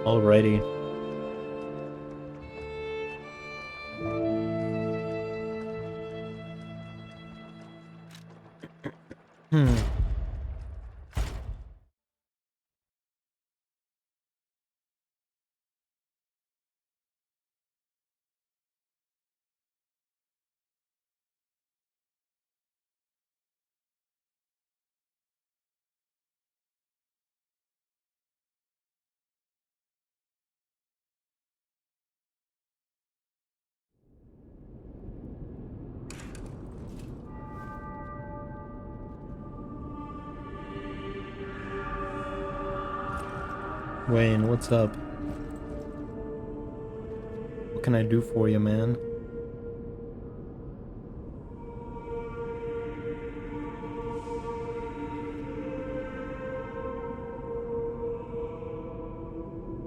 Alrighty. Hmm. Wayne, what's up? What can I do for you, man?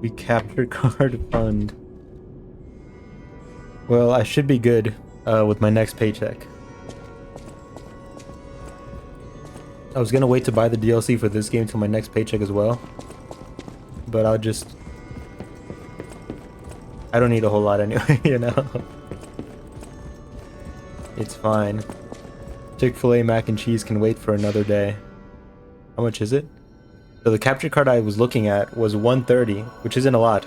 We captured card fund. Well, I should be good with my next paycheck. I was gonna wait to buy the DLC for this game till my next paycheck as well. But I don't need a whole lot anyway, you know? It's fine. Chick-fil-A mac and cheese can wait for another day. How much is it? So the capture card I was looking at was 130, which isn't a lot.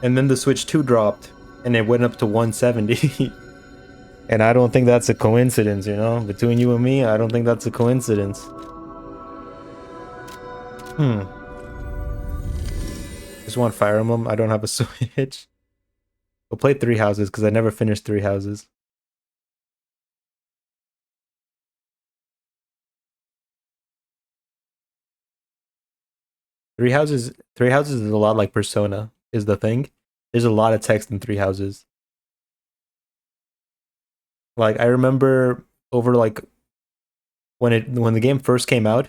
And then the Switch 2 dropped, and it went up to 170. And I don't think that's a coincidence, you know? Between you and me, I don't think that's a coincidence. Just want Fire Emblem. I don't have a Switch. We'll play Three Houses, because I never finished Three Houses. Three Houses is a lot like Persona, is the thing. There's a lot of text in Three Houses. Like, I remember over like when the game first came out,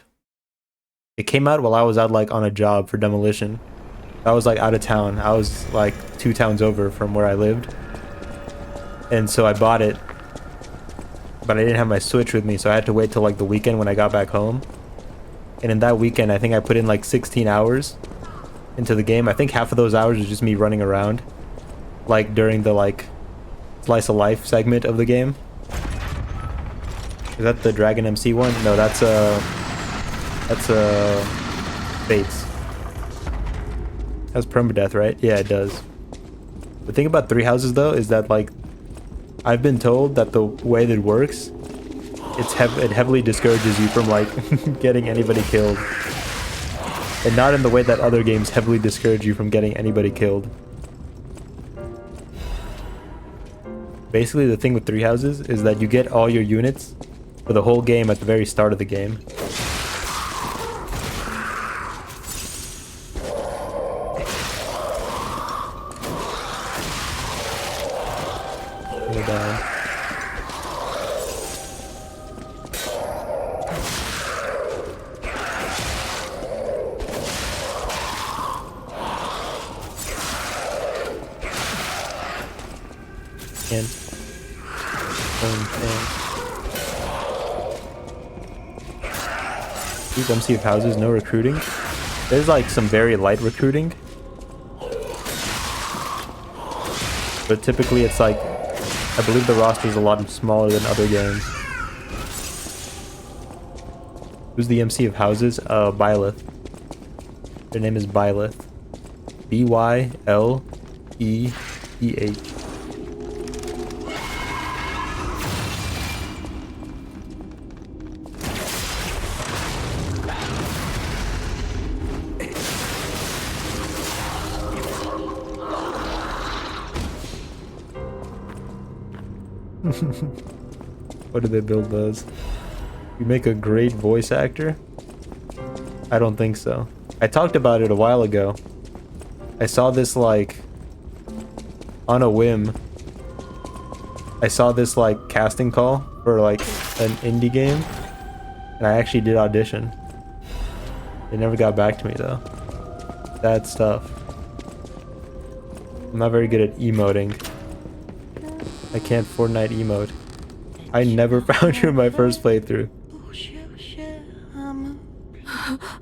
it came out while I was out like on a job for demolition. I was like out of town. I was like 2 towns over from where I lived. And so I bought it, but I didn't have my Switch with me, so I had to wait till like the weekend when I got back home. And in that weekend, I think I put in like 16 hours into the game. I think half of those hours was just me running around, like during the like slice of life segment of the game. Is that the Dragon MC one? No, that's Fates. That's permadeath, right? Yeah, it does. The thing about Three Houses though is that like I've been told that the way that it works, it heavily discourages you from like getting anybody killed. And not in the way that other games heavily discourage you from getting anybody killed. Basically, the thing with Three Houses is that you get all your units for the whole game at the very start of the game. Hold on. These MC of houses, no recruiting. There's like some very light recruiting, but typically it's like, I believe the roster is a lot smaller than other games. Who's the MC of houses? Byleth. Their name is Byleth. Byleth. What do they build those? You make a great voice actor? I don't think so. I talked about it a while ago. I saw this like on a whim. I saw this like casting call for like an indie game, and I actually did audition. They never got back to me though. Sad stuff. I'm not very good at emoting. I can't Fortnite emote. I never found you in my first playthrough.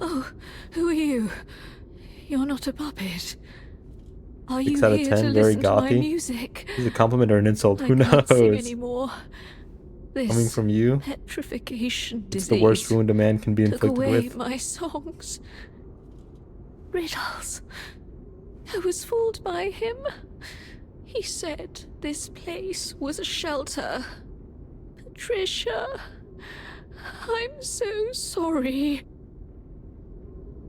Oh, who are you? You're not a puppet. Are 6 you out of here 10, to very listen to my gothy. music? Is it a compliment or an insult? Who I can't sing knows? anymore. This Coming from you, petrification it's disease the worst wound a man can be took inflicted away with. my songs. Riddles. I was fooled by him. He said this place was a shelter. Patricia, I'm so sorry.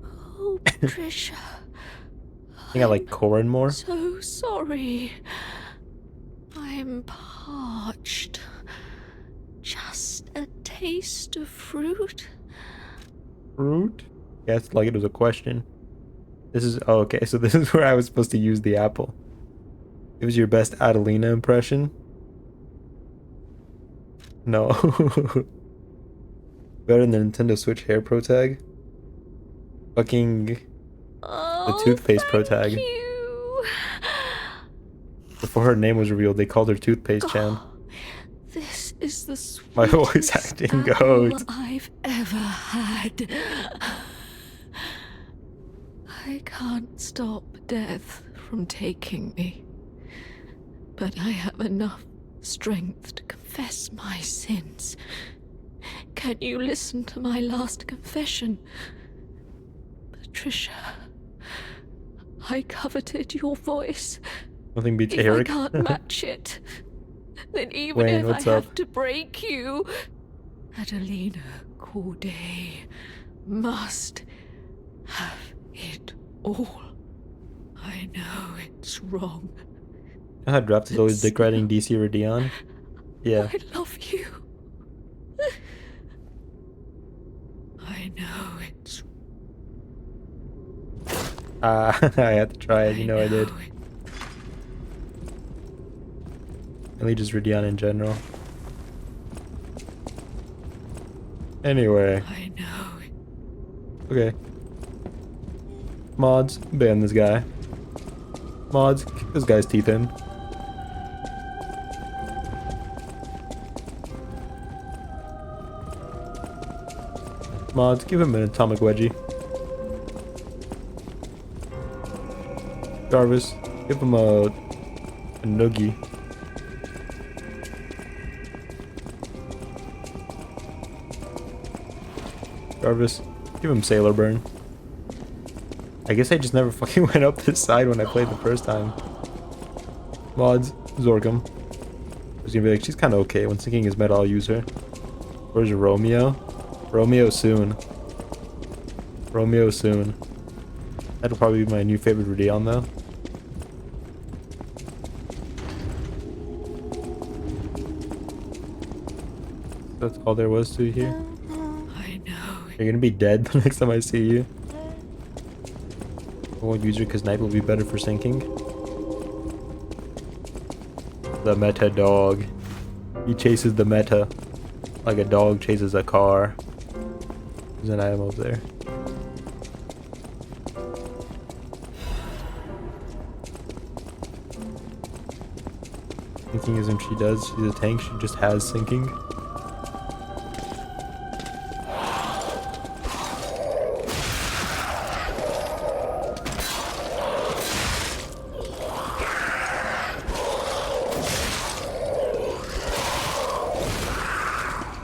Oh, Patricia. I think I like Corin more. So sorry. I'm parched. Just a taste of fruit. Fruit? Yes, like it was a question. This is oh, okay. So this is where I was supposed to use the apple. It was your best Adelina impression. No. Better than the Nintendo Switch Hair Pro Tag. Fucking the Toothpaste Pro Tag. You. Before her name was revealed, they called her Toothpaste Chan. This is the sweetest My voice acting goes. I've ever had. I can't stop death from taking me, but I have enough strength to confess my sins. Can you listen to my last confession? Patricia, I coveted your voice. Nothing beats If Eric. I can't match it, then even Wayne, if what's I up? have to break you, Adelina Corday must have it all. I know it's wrong. You know how Draft is always dick riding DC or Dion? Yeah. I love you. I know it's. I had to try it, you know I did. Mainly just Ridian in general. Anyway. I know. Okay. Mods, ban this guy. Mods, kick this guy's teeth in. Mods, give him an atomic wedgie. Jarvis, give him a noogie. Jarvis, give him Sailor Burn. I guess I just never fucking went up this side when I played the first time. Mods, Zorgum. I was gonna be like, she's kinda okay. When sinking is metal, I'll use her. Where's Romeo? Romeo soon. Romeo soon. That'll probably be my new favorite Rudeon though. That's all there was to here. I know. You're gonna be dead the next time I see you. I won't use her because Knight will be better for sinking. The meta dog. He chases the meta like a dog chases a car. There's an item over there. Sinking isn't she does. She's a tank. She just has sinking.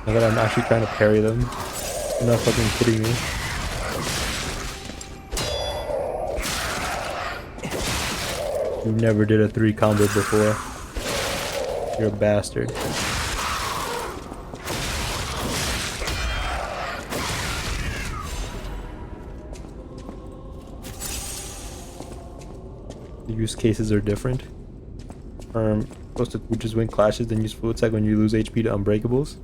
Now that I'm actually trying to parry them. You're not fucking kidding me. You never did a 3 combo before. You're a bastard. The use cases are different. Supposed to just win clashes, then use fluid tech when you lose HP to unbreakables.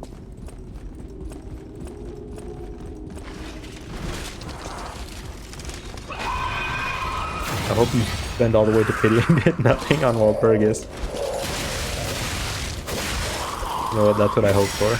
I hope you spend all the way to pity and get nothing on Walpurgis. You know what? That's what I hope for.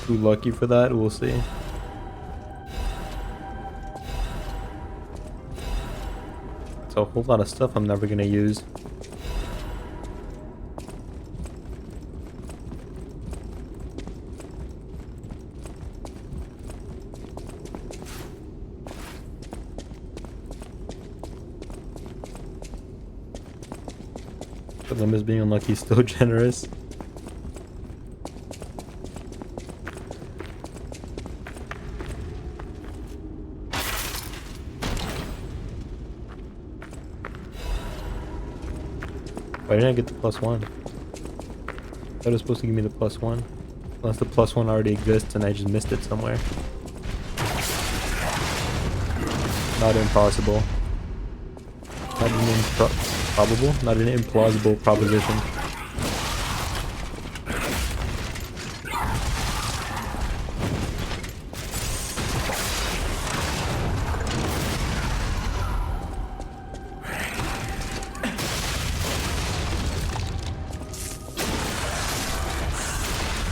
Too lucky for that, we'll see. It's a whole lot of stuff I'm never gonna use. But them as being unlucky is still generous. Why didn't I get the +1? That was supposed to give me the +1. Unless the +1 already exists and I just missed it somewhere. Not impossible. Not an improbable? Not an implausible proposition.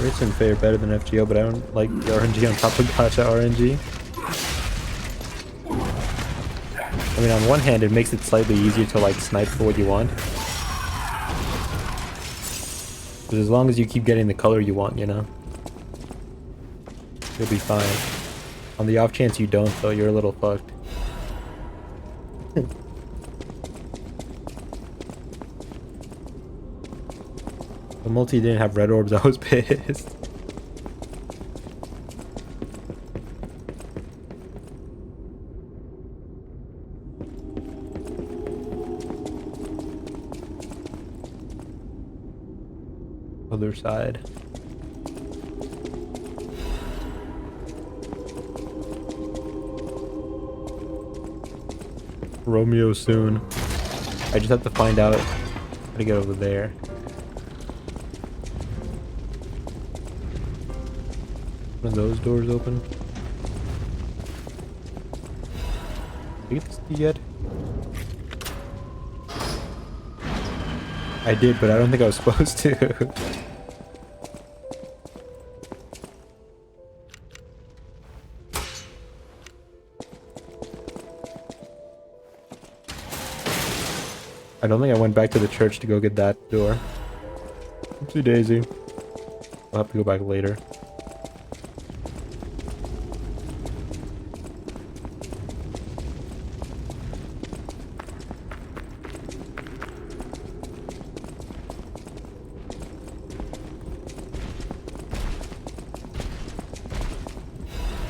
Rates and Faye are better than FGO, but I don't like the RNG on top of gacha RNG. I mean, on one hand, it makes it slightly easier to like snipe for what you want. But as long as you keep getting the color you want, you know, you'll be fine. On the off chance you don't, though, you're a little fucked. The multi didn't have red orbs, I was pissed. Other side. Romeo soon. I just have to find out how to get over there. One of those doors open. Did I get this key yet? I did, but I don't think I was supposed to. I don't think I went back to the church to go get that door. Oopsie daisy. I'll have to go back later.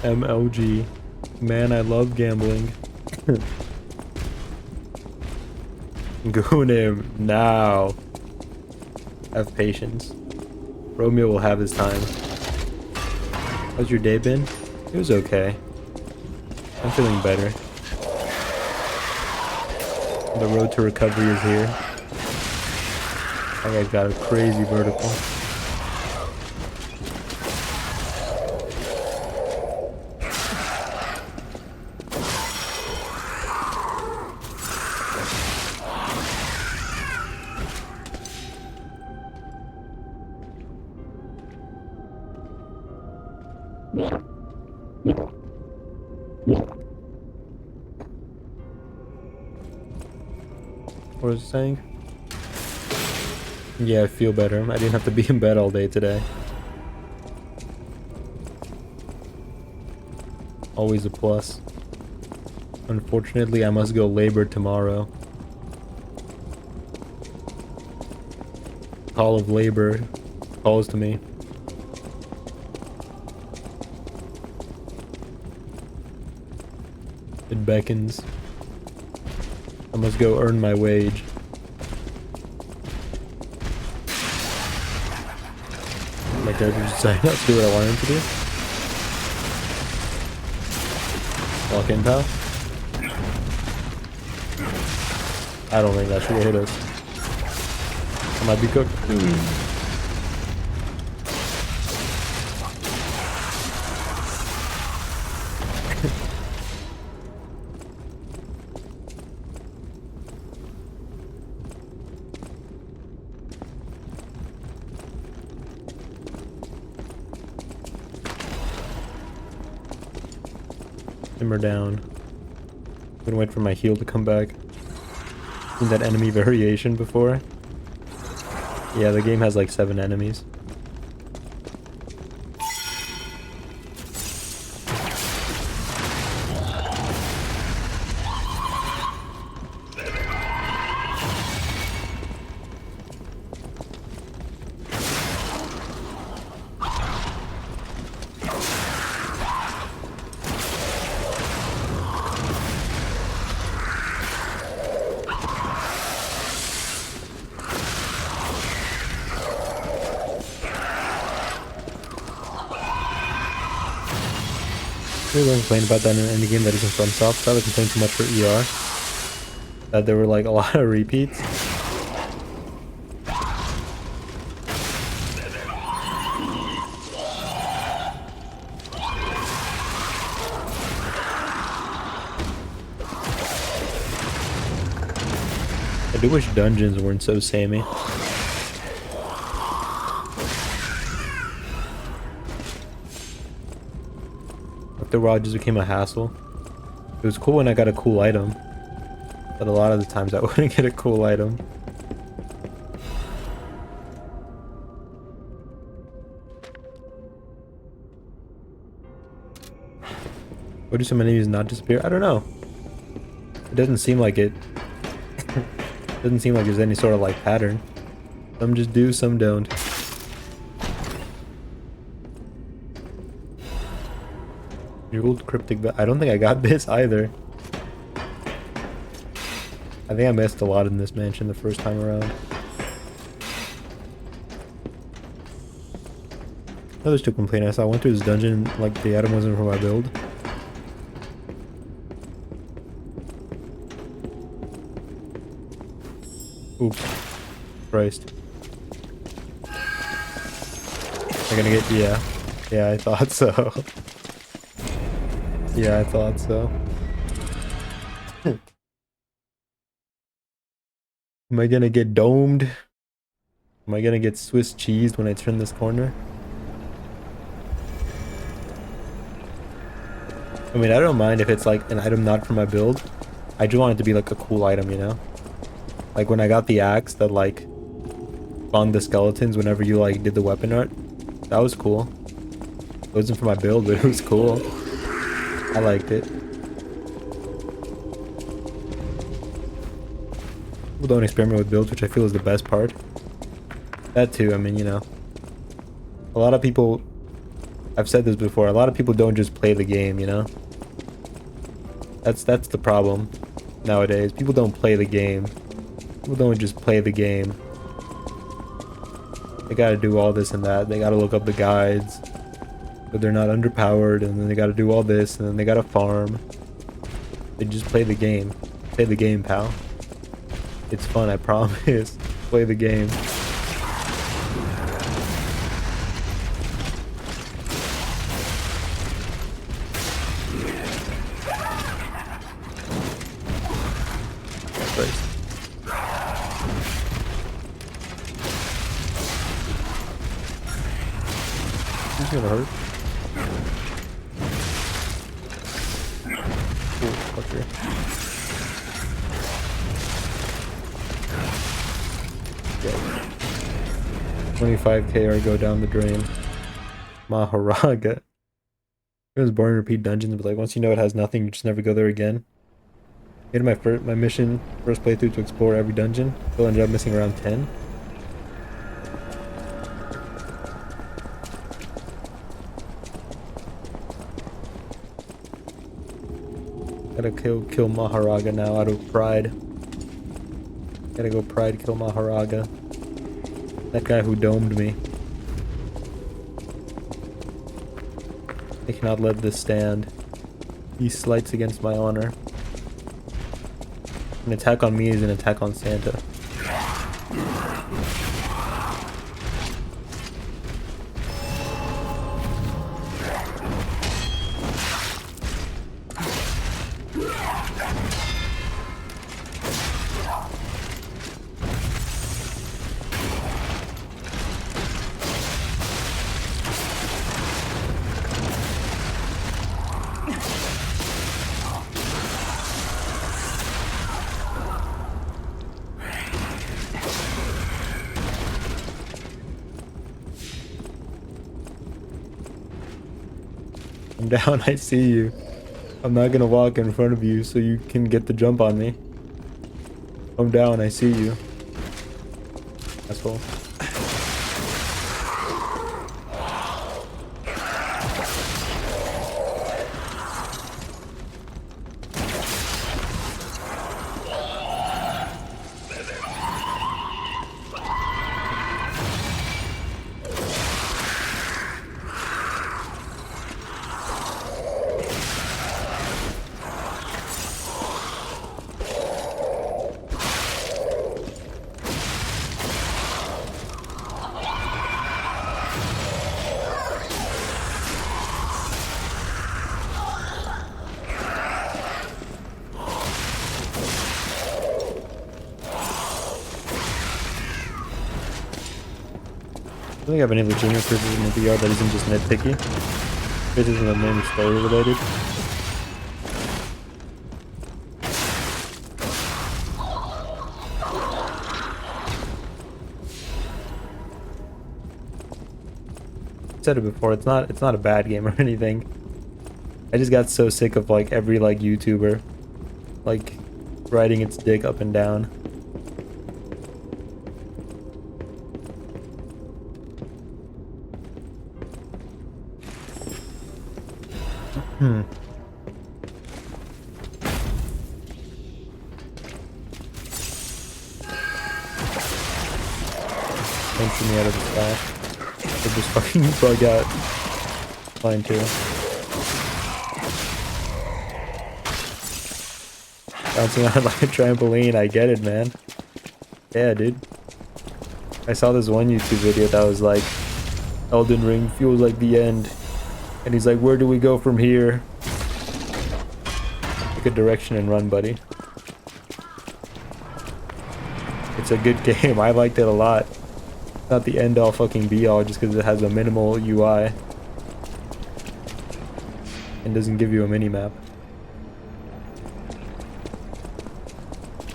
MLG. Man, I love gambling. Goon him now. Have patience. Romeo will have his time. How's your day been? It was okay. I'm feeling better. The road to recovery is here. That guy's got a crazy vertical. What was it saying? Yeah, I feel better. I didn't have to be in bed all day today. Always a plus. Unfortunately, I must go labor tomorrow. Call of labor calls to me. It beckons. must go earn my wage. My character just saying, let's do what I want him to do. Walk in, pal. I don't think that should hit us. I might be cooked. Simmer down. I'm gonna wait for my heal to come back. Seen that enemy variation before? Yeah, the game has like 7 enemies. People don't complain about that in any game that isn't FromSoft. Probably complain too much for ER. That there were like a lot of repeats. I do wish dungeons weren't so samey. After a while, it just became a hassle. It was cool when I got a cool item, but a lot of the times I wouldn't get a cool item. Why do some enemies not disappear? I don't know. It doesn't seem like it. Doesn't seem like there's any sort of like pattern. Some just do, some don't. Your old cryptic, but I don't think I got this either. I think I missed a lot in this mansion the first time around. Others to complain. I went through this dungeon like the item wasn't for my build. Oops. Christ. I'm gonna get, yeah. Yeah, I thought so. Yeah, I thought so. Am I gonna get domed? Am I gonna get Swiss cheesed when I turn this corner? I mean, I don't mind if it's like an item not for my build. I just want it to be like a cool item, you know? Like when I got the axe that like spawned the skeletons whenever you like did the weapon art. That was cool. It wasn't for my build, but it was cool. I liked it. People don't experiment with builds, which I feel is the best part. That too, I mean, you know. A lot of people, I've said this before, a lot of people don't just play the game, you know? That's the problem nowadays. People don't play the game. People don't just play the game. They gotta do all this and that. They gotta look up the guides. But they're not underpowered, and then they gotta do all this, and then they gotta farm. They just play the game. Play the game, pal. It's fun, I promise. Play the game. Christ. This is gonna hurt. Fucker. Yeah. 25k or go down the drain. Maharaga. It was boring to repeat dungeons, but like once you know it has nothing, you just never go there again. I made my mission first playthrough to explore every dungeon. Still ended up missing around 10. Gotta kill Maharaga now out of pride. Gotta go pride kill Maharaga. That guy who domed me. I cannot let this stand. He slights against my honor. An attack on me is an attack on Santa. I'm down, I see you. I'm not gonna walk in front of you so you can get the jump on me. I'm down, I see you. Asshole. I don't think I have any legitimate criticism of VR that isn't just nitpicky. Criticism that mainly story related. I said it before, it's not a bad game or anything. I just got so sick of like every like YouTuber like riding its dick up and down. Thanks me out of the sky. Or just fucking bug out. Fine too. Bouncing on it like a trampoline, I get it, man. Yeah, dude. I saw this one YouTube video that was like, Elden Ring feels like the end. And he's like, where do we go from here? Pick a direction and run, buddy. It's a good game. I liked it a lot. Not the end all fucking be all just because it has a minimal UI. And doesn't give you a mini map.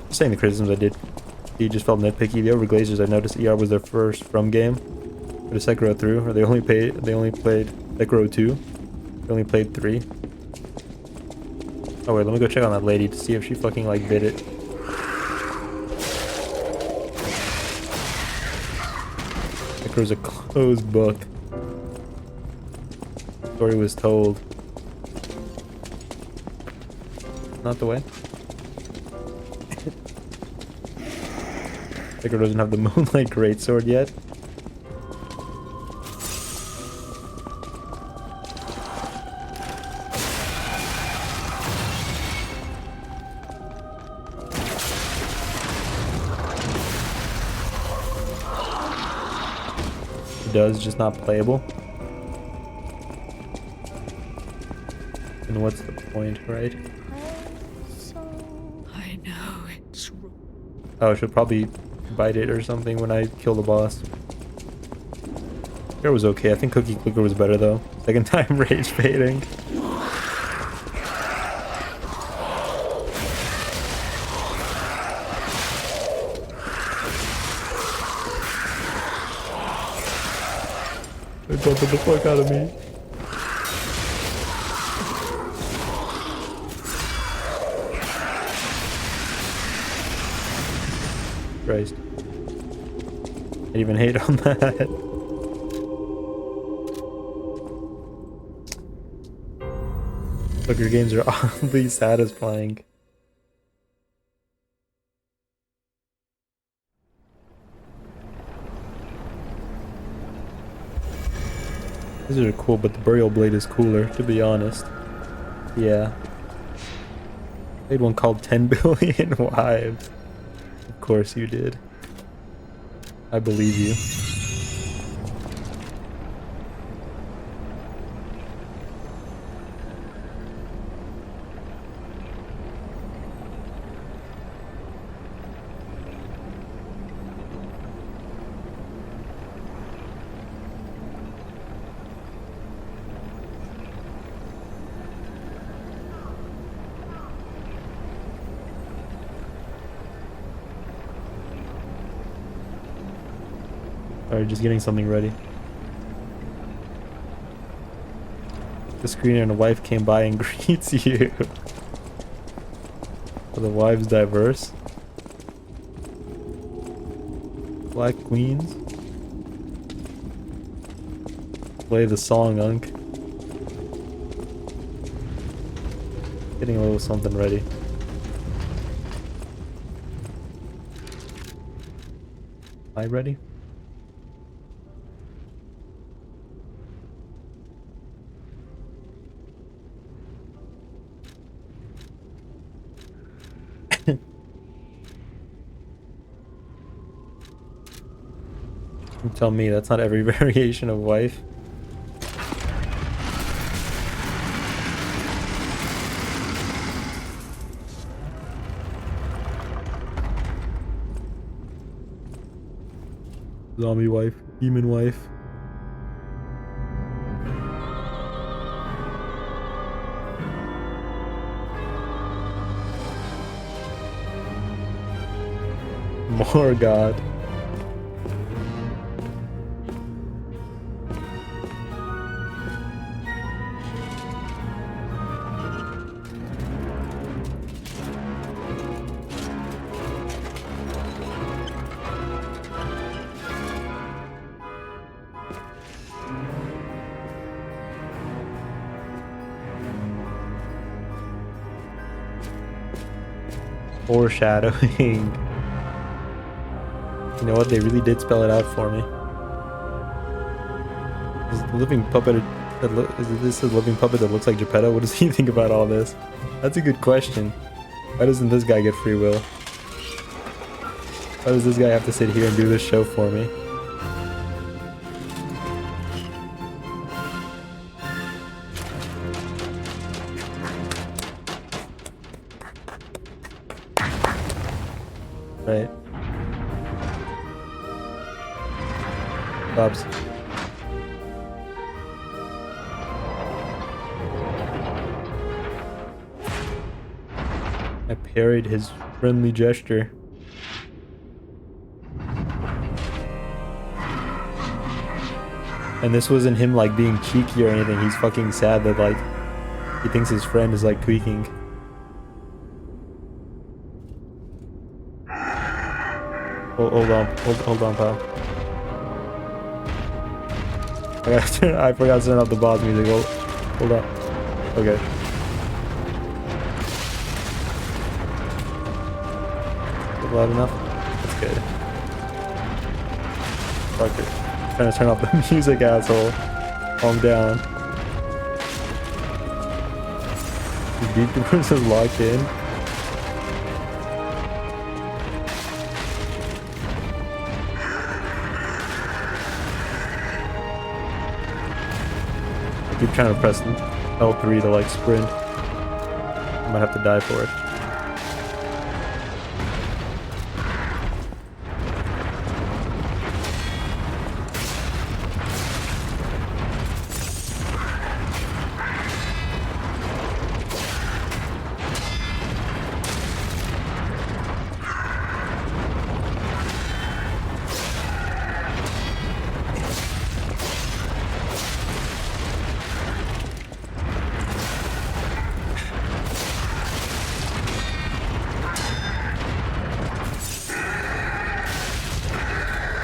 Just saying the criticisms I did. He just felt nitpicky. The Overglazers, I noticed ER was their first From game. For the Sekiro through, or they only played Sekiro 2. They only played 3. Oh wait, let me go check on that lady to see if she fucking like bit it. Sekiro's a closed book. Story was told. Not the way. Sekiro doesn't have the Moonlight Greatsword yet. Does, just not playable. And what's the point, right? I know it's wrong. Oh, I should probably bite it or something when I kill the boss. It was okay. I think Cookie Clicker was better though. Second time rage fading. They bumping the fuck out of me. Christ. I even hate on that. Look, your games are oddly satisfying. These are cool, but the burial blade is cooler, to be honest. Yeah. Made one called 10 Billion Wives. Of course you did. I believe you. Alright, just getting something ready. The screener and a wife came by and greets you. Are the wives diverse? Black queens? Play the song, Unk. Getting a little something ready. Am I ready? You tell me, that's not every variation of wife. Zombie wife, demon wife. More God. Foreshadowing. You know what? They really did spell it out for me. Is the living puppet is this a living puppet that looks like Geppetto? What does he think about all this? That's a good question. Why doesn't this guy get free will? Why does this guy have to sit here and do this show for me? Right. Bobs. I parried his friendly gesture. And this wasn't him like being cheeky or anything. He's fucking sad that like he thinks his friend is like tweaking. Hold on, pal. I forgot to turn off the boss music. Hold on. Okay. Loud enough? That's good. Fuck it. Trying to turn off the music, asshole. Calm down. The beekeepers is locked in. I keep trying to press L3 to like sprint. I might have to die for it.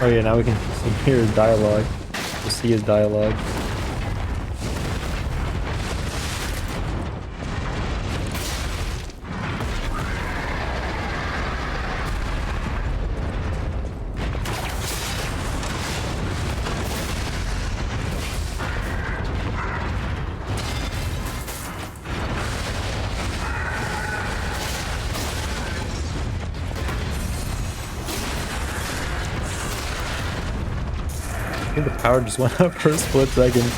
Oh yeah, now we can hear his dialogue. We'll see his dialogue. think the power just went up for a split second.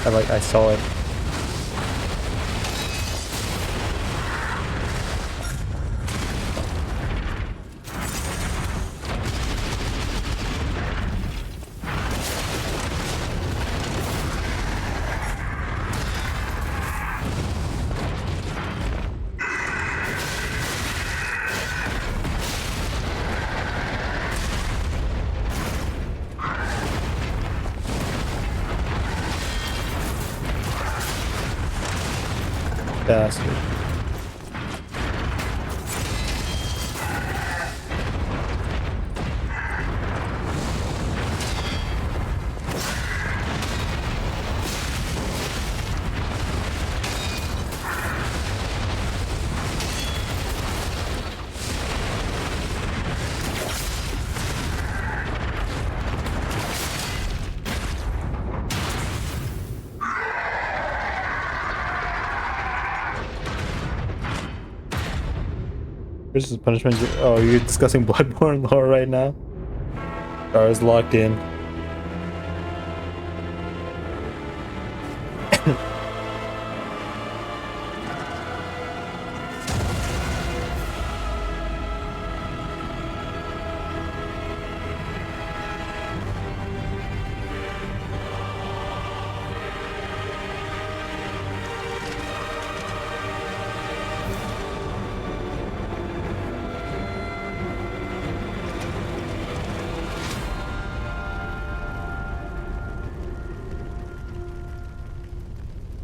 I saw it. Bastard. Versus punishment. Oh, you're discussing Bloodborne lore right now? I was locked in.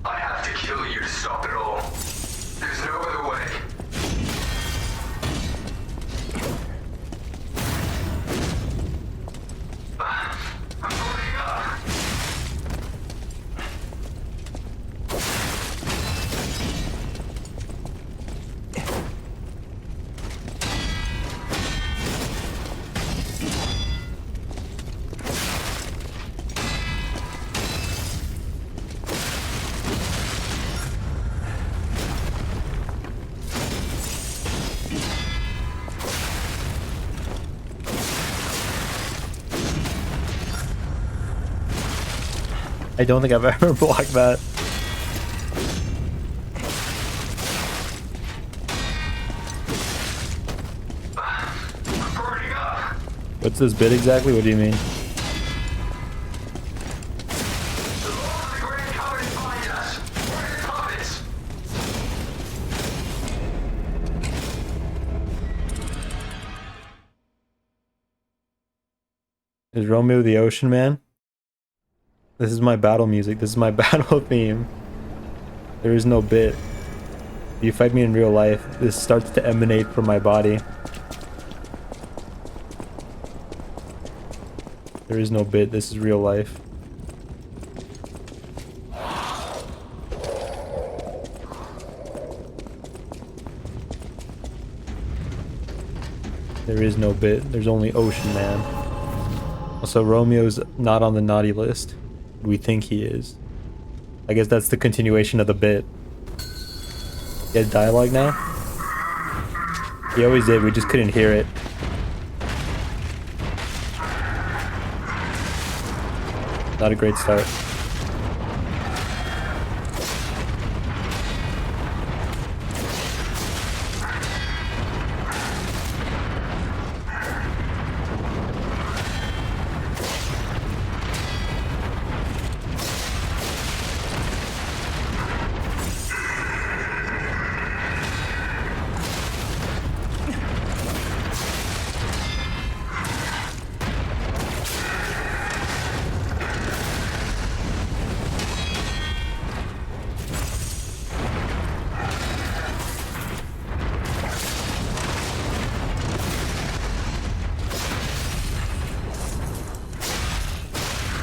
I have to kill you to stop it all. There's no other way. I'm burning up. I don't think I've ever blocked that. I'm burning up. What's this bit exactly? What do you mean? The law of the Grand Covenant bind us. We're in covenants. Is Romeo the Ocean Man? This is my battle music. This is my battle theme. There is no bit. If you fight me in real life, this starts to emanate from my body. There is no bit. This is real life. There is no bit. There's only Ocean Man. Also, Romeo's not on the naughty list. We think he is. I guess that's the continuation of the bit. He has dialogue now? He always did, we just couldn't hear it. Not a great start.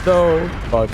No, fuck.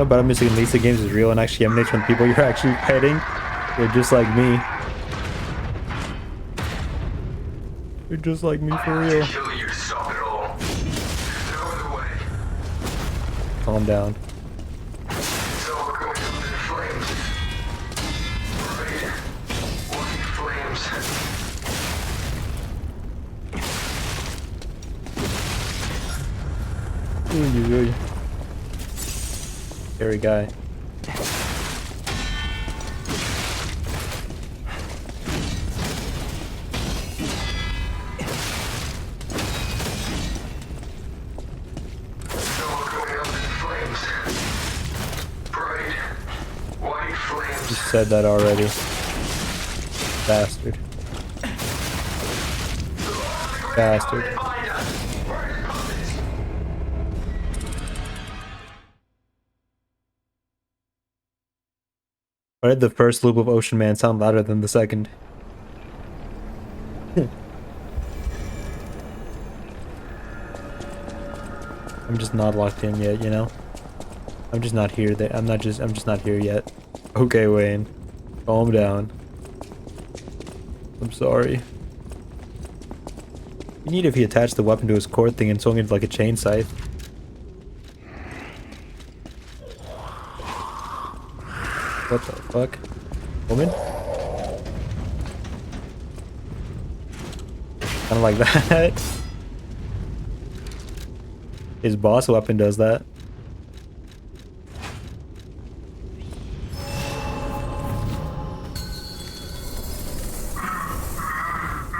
No, but I'm missing at least the games is real and actually emulates when people you're actually fighting. They're just like me. They're just like me for real. Kill you, stop it all. No other way. Calm down. So we're going up in flames. Right. White flames. Ooh. Scary guy. So we're going up in flames. Bright. White flames. Just said that already. Bastard. Bastard. Find us. Where's the puppets? Why did the first loop of Ocean Man sound louder than the second? I'm just not locked in yet, you know? I'm just not here. I'm just not here yet. Okay, Wayne. Calm down. I'm sorry. You need if he attached the weapon to his core thing and swung it like a chain scythe. What the fuck? Woman? Kinda like that. His boss weapon does that.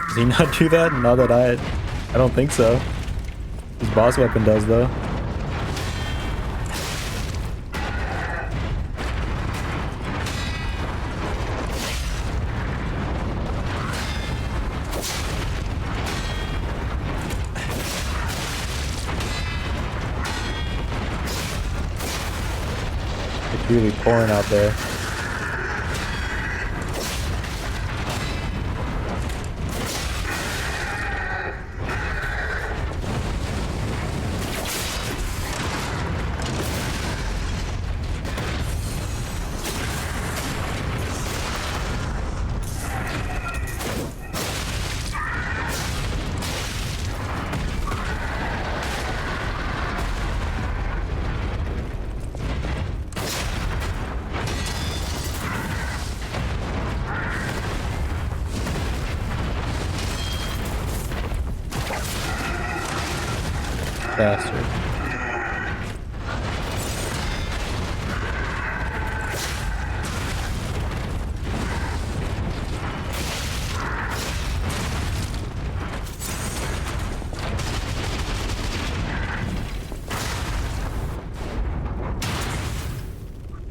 Does he not do that? Not that I don't think so. His boss weapon does though. It's really pouring out there. Bastard.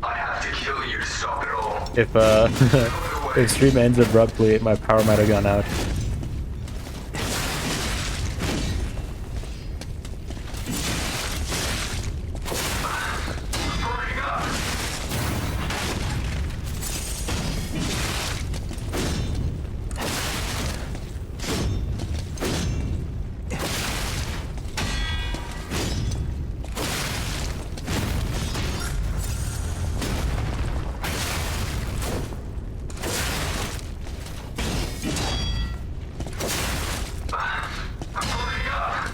I have to kill you to stop it all. If if stream ends abruptly, my power might have gone out. Burning up. I'm burning up.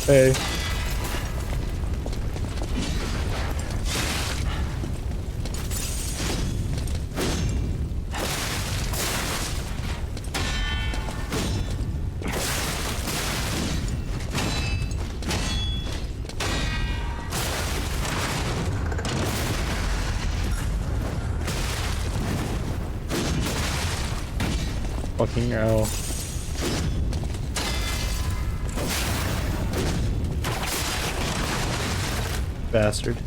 Hey. Fucking hell. Bastard.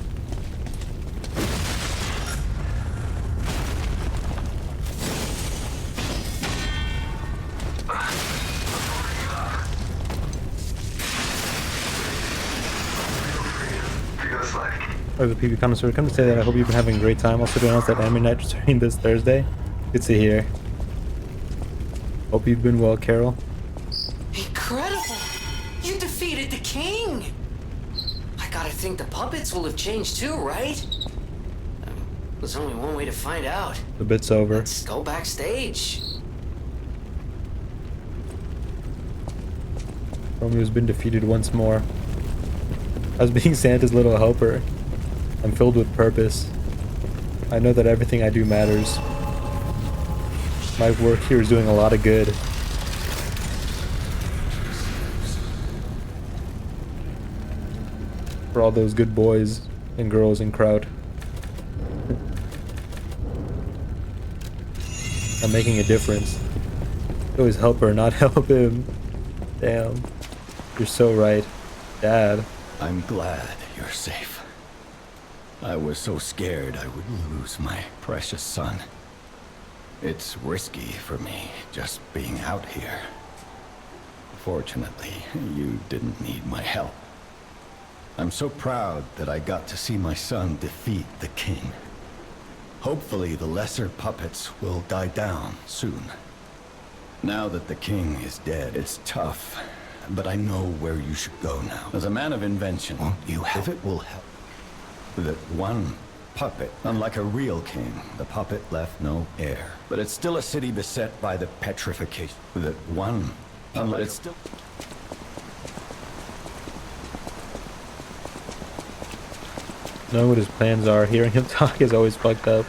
like? Or the PB connoisseur, come to say that I hope you've been having a great time. Also to announce that anime night is starting this Thursday. Good to hear. Hope you've been well, Carol. Incredible! You defeated the king! I gotta think the puppets will have changed too, right? There's only one way to find out. The bit's over. Let's go backstage. Romeo's been defeated once more. As being Santa's little helper, I'm filled with purpose. I know that everything I do matters. My work here is doing a lot of good. For all those good boys and girls in Krat. I'm making a difference. Always help her, not help him. Damn. You're so right. Dad. I'm glad you're safe. I was so scared I would lose my precious son. It's risky for me just being out here. Fortunately, you didn't need my help. I'm so proud that I got to see my son defeat the king. Hopefully the lesser puppets will die down soon. Now that the king is dead, it's tough, but I know where you should go now. As a man of invention, won't you help? If it will help. That one puppet, unlike a real king, the puppet left no heir. But it's still a city beset by the petrification. That one, unlike it's still... Knowing what his plans are, hearing him talk is always fucked up.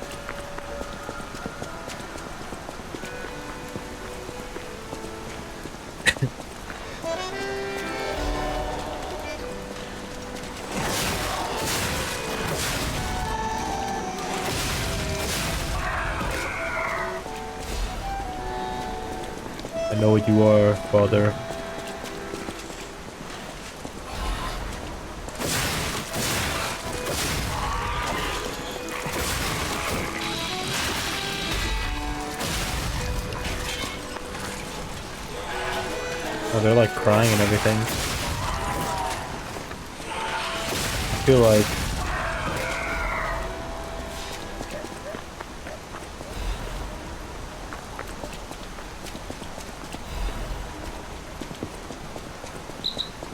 I know what you are, father. Oh, they're like crying and everything. I feel like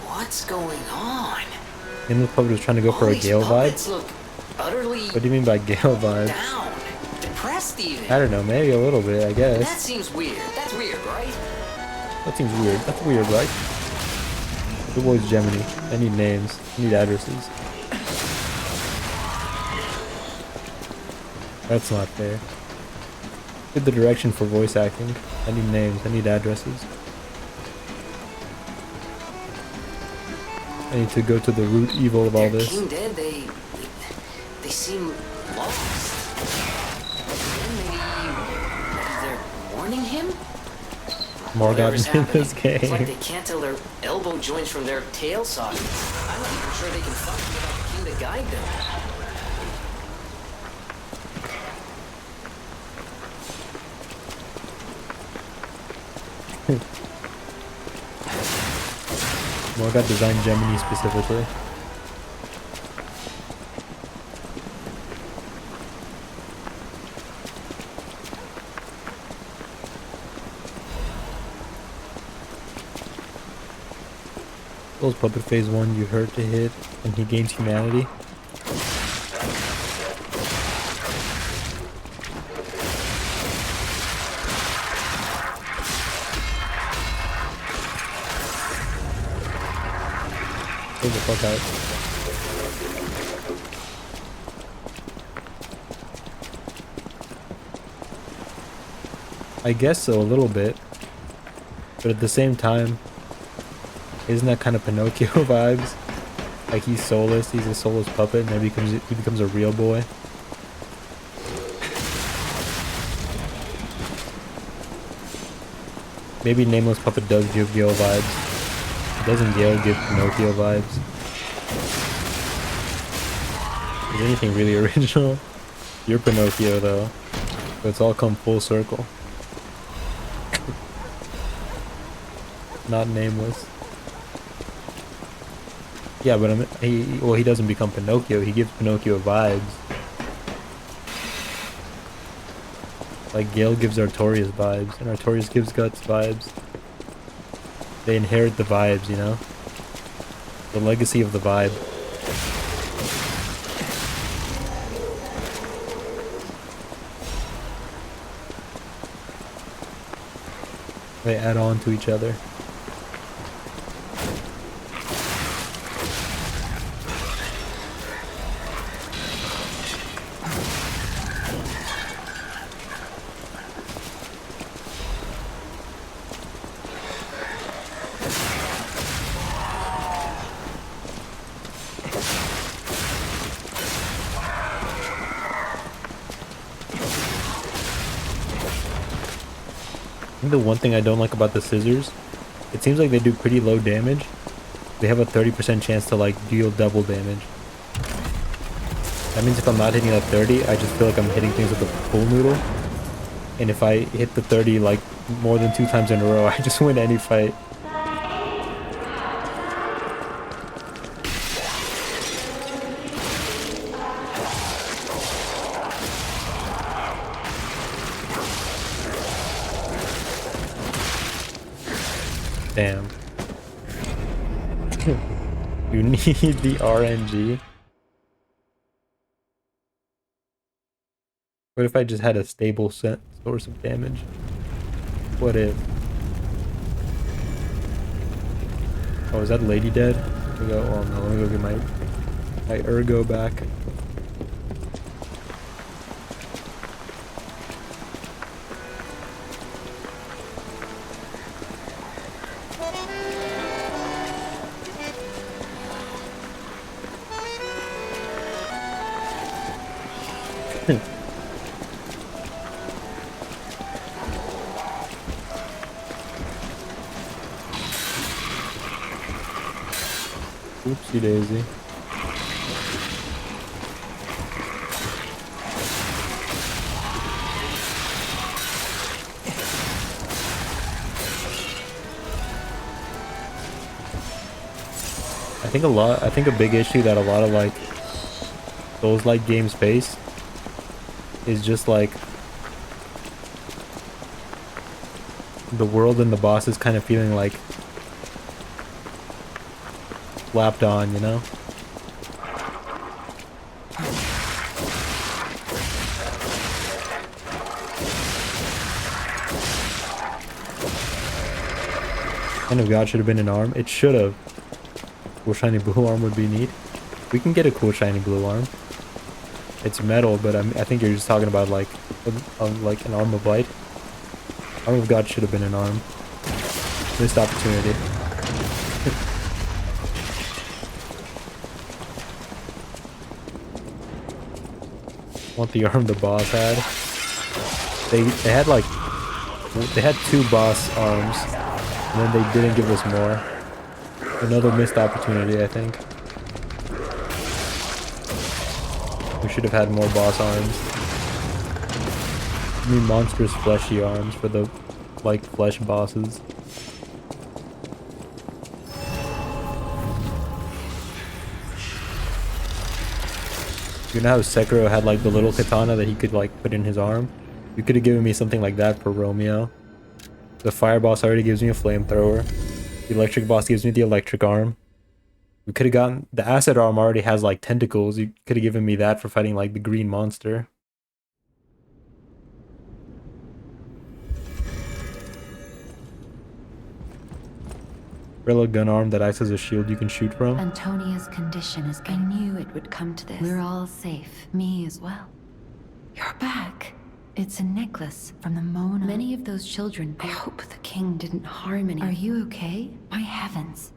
What's going on? Him the puppet was trying to go for a These Gale puppets vibe. look utterly What do you mean by Gale vibes? down, depressed even. I don't know, maybe a little bit, I That guess. seems weird. That's weird, right? That seems weird. That's weird, right? The boy's Gemini. I need names. I need addresses. That's not fair. Get the direction for voice acting. I need names. I need addresses. I need to go to the root evil of all Their this. king dead, they seem lost. Maybe they're warning him? Morgoth's Whatever's in this happening, it's like game. they can't tell their elbow joints from their tail sockets. I'm not even sure they can function without the king to guide them. Morgoth designed Gemini specifically. Those puppet phase 1 you hurt to hit and he gains humanity. Get the fuck out. I guess so, a little bit. But at the same time, isn't that kind of Pinocchio vibes? Like he's soulless, he's a soulless puppet, and then he becomes a real boy. Maybe Nameless Puppet does give Gale vibes. Doesn't Gale give Pinocchio vibes? Is anything really original? You're Pinocchio though. So it's all come full circle. Not Nameless. Yeah, but he doesn't become Pinocchio. He gives Pinocchio vibes. Like Gale gives Artorias vibes, and Artorias gives Guts vibes. They inherit the vibes, you know? The legacy of the vibe. They add on to each other. I think the one thing I don't like about the scissors, it seems like they do pretty low damage. They have a 30% chance to like deal double damage. That means if I'm not hitting a 30, I just feel like I'm hitting things with a pool noodle. And if I hit the 30 like more than 2 times in a row, I just win any fight. Damn. You need the RNG. What if I just had a stable source of damage? What if? Oh, is that lady dead? Let me go, oh no, let me go get my ergo back. Oopsie daisy. I think a big issue that a lot of like Souls-like games face is just like the world and the bosses kind of feeling like slapped on, you know? Hand of God should have been an arm. It should have. Cool shiny blue arm would be neat. We can get a cool shiny blue arm. It's metal, but I think you're just talking about like an arm of light. Arm of God should have been an arm. Missed opportunity. Want the arm the boss had. They had 2 boss arms, and then they didn't give us more. Another missed opportunity, I think. We should have had more boss arms. I mean monstrous fleshy arms for the like flesh bosses. You know how Sekiro had like the little katana that he could like put in his arm? You could have given me something like that for Romeo. The fire boss already gives me a flamethrower. The electric boss gives me the electric arm. We could have gotten... The acid arm already has like tentacles. You could have given me that for fighting like the green monster. Umbrella gun arm that acts as a shield you can shoot from. Antonia's condition is... I knew it would come to this. We're all safe. Me as well. You're back. It's a necklace from the Mona. Many of those children... I hope the king didn't harm any... Are you okay? My heavens.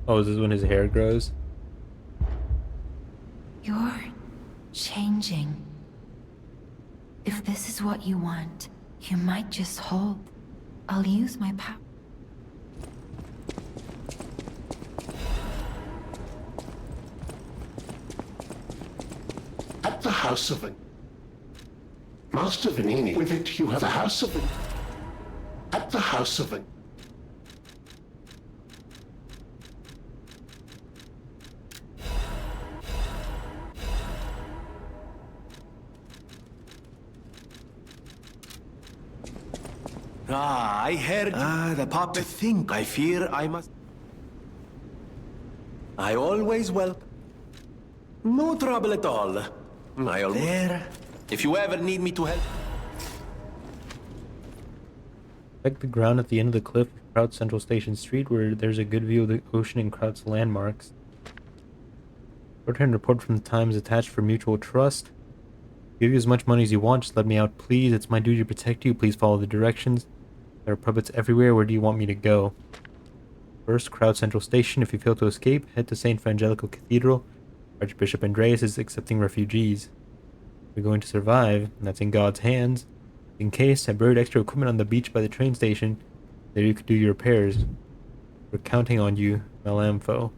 Oh, is this when his hair grows? You're changing. If this is what you want, you might just hold. I'll use my power. the House of it. Master Vanini, with it you have the House of it. At the House of it. I heard. The pop. To think. I fear I must. I always welcome. No trouble at all. I'll. There. If you ever need me to help. Check the ground at the end of the cliff of Krat Central Station Street, where there's a good view of the ocean and Krat's landmarks. Short-hand report from the Times attached for mutual trust. Give you as much money as you want, just let me out, please. It's my duty to protect you. Please follow the directions. There are puppets everywhere. Where do you want me to go? First, Krat Central Station. If you fail to escape, head to St. Frangelico Cathedral. Archbishop Andreas is accepting refugees. You're going to survive, and that's in God's hands. In case, I buried extra equipment on the beach by the train station. There you could do your repairs. We're counting on you, Melamfo.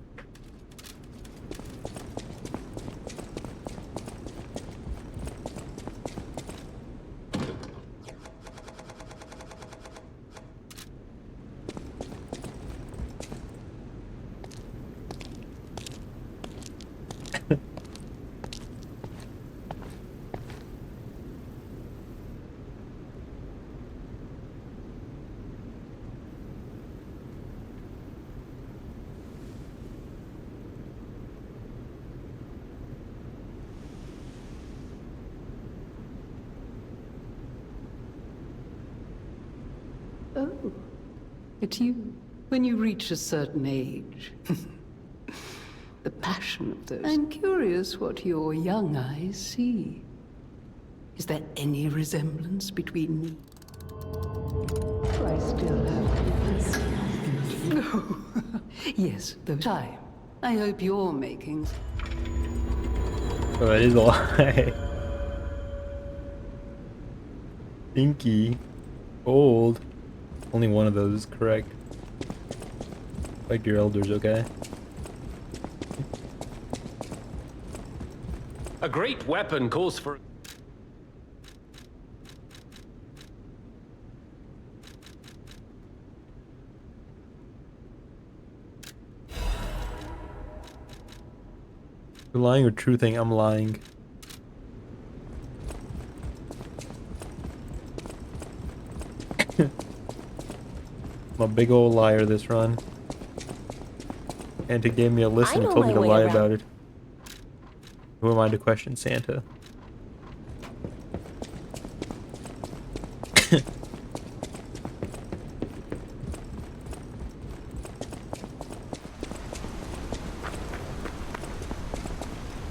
Oh, it's you. When you reach a certain age. The passion of those. I'm curious what your young eyes see. Is there any resemblance between me? I still have. No. Yes, the time. I hope you're making. Oh, it is a lie. Stinky. Old. Only one of those is correct. Like your elders, okay? A great weapon calls for... You're lying or truthing? I'm lying. I'm a big old liar this run. Santa gave me a list and told me to lie about it. Who am I to question Santa?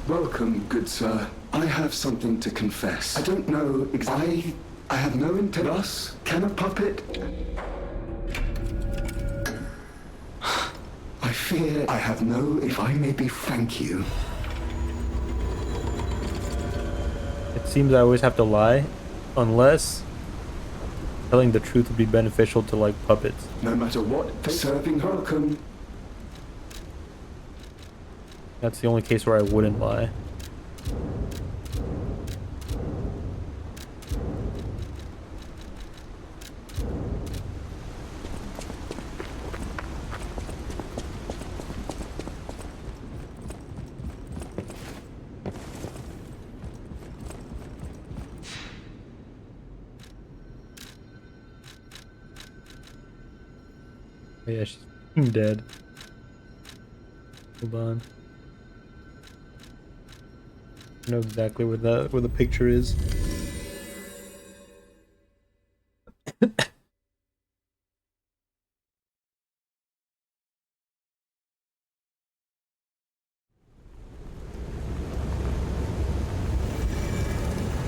Welcome, good sir. I have something to confess. I don't know exactly. I have no intent. Us? Can a puppet? I fear I have no, if I may be frank you. It seems I always have to lie, unless telling the truth would be beneficial to, like, puppets. No matter what, serving welcome. That's the only case where I wouldn't lie. Oh yeah, she's dead. Hold on. I know exactly where the picture is.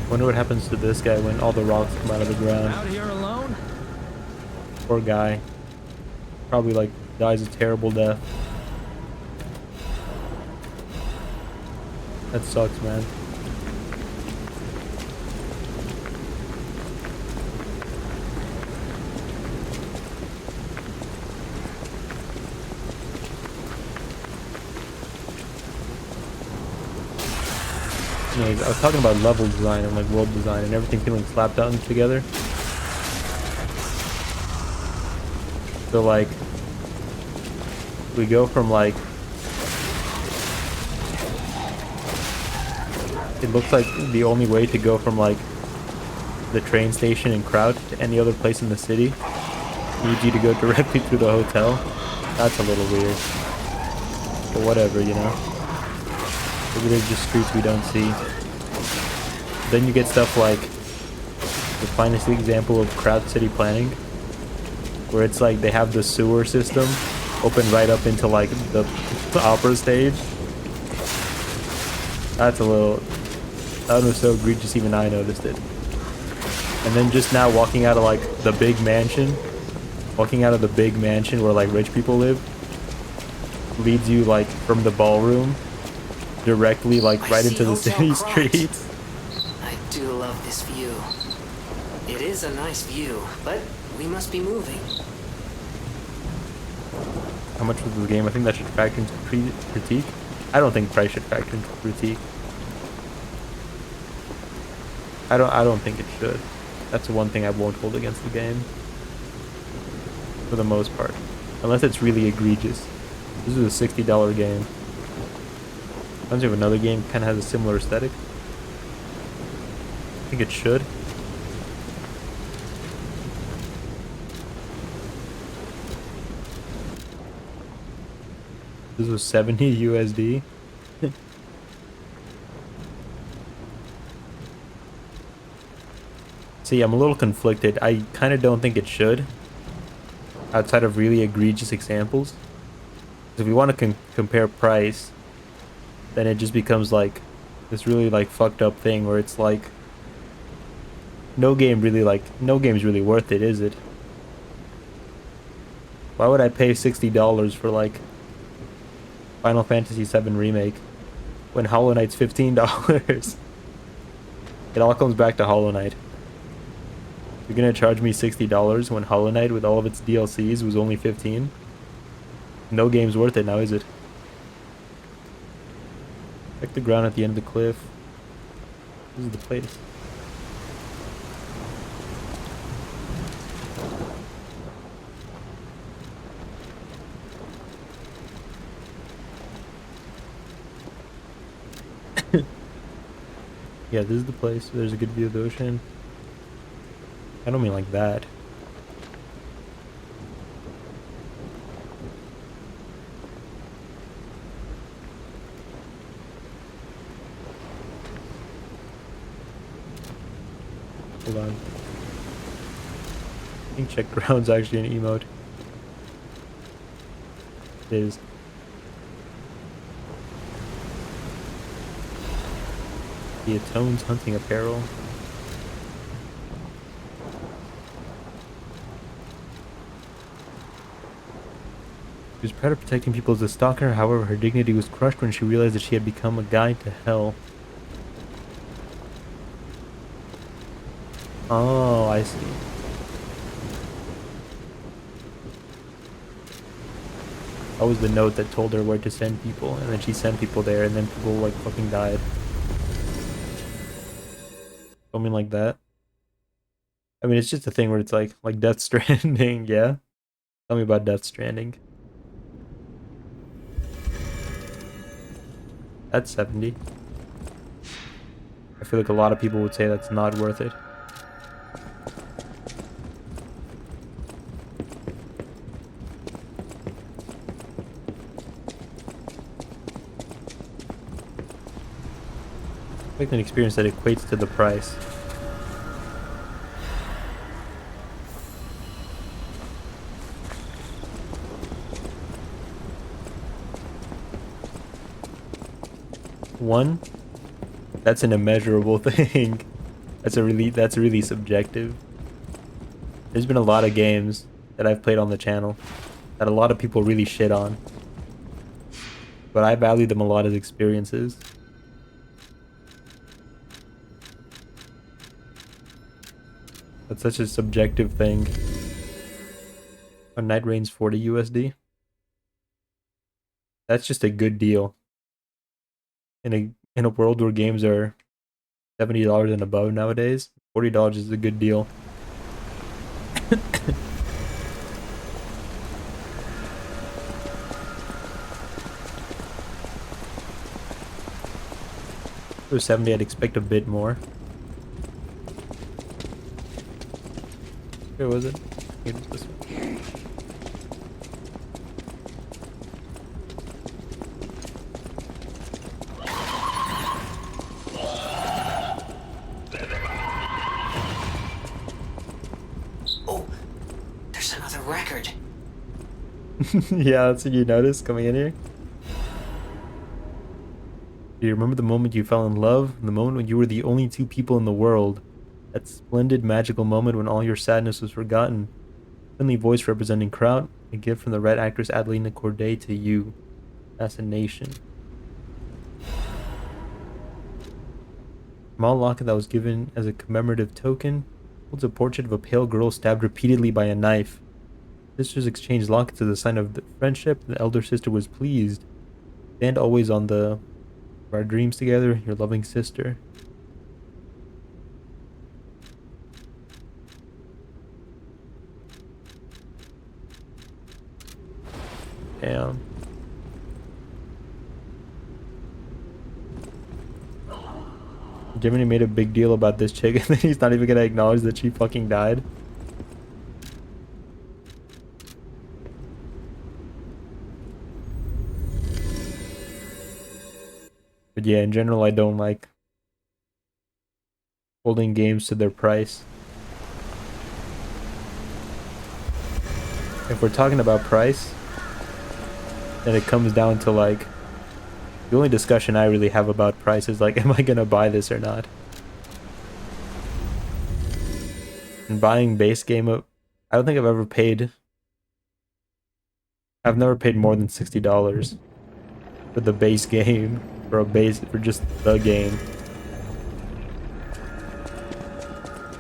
Wonder what happens to this guy when all the rocks come out of the ground. Out here alone? Poor guy. Probably like dies a terrible death. That sucks, man. No, Anyways, I was talking about level design and like world design and everything feeling slapped on together. So like, we go from like, it looks like the only way to go from like the train station in Krat to any other place in the city needs you to go directly through the hotel. That's a little weird. But whatever, you know. Maybe there's just streets we don't see. Then you get stuff like the finest example of Krat city planning, where it's like they have the sewer system open right up into like the opera stage. That's a little... That was so egregious even I noticed it. And then just now walking out of like the big mansion, where like rich people live, leads you like from the ballroom directly like right into the city streets. I do love this view. It is a nice view, but we must be moving. How much was the game? I think that should factor into critique. I don't think price should factor into critique. I don't think it should. That's the one thing I won't hold against the game. For the most part. Unless it's really egregious. This is a $60 game. Sometimes you have another game kind of has a similar aesthetic. I think it should. This was 70 USD. See, I'm a little conflicted. I kind of don't think it should. Outside of really egregious examples. If we want to compare price, then it just becomes like this really like fucked up thing where it's like no game's really worth it, is it? Why would I pay $60 for like Final Fantasy VII Remake when Hollow Knight's $15? It all comes back to Hollow Knight. You're gonna charge me $60 when Hollow Knight with all of its DLCs was only $15? No game's worth it now, is it? Check the ground at the end of the cliff. This is the place. Yeah, this is the place. There's a good view of the ocean. I don't mean like that. Hold on. I think check ground's actually an emote. It is. The Atone's hunting apparel. She was proud of protecting people as a stalker, however her dignity was crushed when she realized that she had become a guide to hell. Oh, I see. That was the note that told her where to send people, and then she sent people there, and then people like fucking died. Something like that. I mean, it's just a thing where it's like Death Stranding, yeah? Tell me about Death Stranding. That's 70. I feel like a lot of people would say that's not worth it. Like an experience that equates to the price. One, that's an immeasurable thing. That's really subjective. There's been a lot of games that I've played on the channel that a lot of people really shit on, but I value them a lot as experiences. That's such a subjective thing. A Night Rain's 40 USD. That's just a good deal. In a world where games are $70 and above nowadays. $40 is a good deal. For 70, I'd expect a bit more. Where was it? It was this one. Oh, there's another record. Yeah, that's what you noticed coming in here. Do you remember the moment you fell in love? The moment when you were the only two people in the world? That splendid, magical moment when all your sadness was forgotten. Friendly voice representing Krat, a gift from the Red actress Adelina Corday to you. Assassination. Small locket that was given as a commemorative token holds a portrait of a pale girl stabbed repeatedly by a knife. Sisters exchanged lockets as a sign of friendship. The elder sister was pleased. Stand always on the our dreams together, your loving sister. Damn. Jiminy made a big deal about this chick and then he's not even gonna acknowledge that she fucking died. But yeah, in general, I don't like holding games to their price. If we're talking about price, then it comes down to like, the only discussion I really have about price is like, am I gonna buy this or not? And buying base game, I don't think I've never paid more than $60 for the base game, for just the game.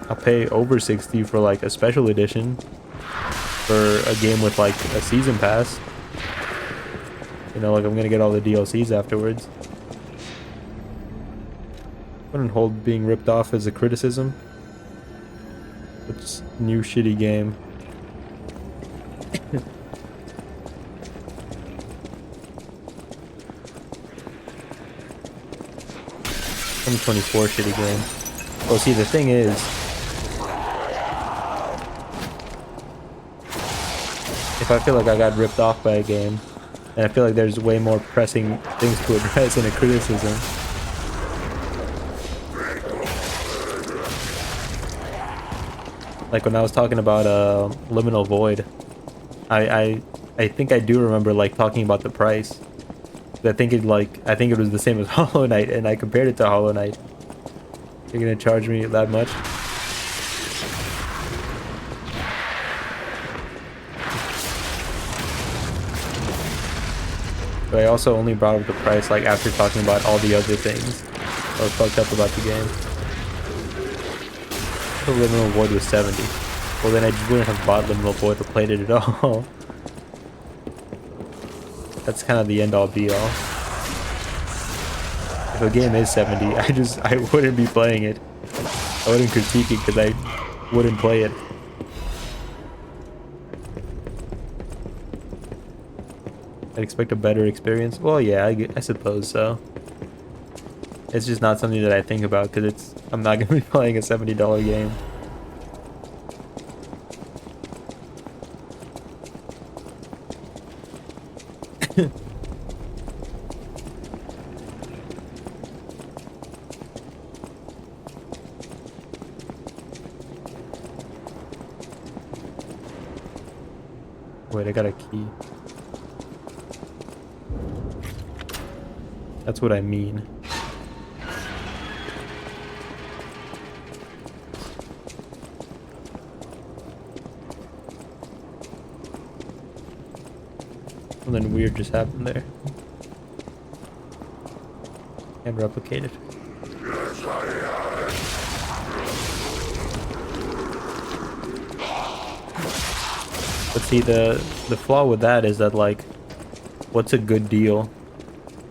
I'll pay over 60 for like a special edition for a game with like a season pass. You know, like I'm gonna get all the DLCs afterwards. I wouldn't hold being ripped off as a criticism. It's a new shitty game. 2024 shitty game. Well, see, the thing is, if I feel like I got ripped off by a game, and I feel like there's way more pressing things to address in a criticism. Like when I was talking about Liminal Void, I think I do remember like talking about the price. I think it was the same as Hollow Knight, and I compared it to Hollow Knight. You're gonna charge me that much? But I also only brought up the price like after talking about all the other things that was fucked up about the game. The Liminal Void was 70. Well, then I just wouldn't have bought Liminal Void or played it at all. That's kind of the end-all be-all. If a game is 70, I wouldn't be playing it. I wouldn't critique it because I wouldn't play it. I'd expect a better experience. Well, yeah, I suppose so. It's just not something that I think about because I'm not going to be playing a $70 game. Wait, I got a key. That's what I mean. Something weird just happened there. And replicate it. But see, the flaw with that is that, like, what's a good deal?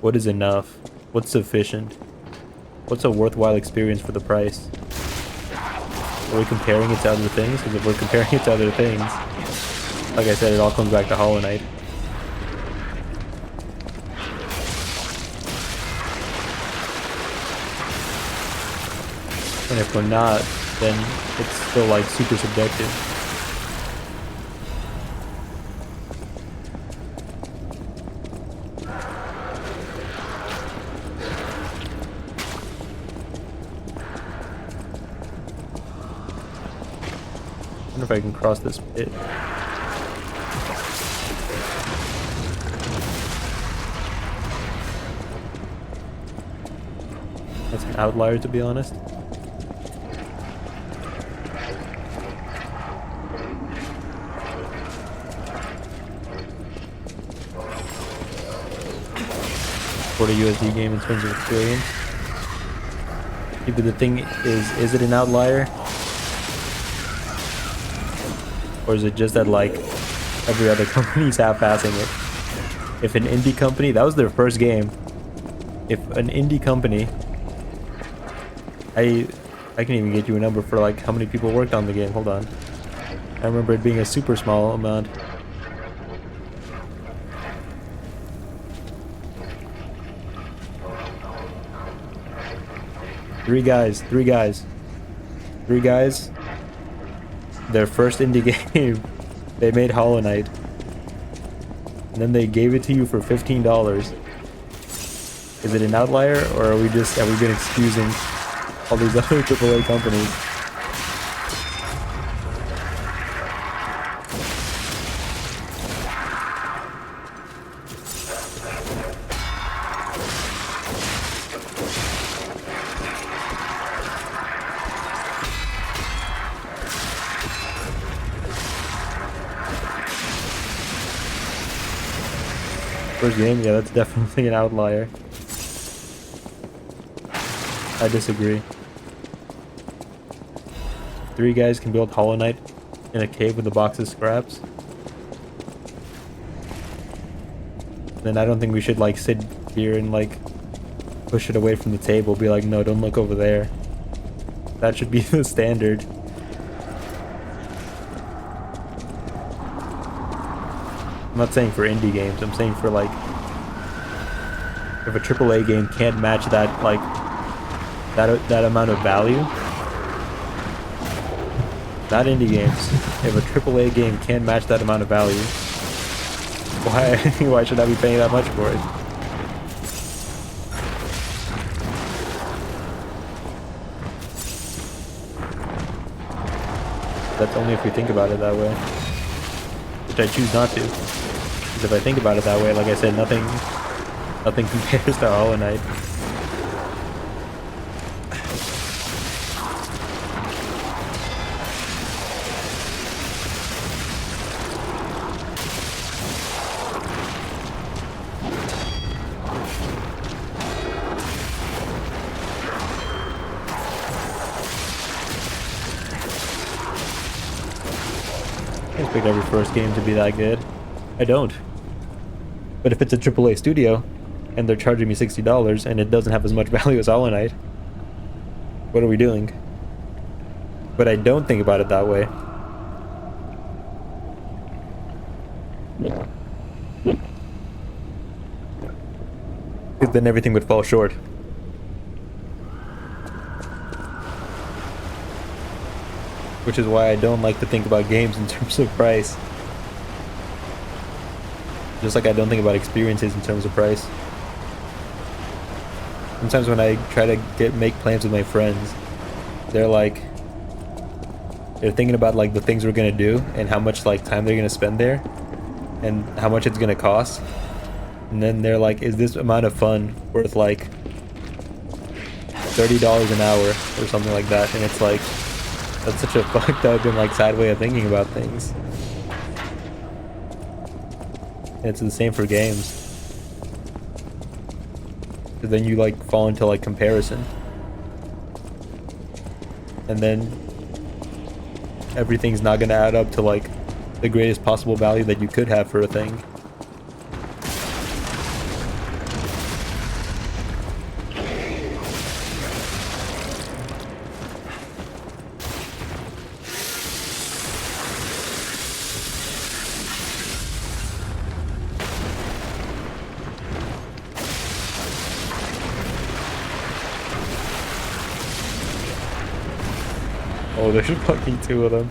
What is enough? What's sufficient? what's a worthwhile experience for the price? Are we comparing it to other things? Because if we're comparing it to other things, like I said, it all comes back to Hollow Knight. And if we're not, then it's still like super subjective. I wonder if I can cross this pit. That's an outlier, to be honest. For a USD game in terms of experience. Yeah, but the thing is it an outlier? Or is it just that like every other company's half-assing it? If an indie company, that was their first game. If an indie company, I can even get you a number for like how many people worked on the game. Hold on. I remember it being a super small amount. Three guys. Their first indie game. They made Hollow Knight. And then they gave it to you for $15. Is it an outlier, or have we been excusing all these other AAA companies? First game? Yeah, that's definitely an outlier. I disagree. Three guys can build Hollow Knight in a cave with a box of scraps. Then I don't think we should like sit here and like push it away from the table. Be like, no, don't look over there. That should be the standard. I'm not saying for indie games, I'm saying for like, if a AAA game can't match that, like, that amount of value. Not indie games. If a AAA game can't match that amount of value, why should I be paying that much for it? That's only if we think about it that way. Which I choose not to. Because if I think about it that way, like I said, nothing compares to Hollow Knight. I expect every first game to be that good. I don't. But if it's a AAA studio, and they're charging me $60, and it doesn't have as much value as Hollow Knight, what are we doing? But I don't think about it that way. Because then everything would fall short. Which is why I don't like to think about games in terms of price. Just like I don't think about experiences in terms of price. Sometimes when I try to make plans with my friends, they're thinking about like the things we're gonna do and how much like time they're gonna spend there and how much it's gonna cost. And then they're like, is this amount of fun worth like $30 an hour or something like that? And it's like, that's such a fucked up and like sad way of thinking about things. And it's the same for games. Because then you like fall into like comparison. And then everything's not gonna add up to like the greatest possible value that you could have for a thing. Oh, there's fucking two of them.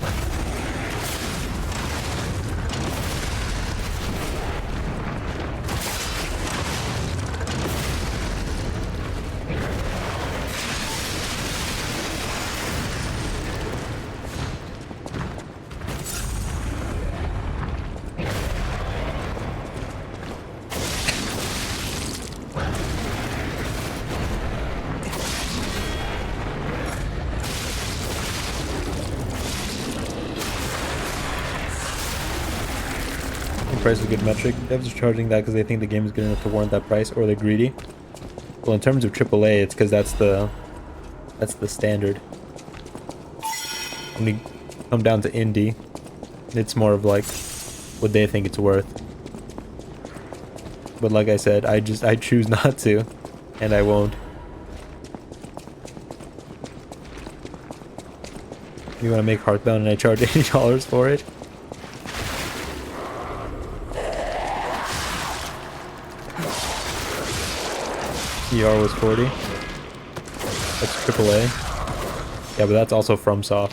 Price is a good metric. Devs are charging that because they think the game is good enough to warrant that price, or they're greedy. Well, in terms of AAA, it's because that's the standard. When you come down to indie, it's more of like what they think it's worth. But like I said, I choose not to, and I won't. You want to make Hearthbound and I charge $80 for it? ER was 40. That's AAA. Yeah, but that's also FromSoft.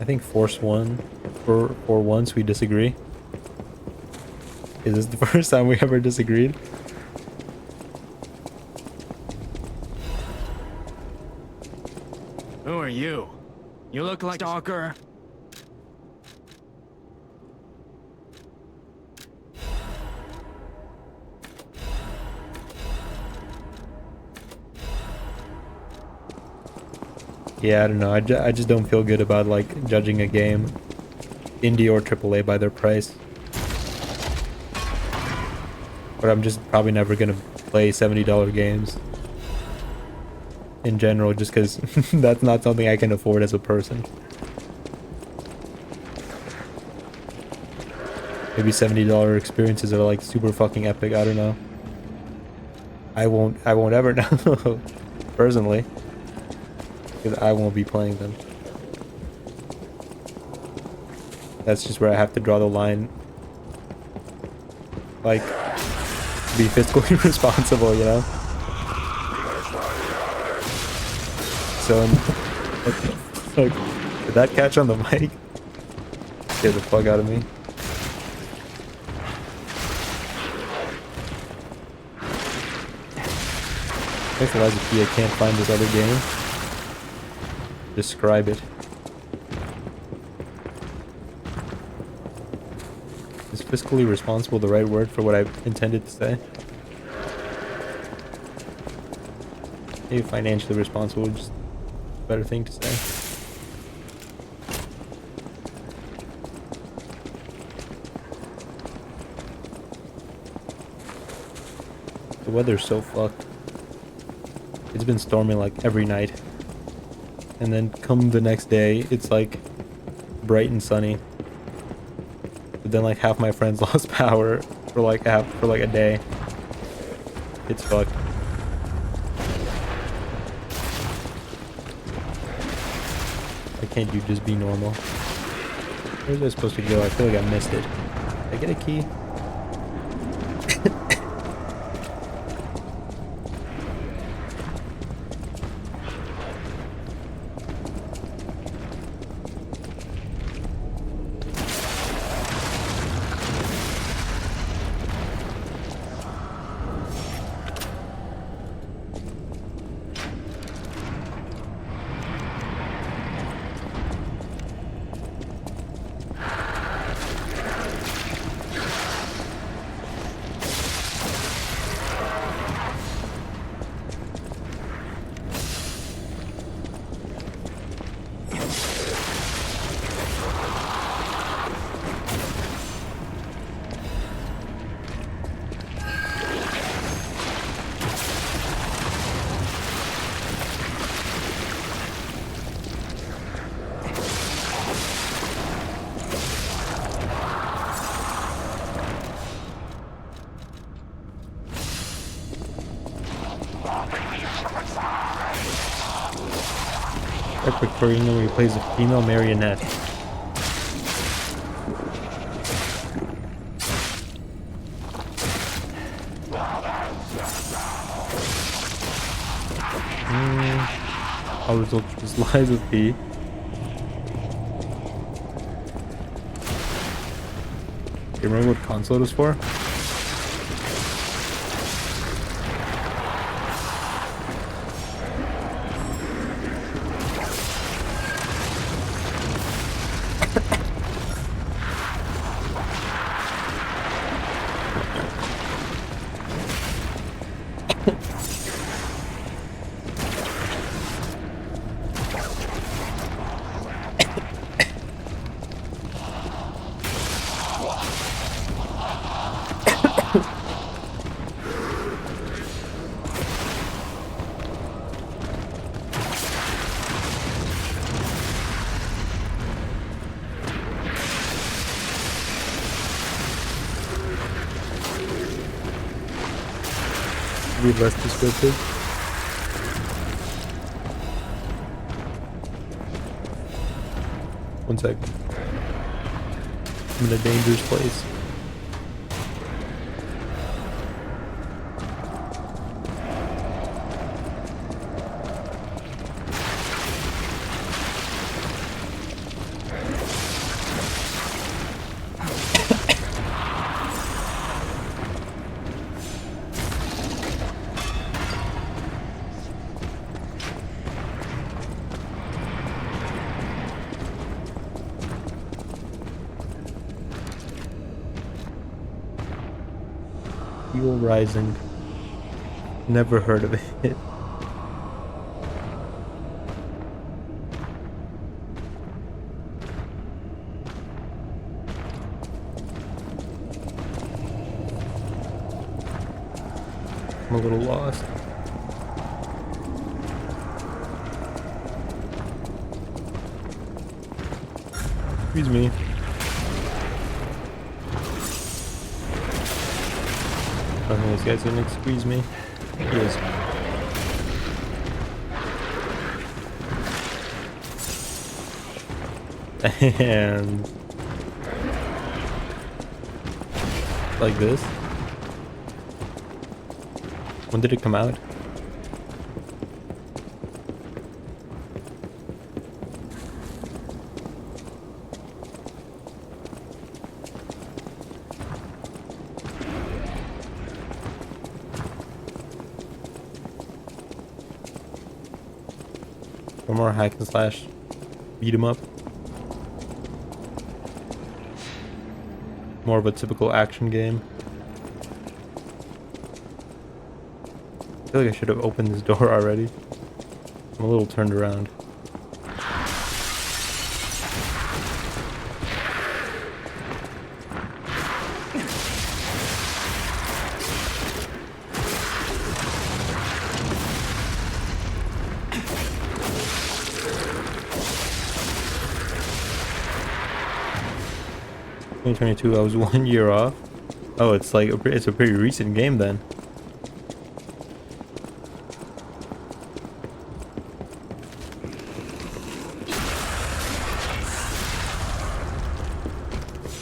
I think Force 1 for once we disagree. Is this the first time we ever disagreed? Who are you? You look like a stalker. Yeah, I don't know. I just don't feel good about like judging a game, indie or AAA, by their price. But I'm just probably never gonna play $70 games in general, just because that's not something I can afford as a person. Maybe $70 experiences are like super fucking epic. I don't know. I won't ever know personally, because I won't be playing them. That's just where I have to draw the line. Like, be fiscally responsible, you know? So, like, did that catch on the mic? Scared the fuck out of me. Thanks, Eliza P. I can't find this other game. Describe it. Is fiscally responsible the right word for what I intended to say? Maybe financially responsible is just a better thing to say. The weather's so fucked. It's been storming like every night. And then come the next day, it's like bright and sunny. But then like half my friends lost power for like a day. It's fucked. Why can't you just be normal? Where's I supposed to go? I feel like I missed it. Did I get a key? Epic Victorino where he plays a female marionette. Our result just lies with P. You remember what console it was for? Be less descriptive. One sec. I'm in a dangerous place. Fuel Rising. Never heard of it. I'm a little lost. Excuse me. I don't think this guy's gonna squeeze me. He is. And like this. When did it come out? One more hack and slash beat 'em up. More of a typical action game. I feel like I should have opened this door already. I'm a little turned around. I was 1 year off. Oh, it's like it's a pretty recent game then.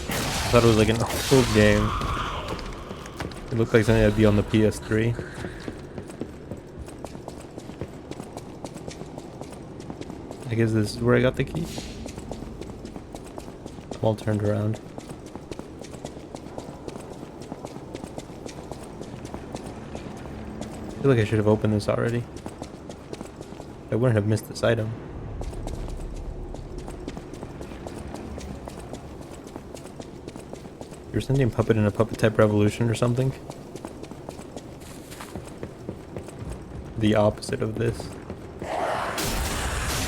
I thought it was like an old game. It looked like something that'd be on the PS3. I guess this is where I got the key. I'm all turned around. I feel like I should have opened this already. I wouldn't have missed this item. You're sending Puppet in a Puppet type revolution or something? The opposite of this.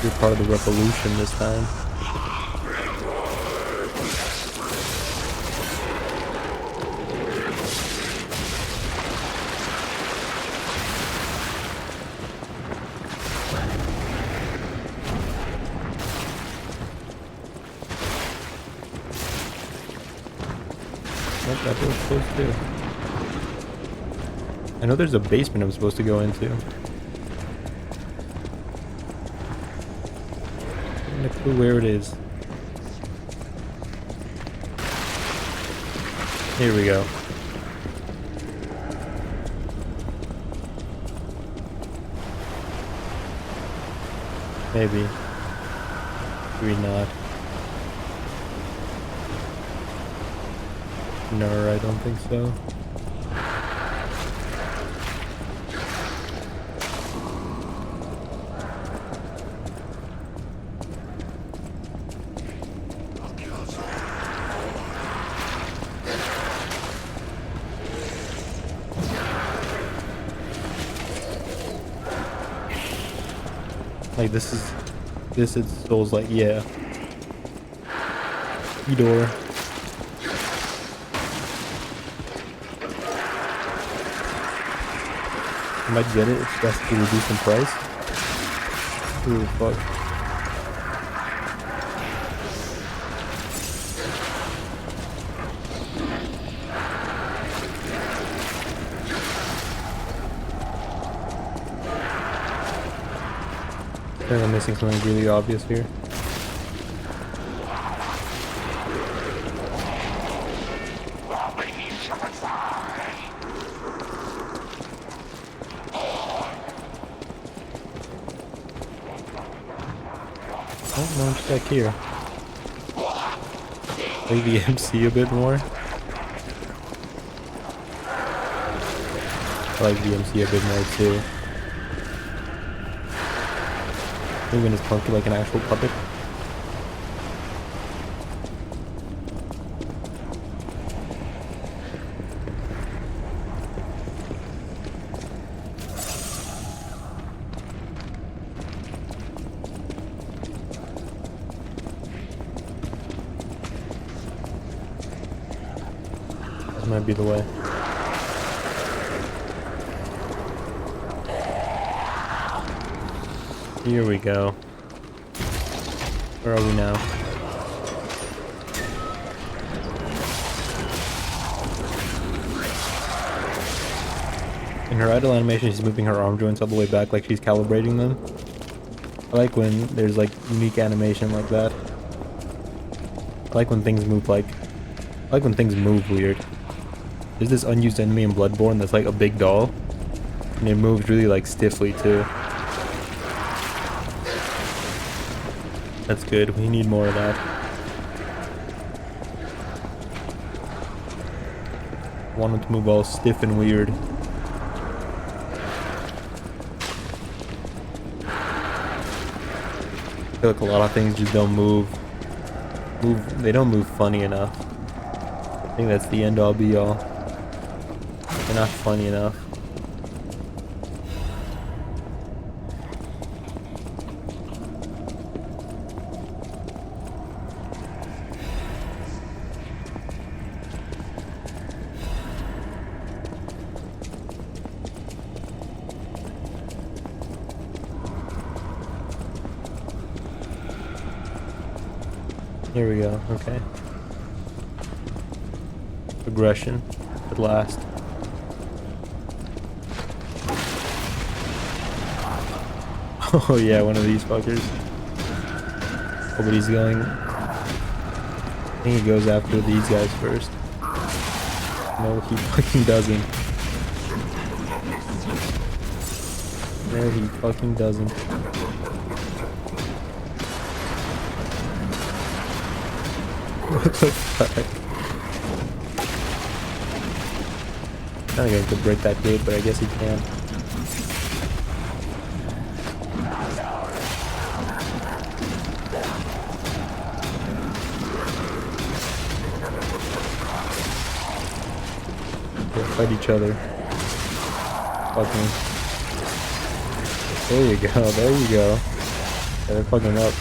You're part of the revolution this time. That was close too. I know there's a basement I'm supposed to go into. I have no clue where it is. Here we go. Maybe. Maybe not. No, I don't think so. Like this is Soul's like, yeah. Eudor. I might get it, it's best to reduce in price. Ooh, fuck. I think I'm missing something really obvious here. Oh, no, it's back here. Play the MC a bit more. I like the MC a bit more too. Moving his monkey like an actual puppet. This might be the way. Here we go. Where are we now? In her idle animation, she's moving her arm joints all the way back like she's calibrating them. I like when there's like unique animation like that. I like when things move like... I like when things move weird. There's this unused enemy in Bloodborne that's like a big doll. And it moves really like stiffly too. That's good. We need more of that. I want it to move all stiff and weird. I feel like a lot of things just don't move. They don't move funny enough. I think that's the end all be all. They're not funny enough. Here we go, okay. Progression, at last. Oh yeah, one of these fuckers. Oh, but he's going... I think he goes after these guys first. No, he fucking doesn't. No, he fucking doesn't. What the fuck? I don't think I could break that gate, but I guess he can. They fight each other. Fuck me. There you go, there you go. Yeah, they're fucking up.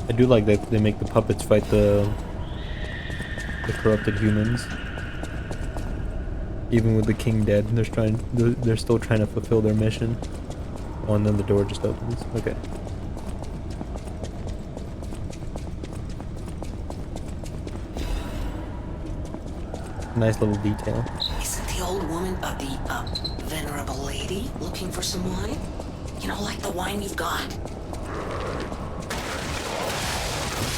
I do like that they make the puppets fight the corrupted humans. Even with the king dead, they're still trying to fulfill their mission. Oh, and then the door just opens. Okay. Nice little detail. Isn't the old woman the venerable lady looking for some wine? You know, like the wine you've got.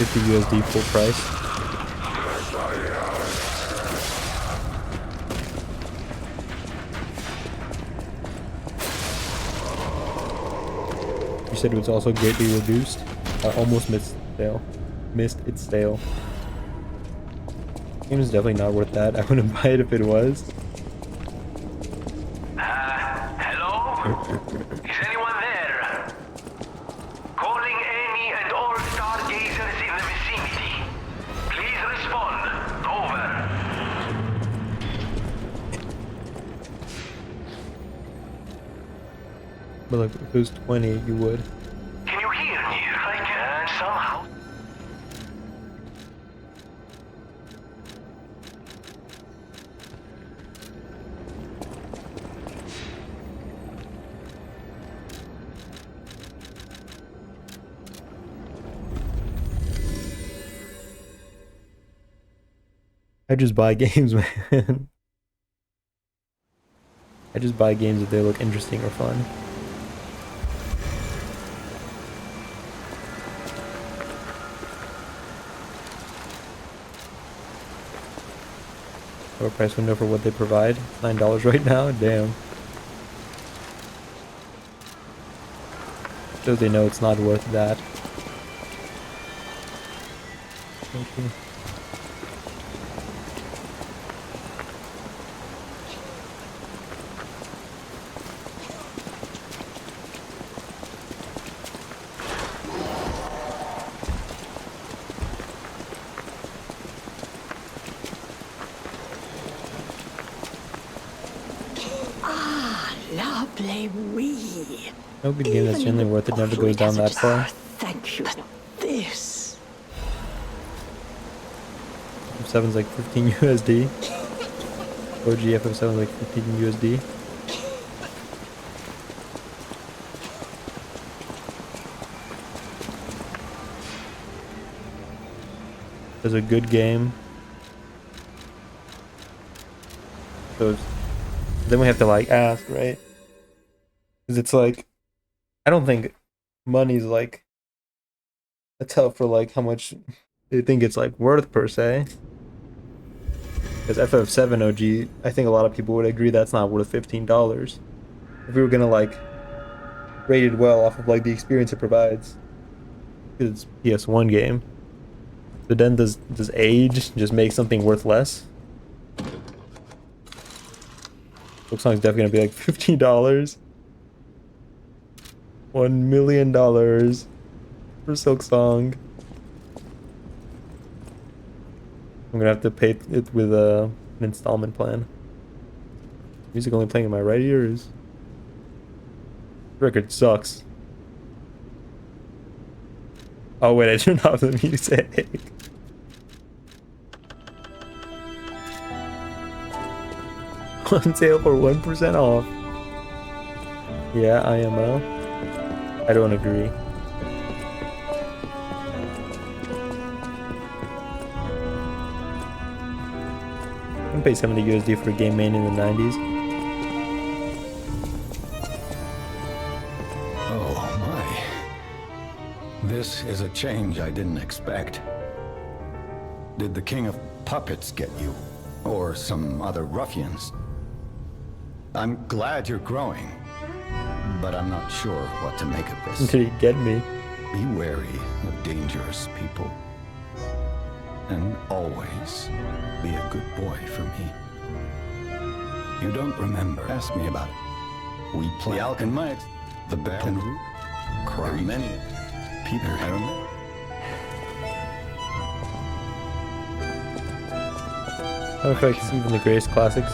50 USD full price. said it was also greatly reduced. I almost missed sale. Missed its sale. Game is definitely not worth that. I wouldn't buy it if it was. Hello? Is anyone there? Calling any and all stargazers in the vicinity. Please respond. Over. But like, if it was 20, you would. Can you hear me? I can somehow. I just buy games, man. I just buy games if they look interesting or fun. Our price window for what they provide, $9 right now. Damn. Shows they know it's not worth that. Thank you. No good game that's genuinely worth it never goes down that far. Thank you. This. FF7's like 15 USD. OG FF7's like 15 USD. It's a good game. So then we have to like ask, right? Because it's like, I don't think money's like a tell for like how much they think it's like worth per se. Because FF7 OG, I think a lot of people would agree that's not worth $15. If we were gonna like rate it well off of like the experience it provides. Because it's PS1 game. But then does age just make something worth less? Silk Song's definitely gonna be like $15. $1 million for Silk Song. I'm gonna have to pay it with an installment plan. Music only playing in my right ears. Record sucks. Oh wait, I turned off the music. On sale for 1% off. Yeah, IMO. I don't agree. I'm gonna pay 70 USD for a game made in the 90s. Oh my. This is a change I didn't expect. Did the King of Puppets get you? Or some other ruffians? I'm glad you're growing, but I'm not sure what to make of this. Did he get me? Be wary of dangerous people. And always be a good boy for me. You don't remember? Ask me about it. We play the Alchemites, the Baron, Krat, many people. I remember. I don't feel like it's even the greatest classics.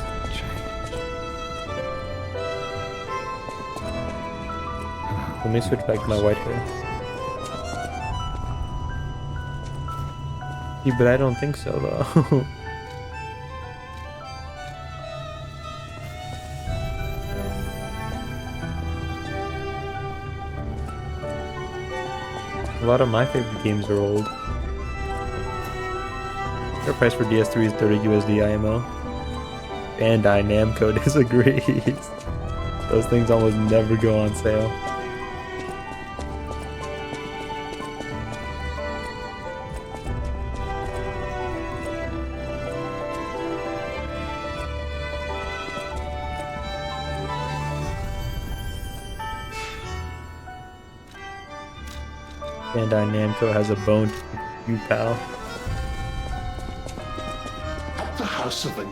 Let me switch back to my white hair. Yeah, but I don't think so though. A lot of my favorite games are old. Their price for DS3 is 30 USD IMO. Bandai Namco disagrees. Those things almost never go on sale. Bandai Namco has a bone to pick with you, pal. At the house of a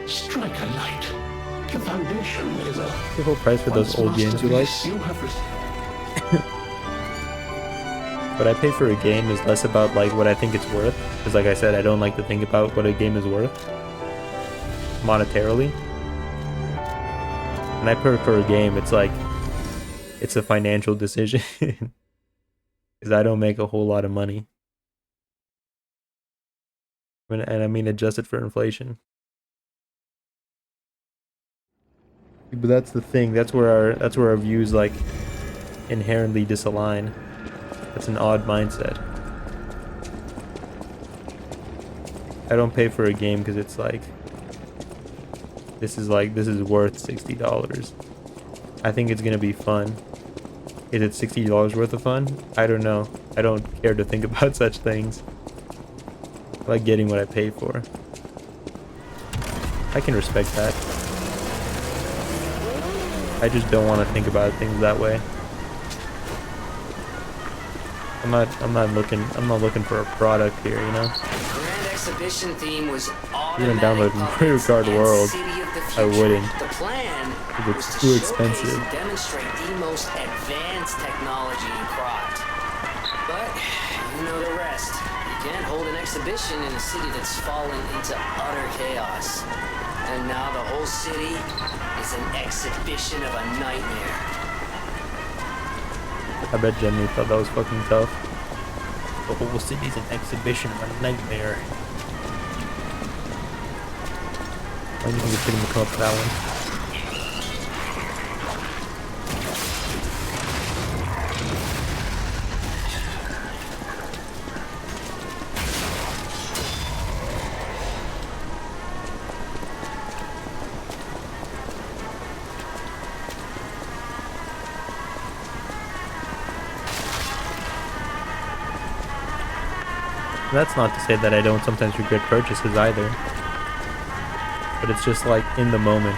strike a light. The foundation is a The whole price for those old games you like. you have What I pay for a game is less about like what I think it's worth, because like I said, I don't like to think about what a game is worth monetarily. When I pay for a game, it's like it's a financial decision because I don't make a whole lot of money, and I mean adjusted for inflation. But that's the thing. That's where our views like inherently disalign. That's an odd mindset. I don't pay for a game because it's like this is worth $60. I think it's gonna be fun. Is it $60 worth of fun? I don't know. I don't care to think about such things. I like getting what I pay for. I can respect that. I just don't want to think about things that way. I'm not looking for a product here, you know? Grand exhibition theme was You're gonna download Mario Kart World. I wouldn't. The plan It's was to too showcase expensive. and demonstrate the most advanced technology in Krat. But you know the rest. You can't hold an exhibition in a city that's fallen into utter chaos. And now the whole city is an exhibition of a nightmare. I bet Jenny thought that was fucking tough. The whole city's an exhibition of a nightmare. Why do you think it took him to come up with that one? That's not to say that I don't sometimes regret purchases either. But it's just like in the moment.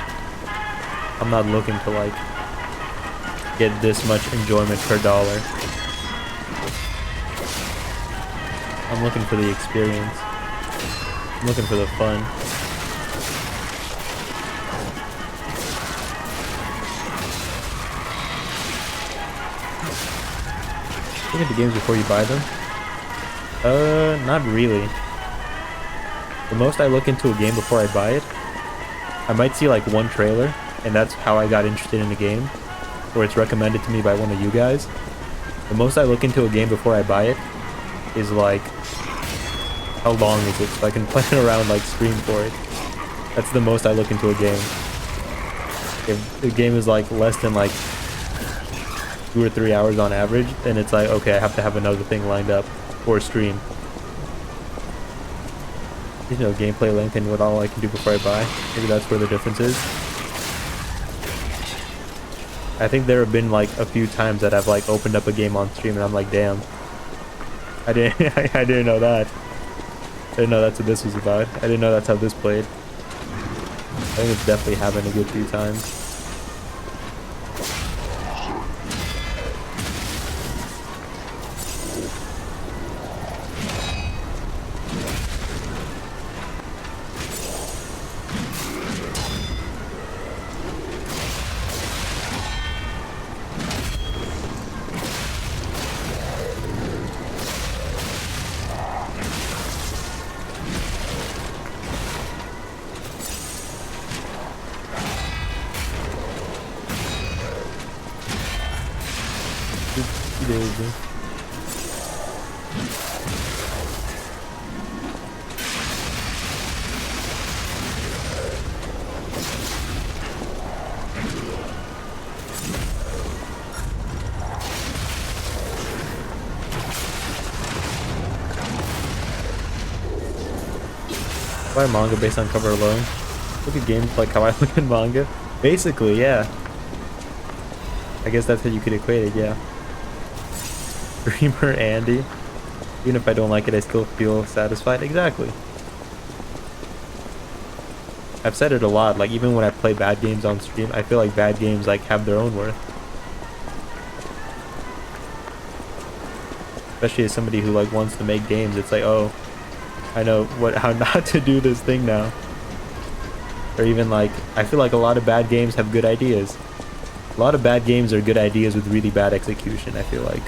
I'm not looking to like get this much enjoyment per dollar. I'm looking for the experience. I'm looking for the fun. Look at the games before you buy them. Not really. The most I look into a game before I buy it, I might see like one trailer, and that's how I got interested in the game, or it's recommended to me by one of you guys. The most I look into a game before I buy it is like, how long is it, so I can plan around like stream for it. That's the most I look into a game. If the game is like less than like 2 or 3 hours on average, then it's like, okay, I have to have another thing lined up or stream. You know, gameplay length and what all I can do before I buy. Maybe that's where the difference is. I think there have been like a few times that I've like opened up a game on stream and I'm like, damn, I didn't know that. I didn't know that's what this was about. I didn't know that's how this played. I think it's definitely happened a good few times. Buy manga based on cover alone. Look at games like how I look at manga. Basically, yeah. I guess that's how you could equate it, yeah. Dreamer Andy. Even if I don't like it, I still feel satisfied. Exactly. I've said it a lot, like even when I play bad games on stream, I feel like bad games like have their own worth. Especially as somebody who like wants to make games, it's like, oh, I know how not to do this thing now. Or even like, I feel like a lot of bad games have good ideas. A lot of bad games are good ideas with really bad execution, I feel like.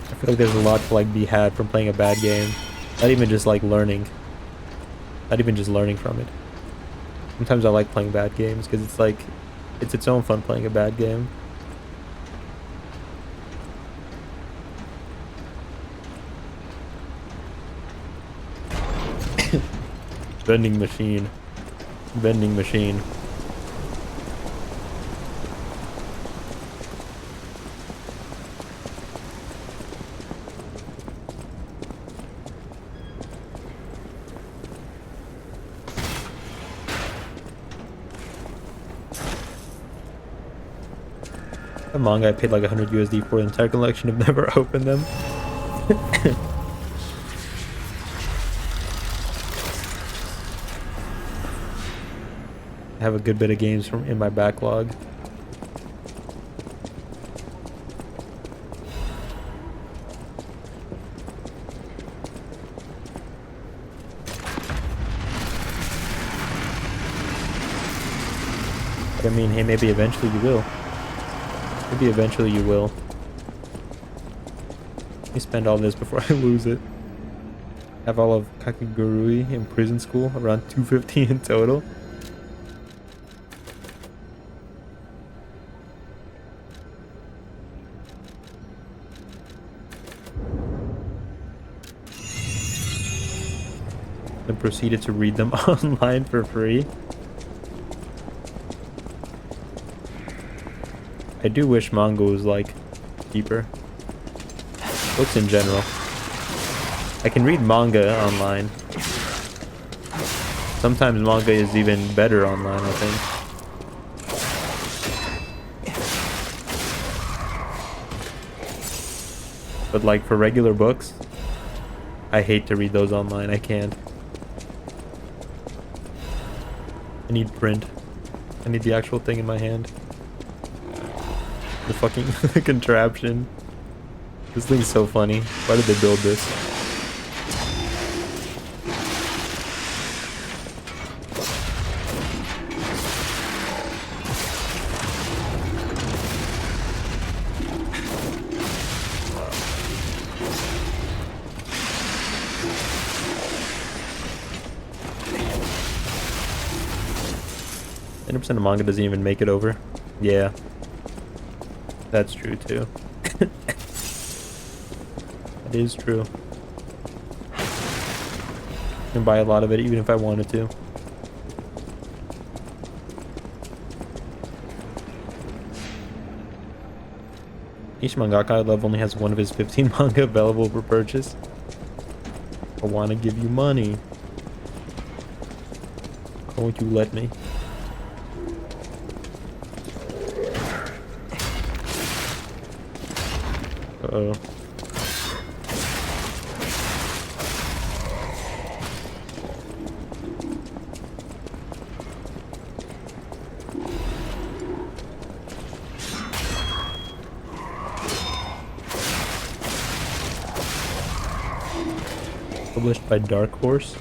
I feel like there's a lot to like be had from playing a bad game. Not even just like learning. Not even just learning from it. Sometimes I like playing bad games because it's like, it's its own fun playing a bad game. Vending machine. Vending machine. A manga I paid like 100 USD for the entire collection. I've never opened them. I have a good bit of games from in my backlog. But I mean, hey, maybe eventually you will. Maybe eventually you will. Let me spend all this before I lose it. Have all of Kakegurui in prison school, around 250 in total. Then proceeded to read them online for free. I do wish manga was like cheaper. Books in general. I can read manga online. Sometimes manga is even better online, I think. But like for regular books, I hate to read those online. I can't. I need print. I need the actual thing in my hand. The fucking contraption. This thing's so funny. Why did they build this? 100% of manga doesn't even make it over. Yeah. That's true too. That is true. I can buy a lot of it even if I wanted to. Each mangaka I love only has one of his 15 manga available for purchase. I want to give you money. Why won't you let me? Uh-oh. Published by Dark Horse.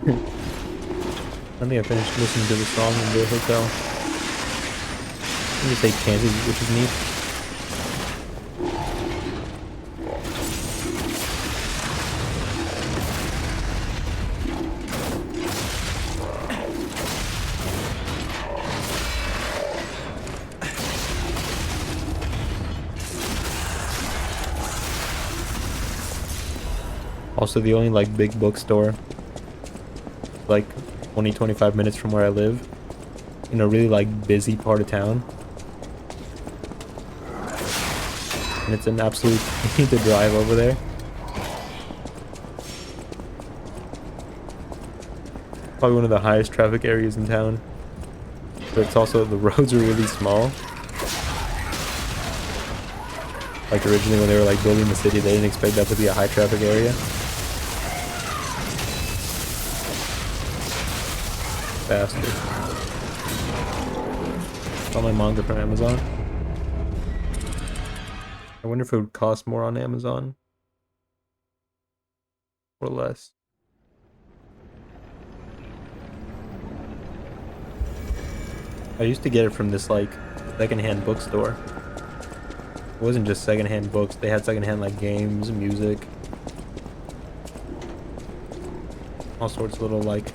I think I finished listening to the song in the hotel. I think it's like Kansas, which is neat. Also the only like big bookstore like 20-25 minutes from where I live in a really like busy part of town. And it's an absolute pain to drive over there. Probably one of the highest traffic areas in town. But it's also, the roads are really small. Like originally when they were like building the city, they didn't expect that to be a high traffic area. Bastard. All my manga from Amazon. I wonder if it would cost more on Amazon. Or less. I used to get it from this like secondhand bookstore. It wasn't just secondhand books, they had secondhand like games, music. All sorts of little like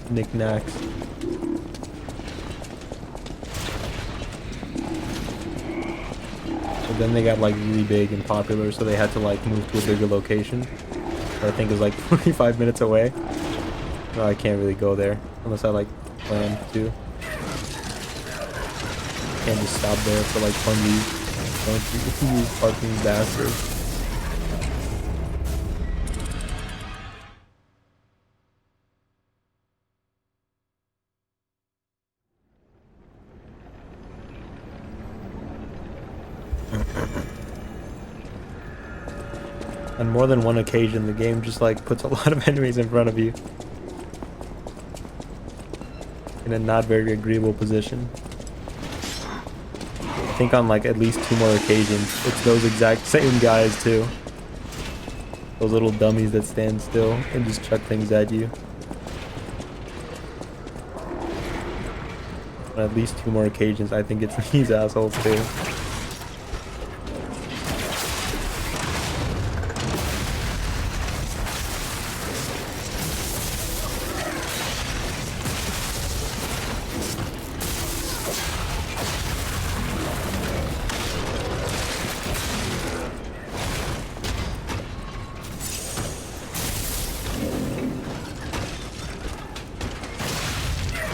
knickknacks. But then they got like really big and popular, so they had to like move to a bigger location. I think is like 45 minutes away. No, I can't really go there unless I like plan to. Can't just stop there for like funsies. Don't you fucking bastard. On more than one occasion, the game just like puts a lot of enemies in front of you in a not very agreeable position. I think on like at least 2 more occasions, it's those exact same guys too. Those little dummies that stand still and just chuck things at you. On at least 2 more occasions, I think it's these assholes too.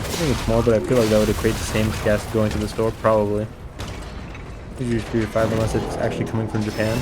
I think it's more, but I feel like that would equate the same gas going to the store, probably. Usually 3 or 5 unless it's actually coming from Japan.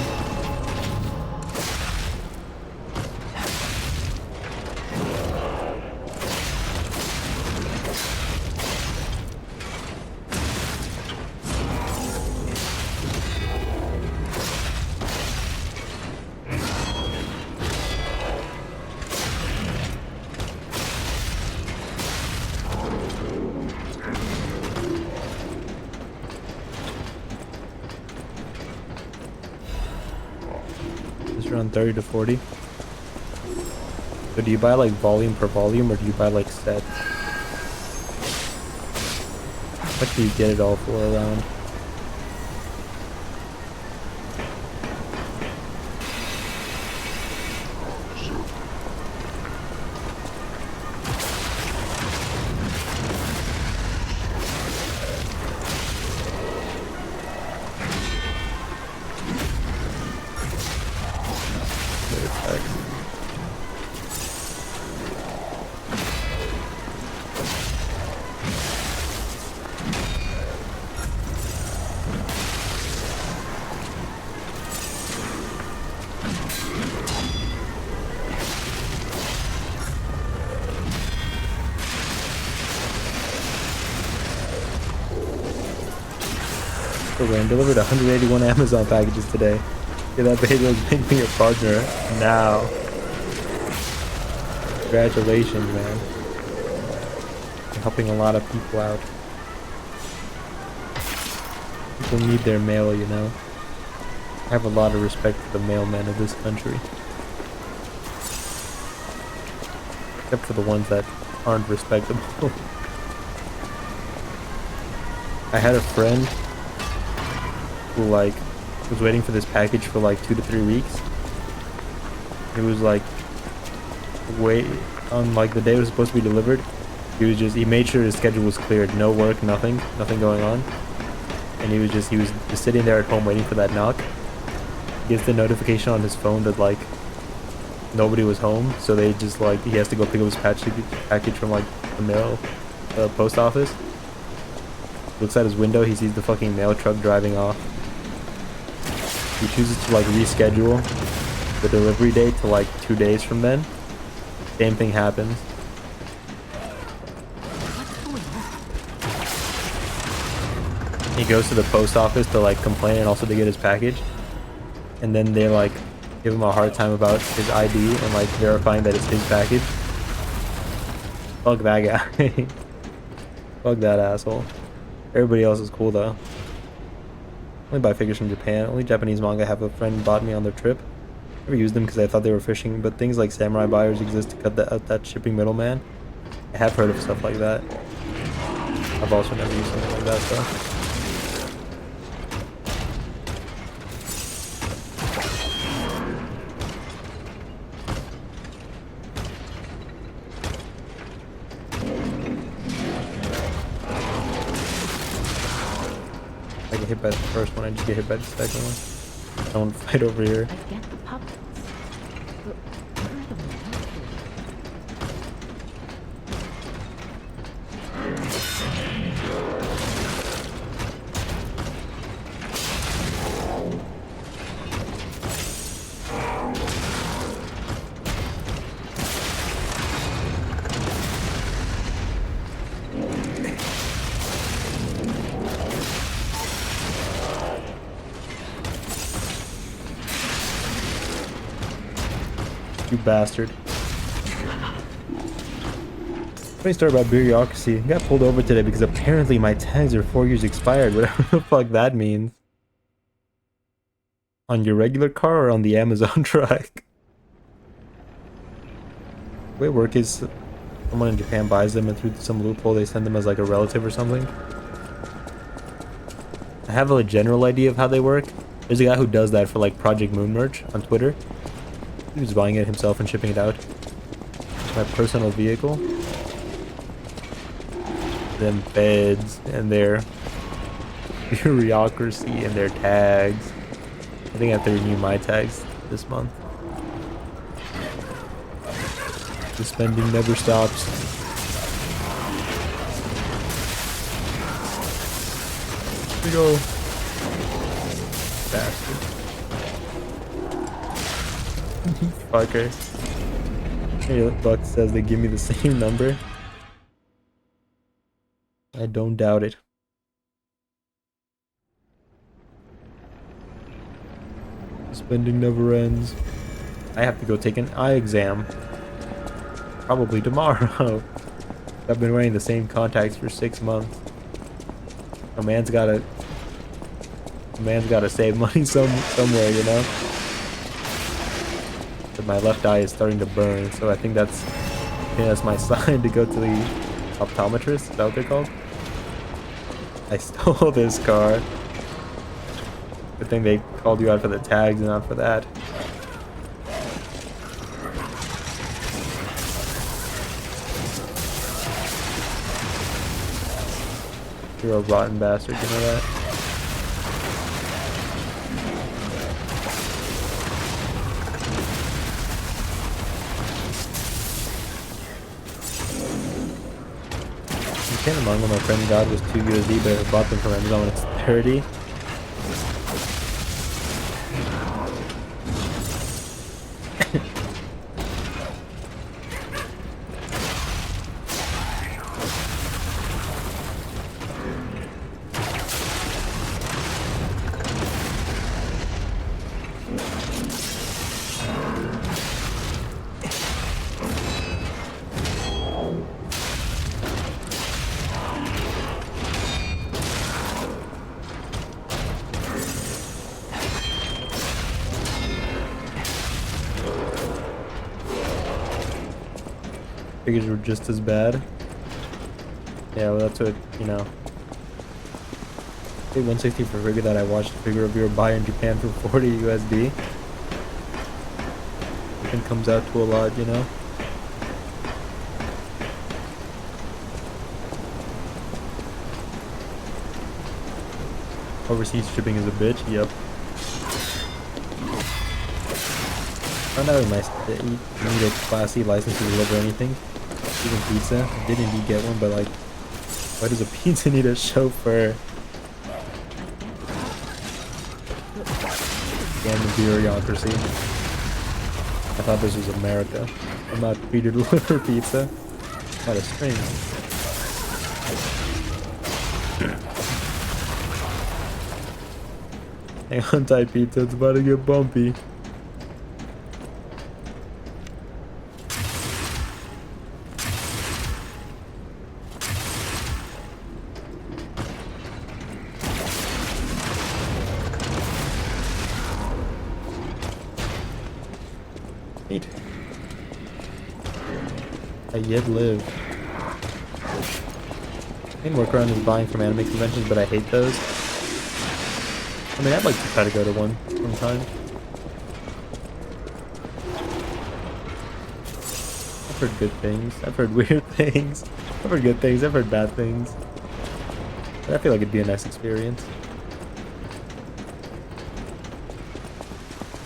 Around 30 to 40. So do you buy like volume per volume or do you buy like set? What do you get it all for around? Delivered 181 Amazon packages today. Get that Bezos make me a partner now. Congratulations, man. You're helping a lot of people out. People need their mail, you know. I have a lot of respect for the mailmen of this country. Except for the ones that aren't respectable. I had a friend who like was waiting for this package for like 2 to 3 weeks. It was like wait on like the day it was supposed to be delivered. He made sure his schedule was cleared, no work, nothing going on, and he was just sitting there at home waiting for that knock. He gets the notification on his phone that like nobody was home, so they just like he has to go pick up his package from like the mail post office. Looks at his window, he sees the fucking mail truck driving off. He chooses to like reschedule the delivery date to like 2 days from then. Same thing happens. He goes to the post office to like complain and also to get his package. And then they like give him a hard time about his ID and like verifying that it's his package. Fuck that guy. Fuck that asshole. Everybody else is cool though. Only buy figures from Japan. Only Japanese manga have a friend bought me on their trip. Never used them because I thought they were fishing, but things like samurai buyers exist to cut out that shipping middleman. I have heard of stuff like that. I've also never used something like that though. I get hit by the first one, I just get hit by the second one. Don't fight over here. I get the puppets. But where are the You bastard. Funny story about bureaucracy. I got pulled over today because apparently my tags are 4 years expired, whatever the fuck that means. On your regular car or on the Amazon truck? The way it works is someone in Japan buys them and through some loophole they send them as like a relative or something. I have a general idea of how they work. There's a guy who does that for like Project Moon merch on Twitter. He was buying it himself and shipping it out. My personal vehicle. Then feds and their bureaucracy and their tags. I think I have to renew my tags this month. The spending never stops. Here we go. Bastard. Fucker. Hey, Buck says they give me the same number. I don't doubt it. Spending never ends. I have to go take an eye exam. Probably tomorrow. I've been wearing the same contacts for 6 months. A man's gotta save money somewhere, you know? But my left eye is starting to burn, so I think that's my sign to go to the optometrist. Is that what they're called? I stole this car. Good thing they called you out for the tags and not for that. You're a rotten bastard, you know that? Can't among when my friend God was 2 USD, but I bought them from Amazon when it's 30. Figures were just as bad. Yeah, well, that's what, you know. Paid 160 for a figure that I watched a figure of your buy in Japan for 40 USD. It comes out to a lot, you know. Overseas shipping is a bitch. Yep. Found out it was nice that you need a Class C license to deliver anything, even pizza. I did indeed get one, but like, why does a pizza need a chauffeur? Damn the bureaucracy. I thought this was America. I'm not free to deliver pizza. Not a string. Hang on tight, pizza. It's about to get bumpy. Neat. I yet live. Main workaround is buying from anime conventions, but I hate those. I mean, I'd like to try to go to one sometime. I've heard good things. I've heard weird things. I've heard good things. I've heard bad things. But I feel like it'd be a nice experience.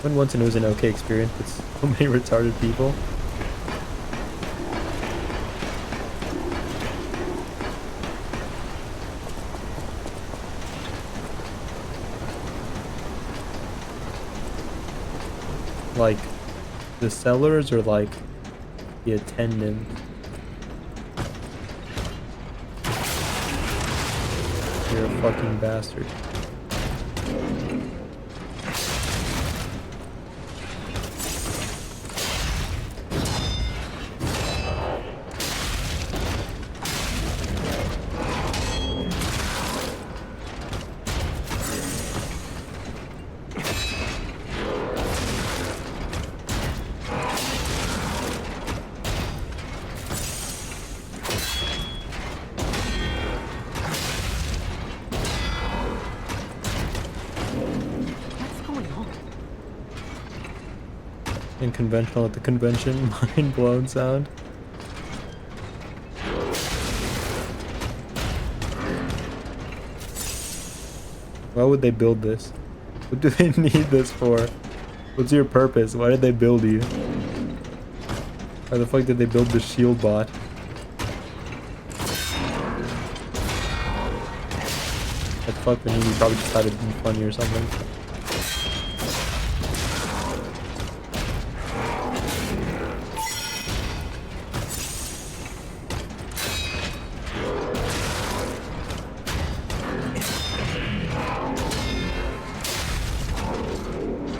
When once and it was an okay experience with so many retarded people. Like the sellers or like the attendant? You're a fucking bastard. Unconventional at the convention. Mind blown sound. Why would they build this? What do they need this for? What's your purpose? Why did they build you? Why the fuck did they build the shield bot? That fuck the name, you probably just thought it'd be funny or something.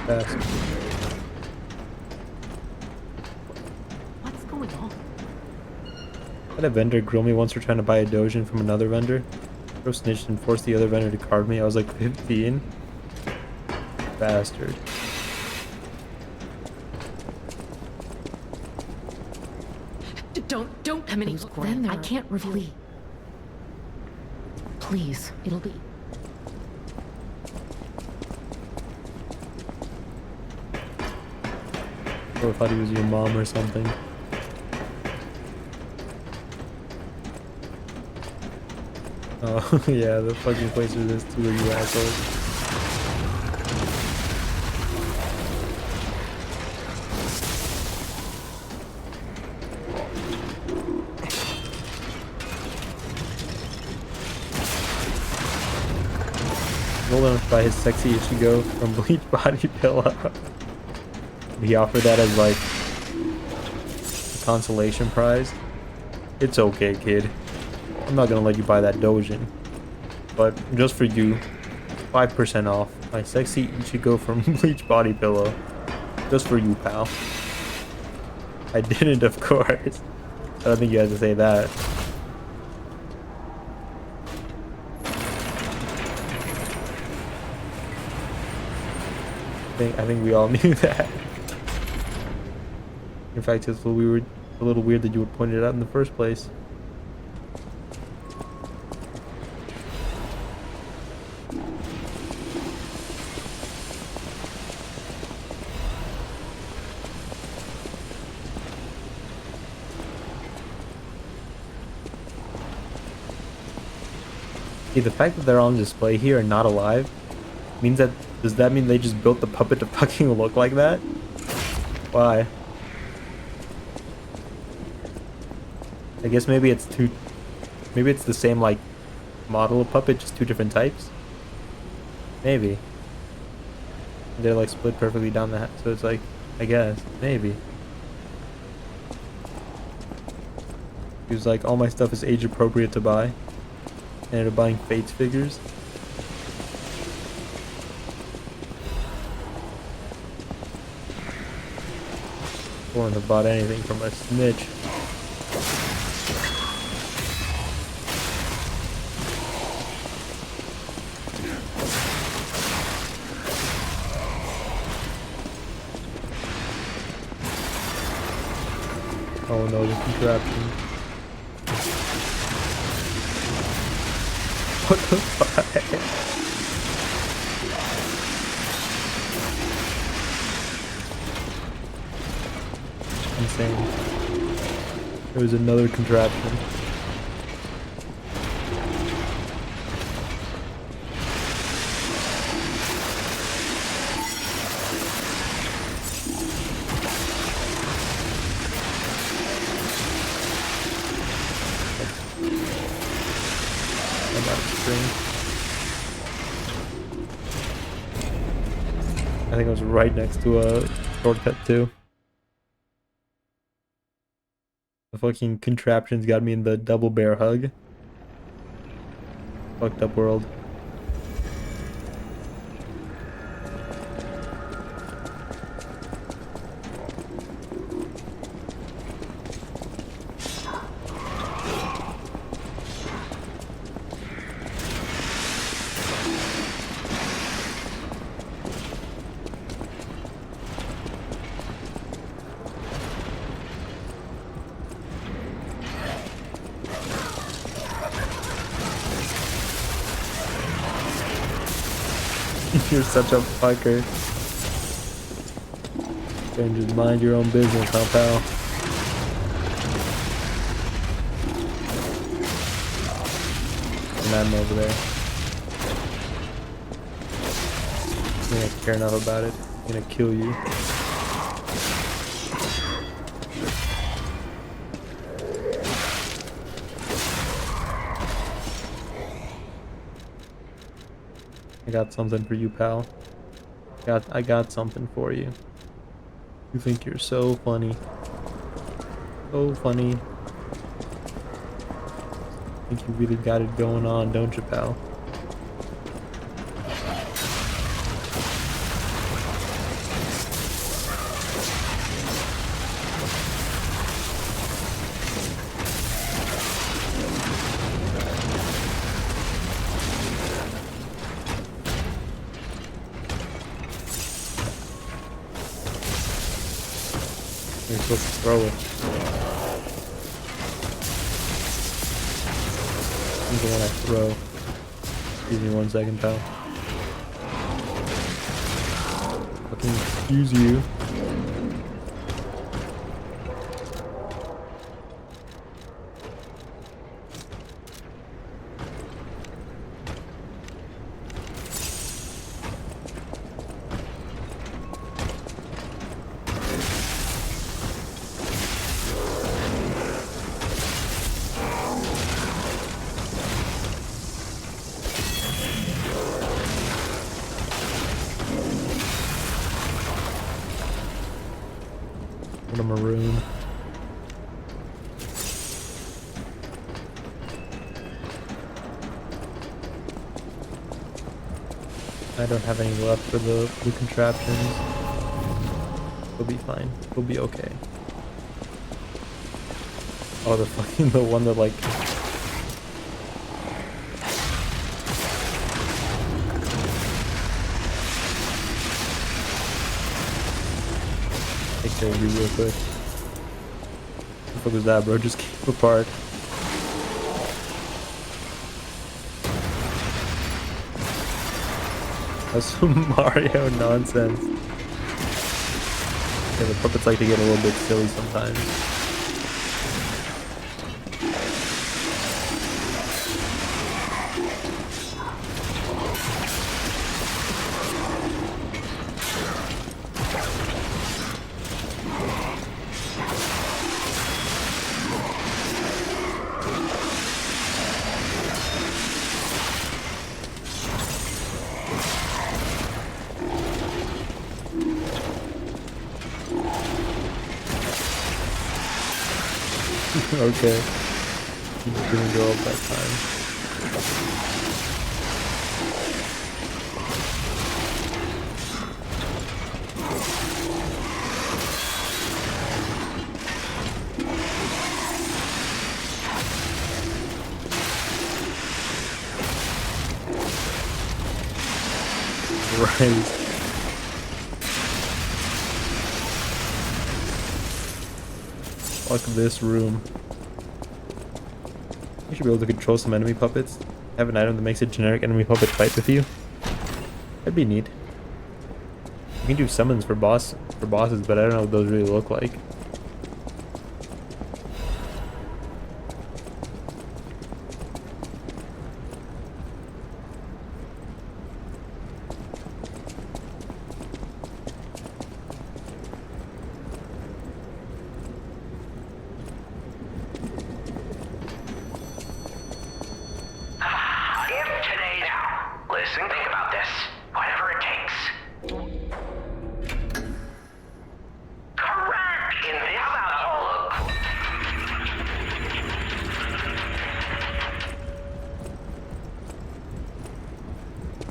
Fast. What's going on? I had a vendor grill me once for trying to buy a Dojin from another vendor. Bro snitched and forced the other vendor to card me. I was like 15. Bastard. Don't come any closer. Then I can't reveal. Please, it'll be. Or I thought he was your mom or something. Oh, yeah, the fucking place for this too, you assholes. Rolled on by his sexy Ichigo from Bleach Body Pillow. He offered that as like a consolation prize. It's okay, kid. I'm not gonna let you buy that Dojin. But just for you, 5% off my sexy Ichigo from Bleach Body Pillow. Just for you, pal. I didn't, of course. I don't think you had to say that. I think we all knew that. In fact, it's a little weird that you would point it out in the first place. See, the fact that they're on display here and not alive means that, does that mean they just built the puppet to fucking look like that? Why? I guess maybe it's the same like model of puppet, just two different types. Maybe. They're like split perfectly down the so it's like, I guess, maybe. He was like, all my stuff is age appropriate to buy. And ended up buying Fates figures. Wouldn't have bought anything from a snitch. Oh no, the contraption. What the fuck? Insane. There was another contraption. I think it was right next to a shortcut too. The fucking contraptions got me in the double bear hug. Fucked up world. You're such a fucker. And just mind your own business, huh, pal? And I'm over there. I'm gonna care enough about it. I'm gonna kill you. I got something for you, pal. I got something for you. You think you're so funny. So funny. Think you really got it going on, don't you, pal? You're supposed to throw it. Even when I throw. Give me 1 second, pal. Fucking excuse you. What a maroon. I don't have any left for the contraptions. We'll be fine. We'll be okay. Oh, the fucking the one that like take care of you real quick. What the fuck was that, bro? Just keep apart. That's some Mario nonsense. Yeah, the puppets like to get a little bit silly sometimes. Okay. You just didn't go up that time. Christ. Fuck this room. You should be able to control some enemy puppets. Have an item that makes a generic enemy puppet fight with you. That'd be neat. You can do summons for bosses, but I don't know what those really look like. Listen, think about this. Whatever it takes. Correct! In this, how about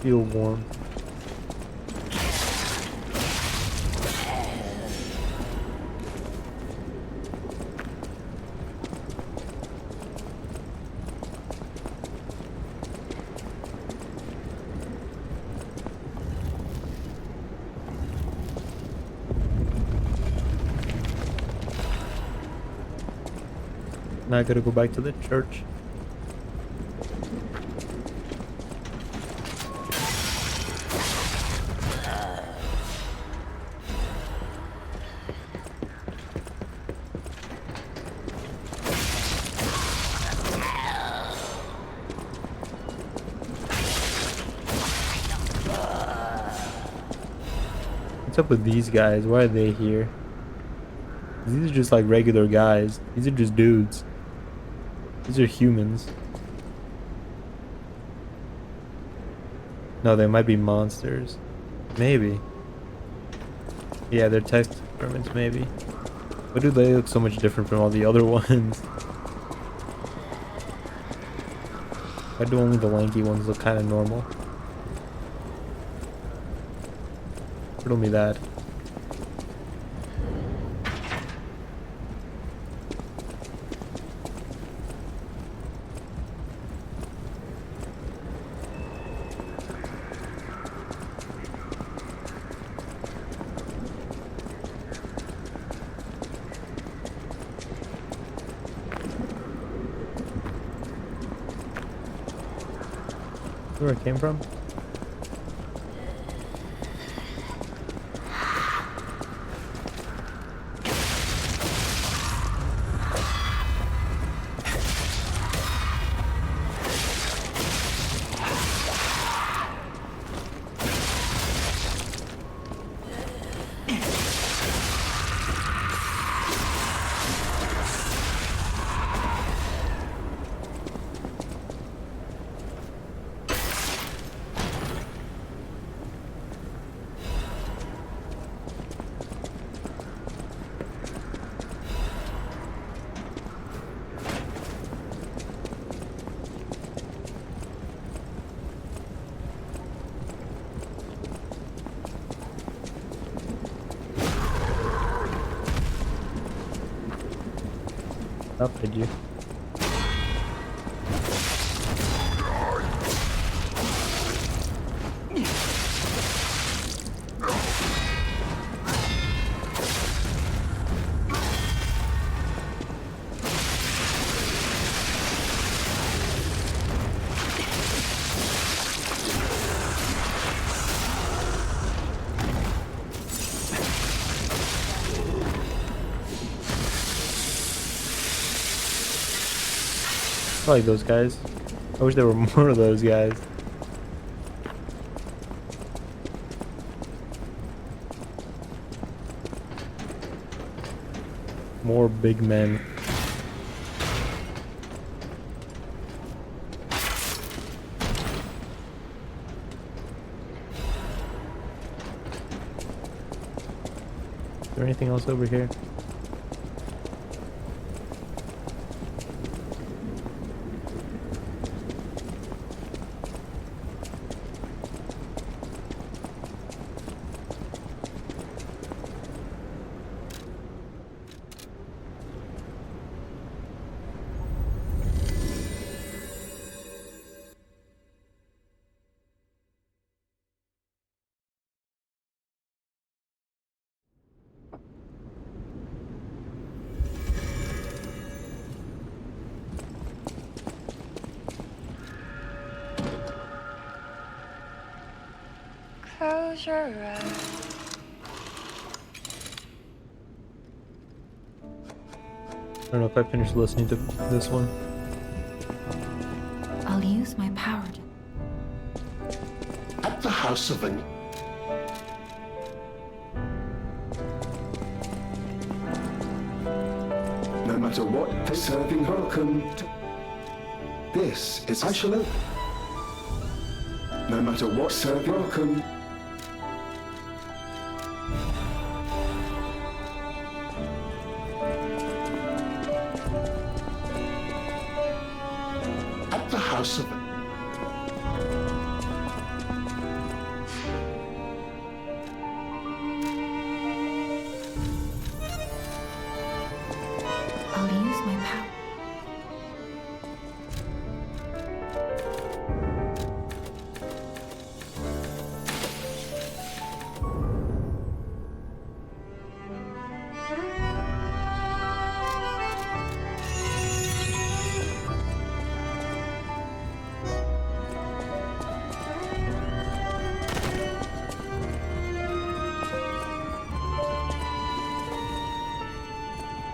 you look? Feel warm. Now I gotta go back to the church. What's up with these guys? Why are they here? These are just like regular guys. These are just dudes. These are humans. No, they might be monsters. Maybe. Yeah, they're test experiments, maybe. Why do they look so much different from all the other ones? Why do only the lanky ones look kind of normal? Riddle me that. Where it came from? Up, did you? I like those guys. I wish there were more of those guys. More big men. Is there anything else over here? Close your eyes. I don't know if I finished listening to this one. I'll use my power to... At the house of an... No matter what, they're serving welcome to... This is... I shall open. No matter what, serve welcome. At the house of... I'll use my power.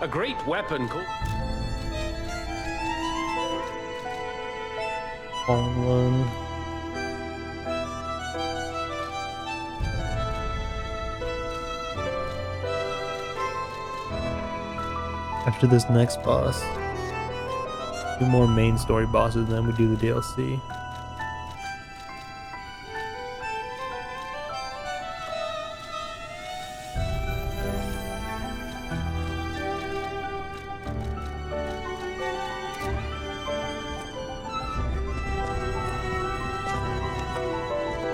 A great weapon called... Long one. After this next boss, 2 more main story bosses, then we do the DLC.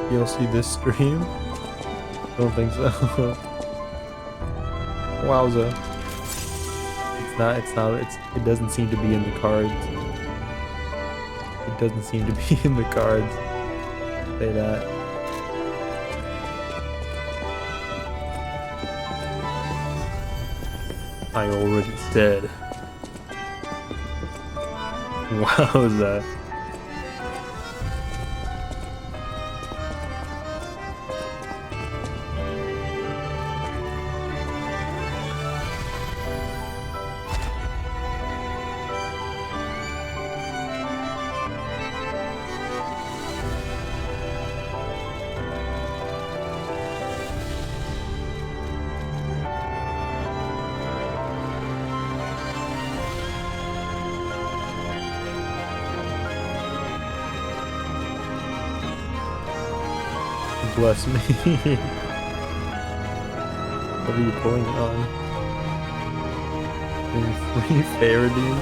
DLC this stream? Don't think so. Wowza. It doesn't seem to be in the cards. It doesn't seem to be in the cards. Say that. I already said. Wowza. Bless me. What are you pulling on? Free Faraday?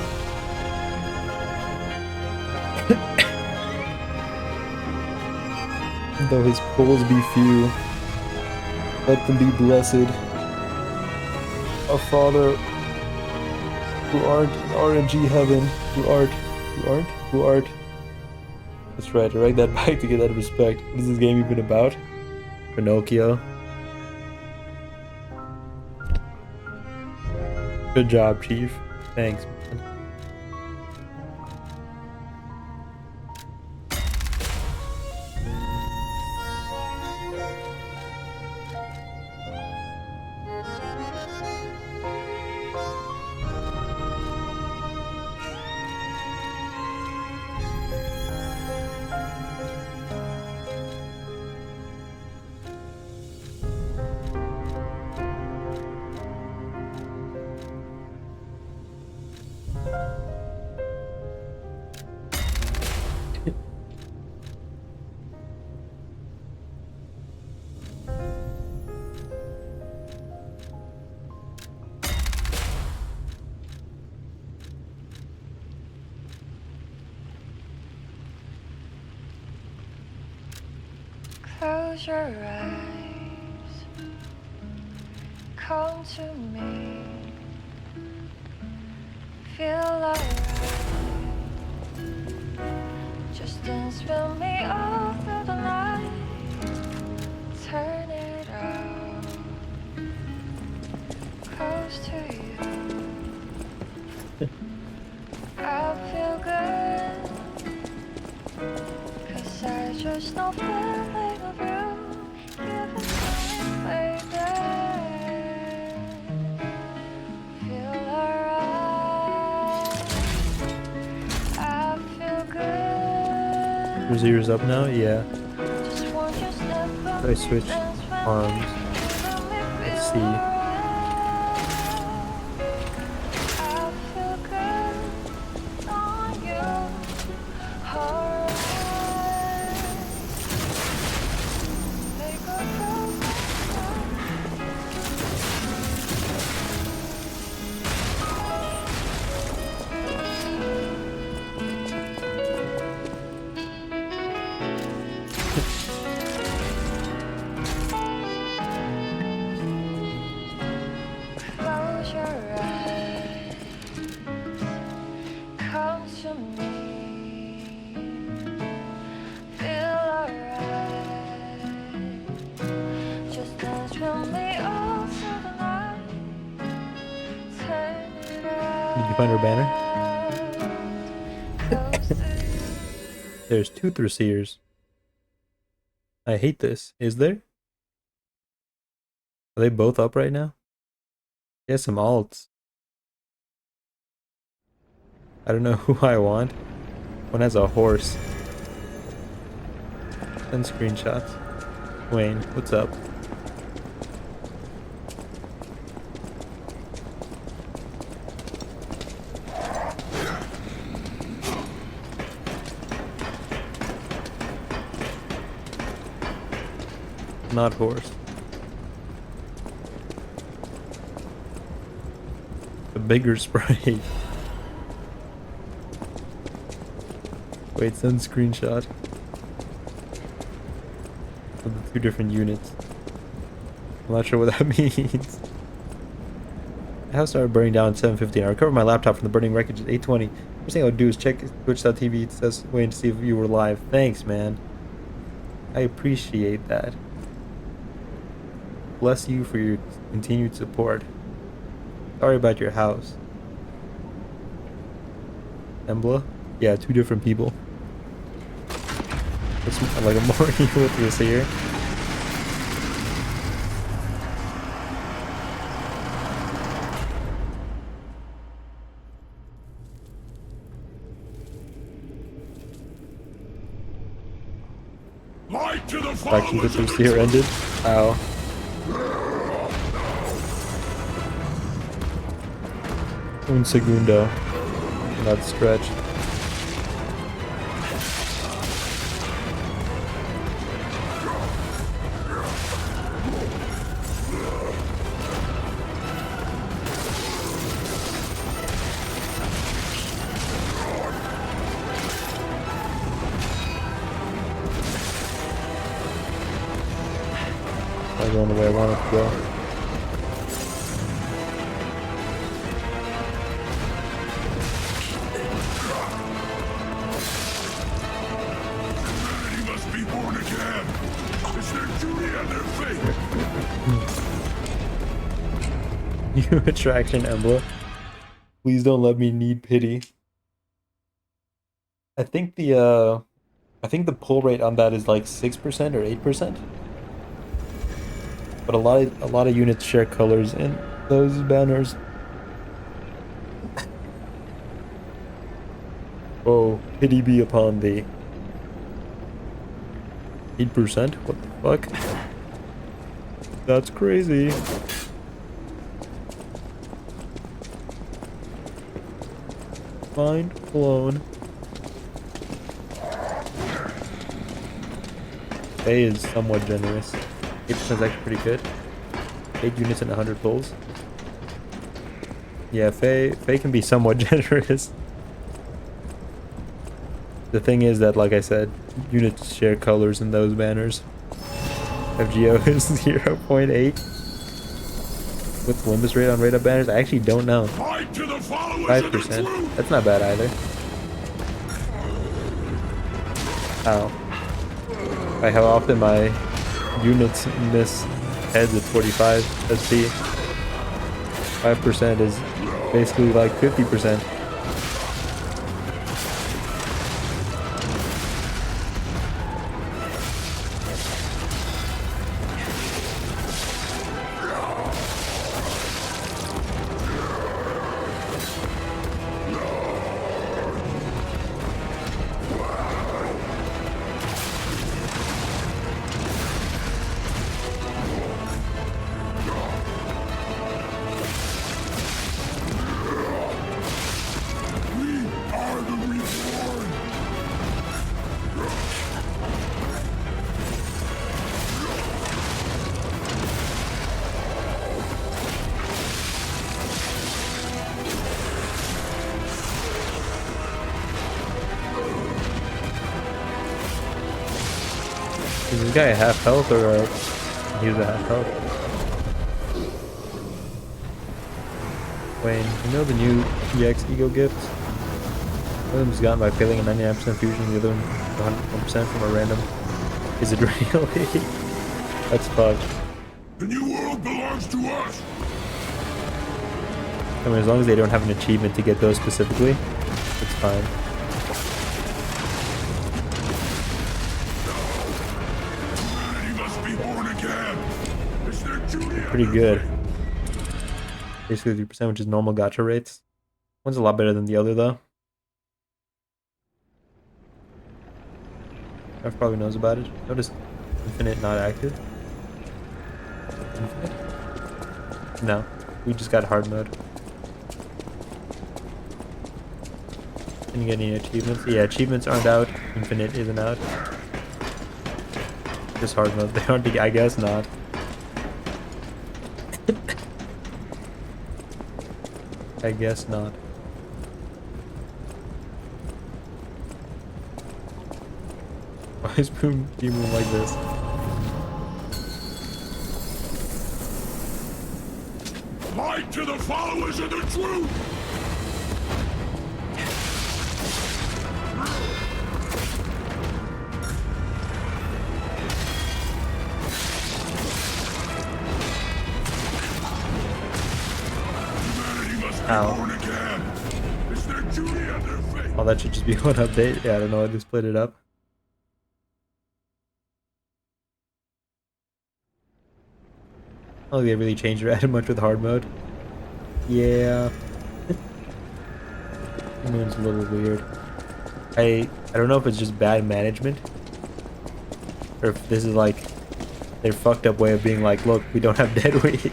Though his pulls be few, let them be blessed. Our Father, who art in RNG heaven, who art. That's right, I write that back to get that respect. What is this game even about? Pinocchio. Good job, Chief. Thanks, man. Close your eyes. Come to me. Feel alright. Just dance with me all through the night. Turn it out. Close to you. I feel good. 'Cause I just know feeling of you. Your zero's up now? Yeah. Just want your step up I switch and swim arms. Let's see. I feel good on you. Alright. Make a close your eyes. Come to me. Feel alright. Just dance with me all through the night. Turn it out. Did you find her banner? Close to There's two Thrasiers. I hate this. Is there? Are they both up right now? He has some alts. I don't know who I want. One has a horse. Send screenshots. Wayne, what's up? Not horse. A bigger sprite. Wait, send screenshot of the two different units. I'm not sure what that means. The house started burning down at 7:15. I recovered my laptop from the burning wreckage at 8:20. First thing I would do is check twitch.tv. It says waiting to see if you were live. Thanks, man. I appreciate that. Bless you for your continued support. Sorry about your house. Embla? Yeah, two different people. It's like a more evil this here. Light to the Back to the first year ended. Ow. Un segundo. Not stretch. I'm going the way I want it to go. Humanity must be born again. It's their duty and their fate. New attraction, Embla. Please don't let me need pity. I think the pull rate on that is like 6% or 8%. But a lot of units share colors in those banners. Oh, pity be upon thee. 8%? What the fuck? That's crazy. Mind blown. Faye is somewhat generous. 8% is actually pretty good. 8 units and 100 pulls. Yeah, Faye can be somewhat generous. The thing is that, like I said, units share colors in those banners. FGO is 0.8. What's the limit rate on rate up banners? I actually don't know. 5%. That's not bad either. Ow. By how often my units miss heads at 45 SP. 5% is basically like 50%. guy a half health or he was a half health? Wayne, you know the new EX ego gift? One of them is gotten by failing a 99% fusion, the other one 100% from a random. Is it really? That's fucked. The new world belongs to us. I mean, as long as they don't have an achievement to get those specifically, it's fine. Humanity must be born again. Is there Judy? Pretty good. Basically 3%, which is normal gacha rates. One's a lot better than the other, though. Jeff probably knows about it. Notice Infinite not active. Infinite? No. We just got hard mode. Can you get any achievements? Yeah, achievements aren't out. Infinite isn't out. Just hard mode. They aren't, I guess not. I guess not. Why is Boom Demon like this? Light to the followers of the truth. Ow. Oh, that should just be one update. Yeah, I don't know why they split it up. Oh, they really changed or added much with hard mode. Yeah. Moon's a little weird. I don't know if it's just bad management, or if this is like their fucked up way of being like, look, we don't have dead weeks.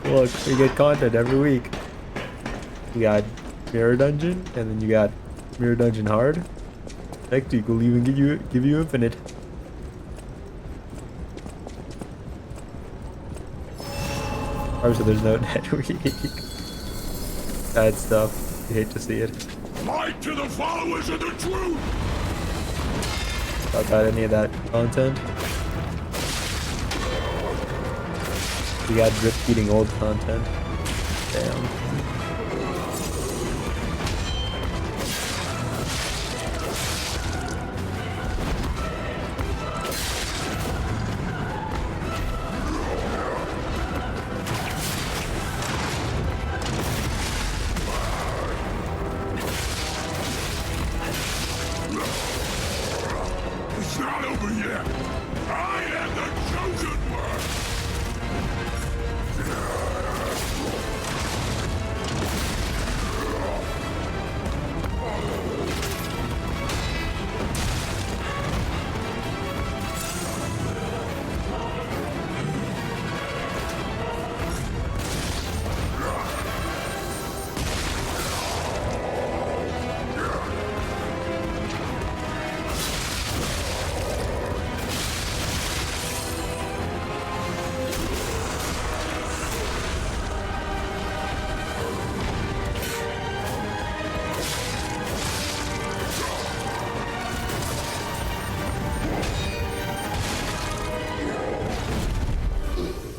Look, we get content every week. We got Mirror Dungeon, and then you got Mirror Dungeon Hard. Next week we'll even give you Infinite. So there's no dead week. Bad stuff. You hate to see it. Light to the followers of the truth. Not got any of that content. We got drip feeding old content. Damn. It's not over yet. I am the chosen one.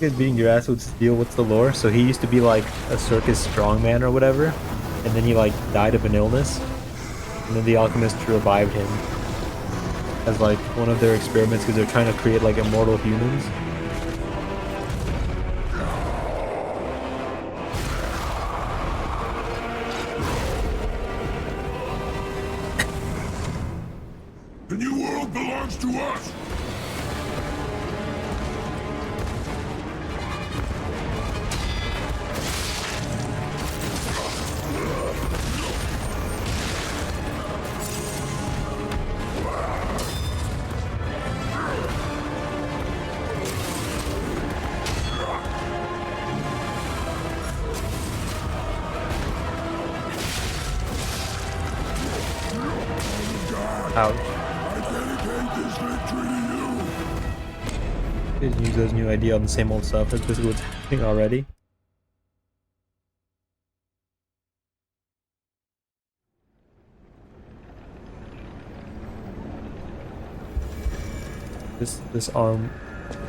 You guys beating your ass with Steel, what's the lore? So he used to be like a circus strongman or whatever, and then he like died of an illness, and then the alchemists revived him as like one of their experiments because they're trying to create like immortal humans. The new world belongs to us. Ouch. I dedicate this victory to you. You guys use those new idea on the same old stuff. That's basically what's happening already. This arm,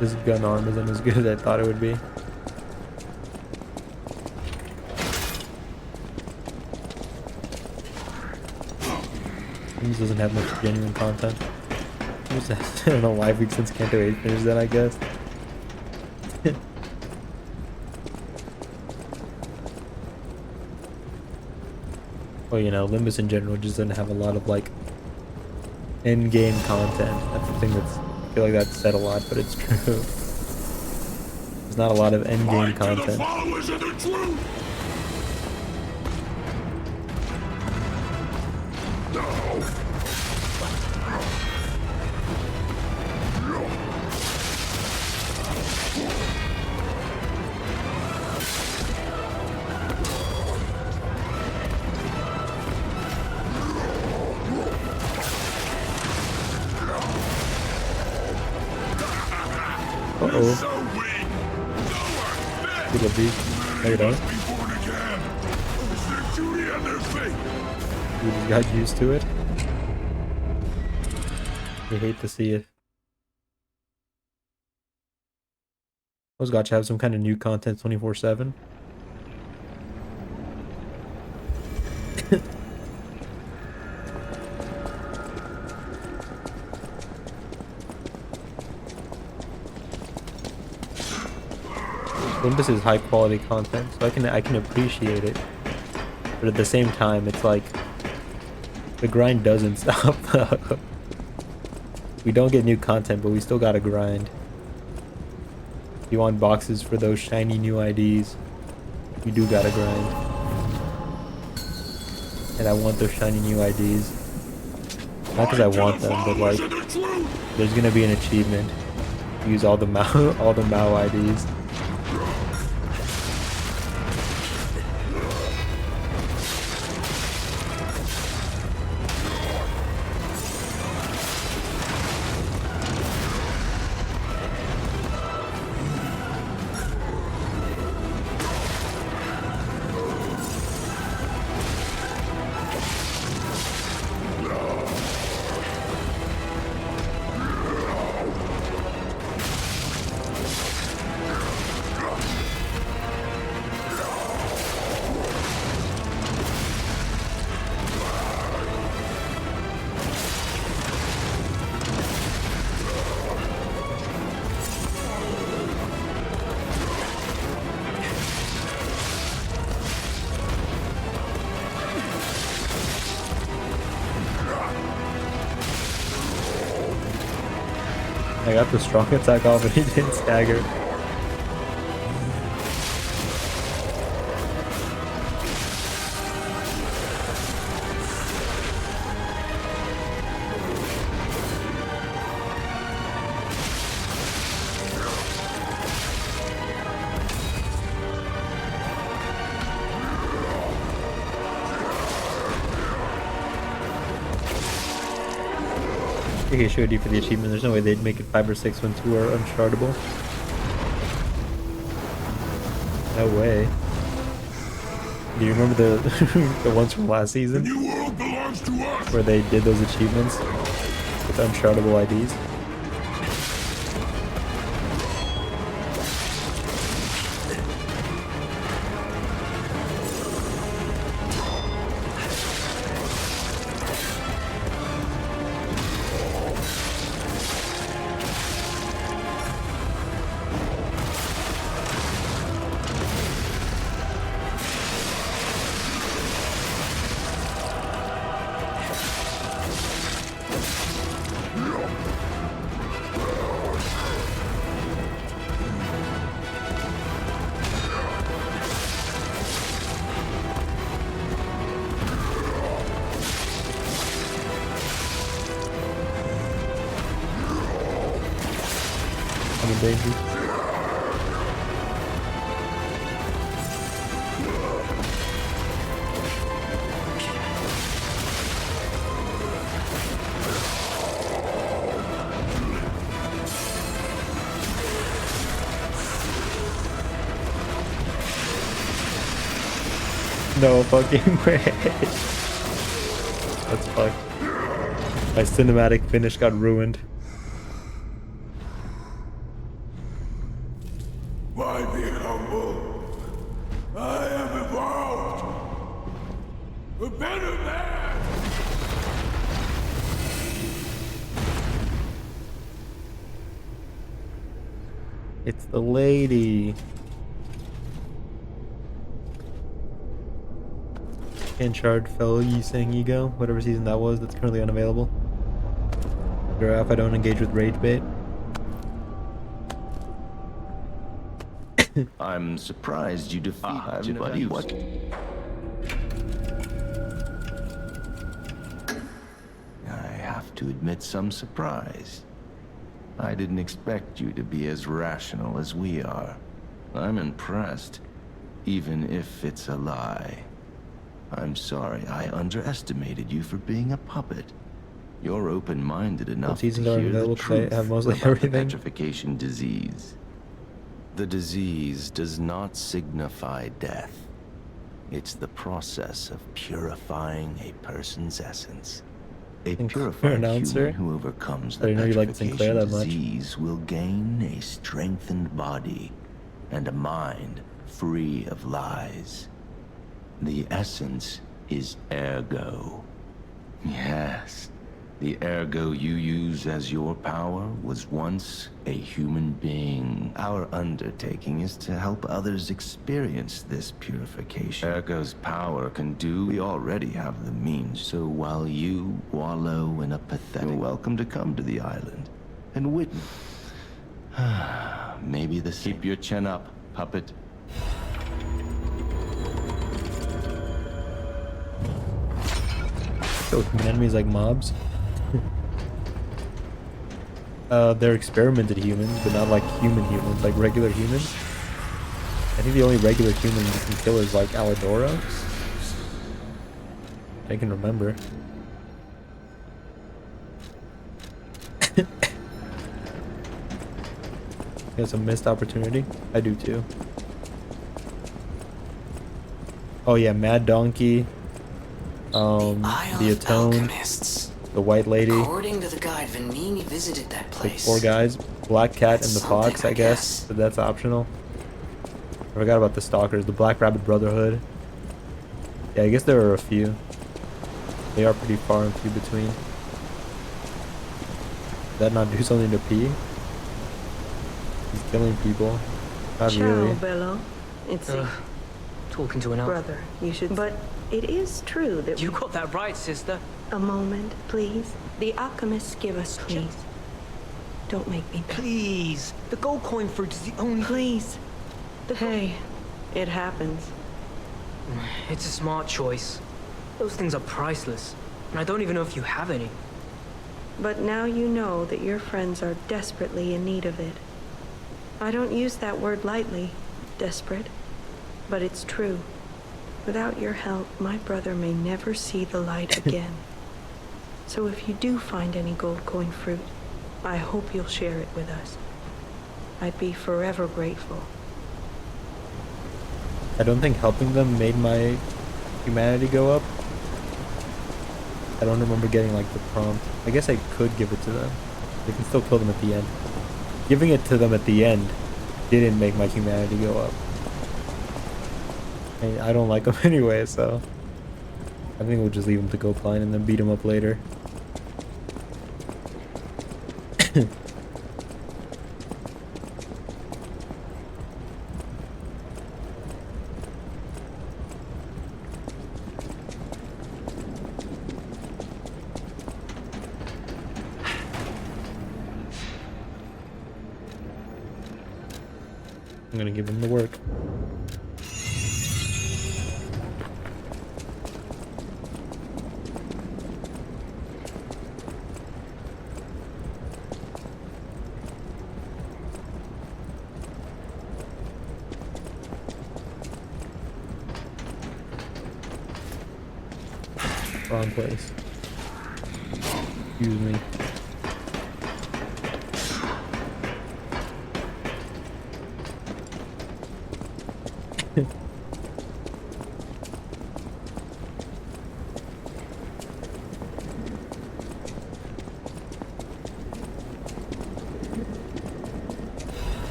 this gun arm isn't as good as I thought it would be. This doesn't have much genuine content. I don't know why we've since Canto 8 finished that, I guess. Well, you know, Limbus in general just doesn't have a lot of like end game content. That's the thing that's, I feel like that's said a lot, but it's true. There's not a lot of end game content. Followers of the truth! Uh-oh. Good of these. There you go. We just got used to it. We hate to see it. Those gotcha have some kind of new content 24/7. Limbus is high quality content, so I can appreciate it. But at the same time, it's like the grind doesn't stop. We don't get new content, but we still gotta grind. If you want boxes for those shiny new IDs, you do gotta grind. And I want those shiny new IDs. Not because I want them, but like, there's gonna be an achievement. Use all the Mao IDs. I got the strong attack off and he didn't stagger. I think I showed you for the achievement. There's no way they'd make it 5 or 6 when 2 are unchartable. No way. Do you remember the the ones from last season? The new world belongs to us. Where they did those achievements with unchartable IDs? I'm in danger. No fucking way. That's fucked. My cinematic finish got ruined. Why be humble? I am evolved. A better man. It's the lady. Inchard fell Yi Sang Ego, whatever season that was, that's currently unavailable. Giraffe, I don't engage with rage bait. I'm surprised you defeated buddy. What? I have to admit some surprise. I didn't expect you to be as rational as we are. I'm impressed, even if it's a lie. I'm sorry I underestimated you for being a puppet. You're open-minded enough to seasons are hear the available today, truth have mostly about the everything. petrification disease. The disease does not signify death. It's the process of purifying a person's essence. A purified announcer. human who overcomes I the didn't know you liked Sinclair petrification that much. disease will gain a strengthened body and a mind free of lies. The essence is ergo. Yes, the ergo you use as your power was once a human being. Our undertaking is to help others experience this purification. Ergo's power can do, we already have the means. So while you wallow in a pathetic, you're welcome to come to the island and witness. Maybe the keep your chin up, puppet. So human enemies like mobs. They're experimented humans, but not like human humans, like regular humans. I think the only regular human you can kill is like Alidoro. I can remember. It's a missed opportunity. I do too. Oh yeah, Mad Donkey. The Atoned. Alchemists. The White Lady. According to the guide, Vanini visited that The place. 4 guys. Black Cat and the Something, Fox, I I guess. But that's optional. I forgot about the Stalkers. The Black Rabbit Brotherhood. Yeah, I guess there are a few. They are pretty far and few between. Did that not do something to P? He's killing people. Not Ciao, really. Bello. It's talking to an elf. brother. You should. But it is true that You got that right, sister. A moment, please. The alchemists give us. Please. Don't make me. Please. The gold coin fruit is the only. Please. Hey, it happens. It's a smart choice. Those things are priceless, and I don't even know if you have any. But now you know that your friends are desperately in need of it. I don't use that word lightly, desperate, but it's true. Without your help, my brother may never see the light again. So if you do find any gold coin fruit, I hope you'll share it with us. I'd be forever grateful. I don't think helping them made my humanity go up. I don't remember getting like the prompt. I guess I could give it to them. They can still kill them at the end. Giving it to them at the end didn't make my humanity go up. I don't like them anyway, so I think we'll just leave them to go blind and then beat them up later. I'm gonna give him the work. Wrong place. Excuse me.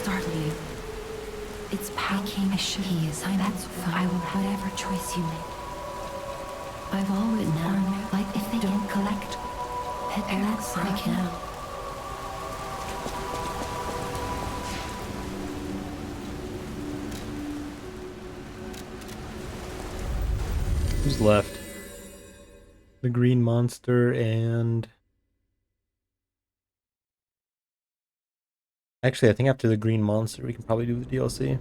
startle you. It's power. I should. He is. That's fine. I will whatever choice you make. I've always known. Like if they don't collect, let's break it out. Who's left? The green monster and... Actually, I think after the green monster, we can probably do the DLC.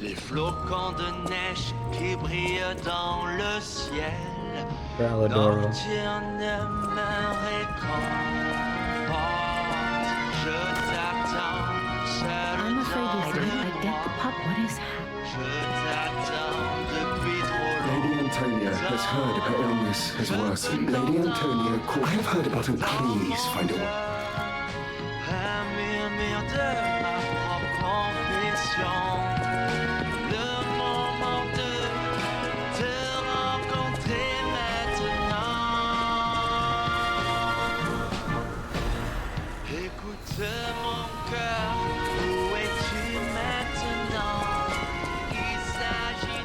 Les flocons de neige qui brillent dans le ciel. Valadoro. I'm afraid I get the pup. What is Lady Antonia has heard her illness has worsened. Lady Antonia called. I have heard about him. Please find a way.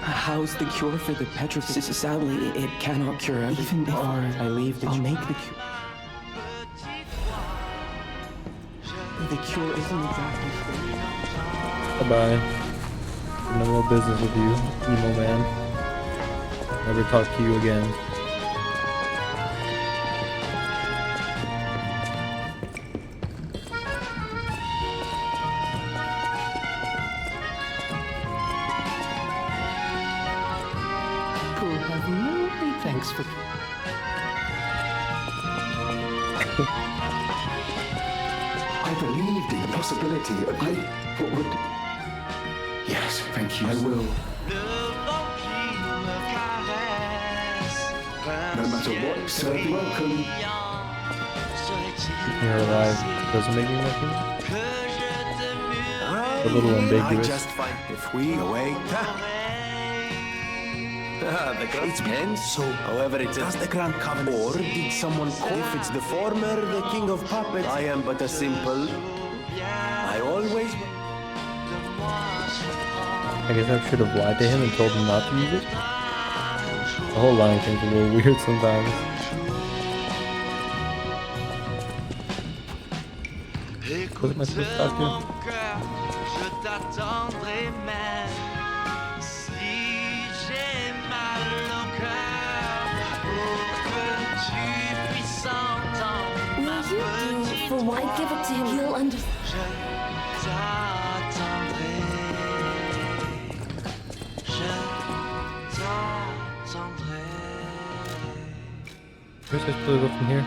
How's the cure for the petrified? Sadly, it cannot cure everything. Even if I leave, I'll make the cure. The cure isn't exactly. Bye-bye. No more business with you, emo man. Never talk to you again. Thanks for... I believed in the possibility of... What would... Yes, thank you. I will. No matter what, sir, be welcome. Keeping her alive doesn't make me like him. A little ambiguous. I just find if we awake. The Krat's men, so however it is the Grand Covenant, or did someone call? If it's the former, the king of puppets, I am but a simple. I always. I guess I should have lied to him and told him not to use it. The whole lying thing's a little weird sometimes. What am I supposed to talk to? I give it to him. He'll understand. Where's I supposed to go from here?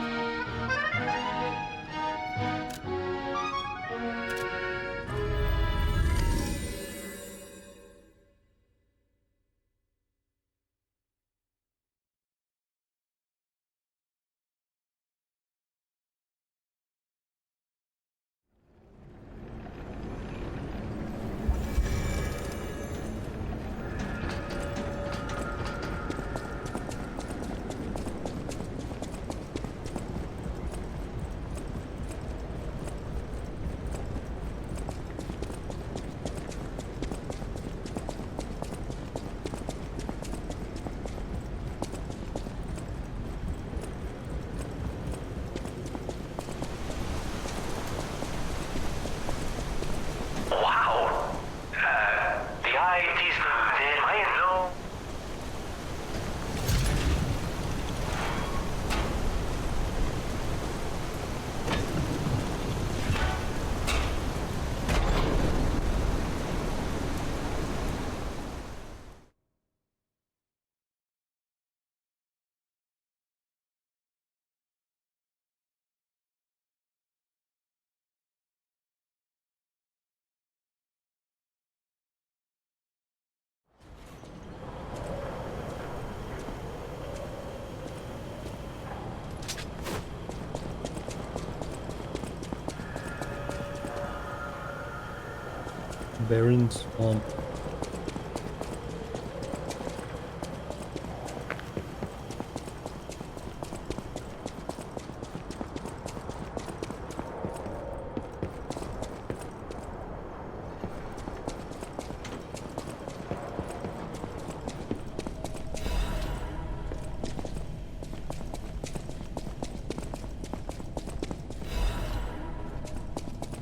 Barren swamp.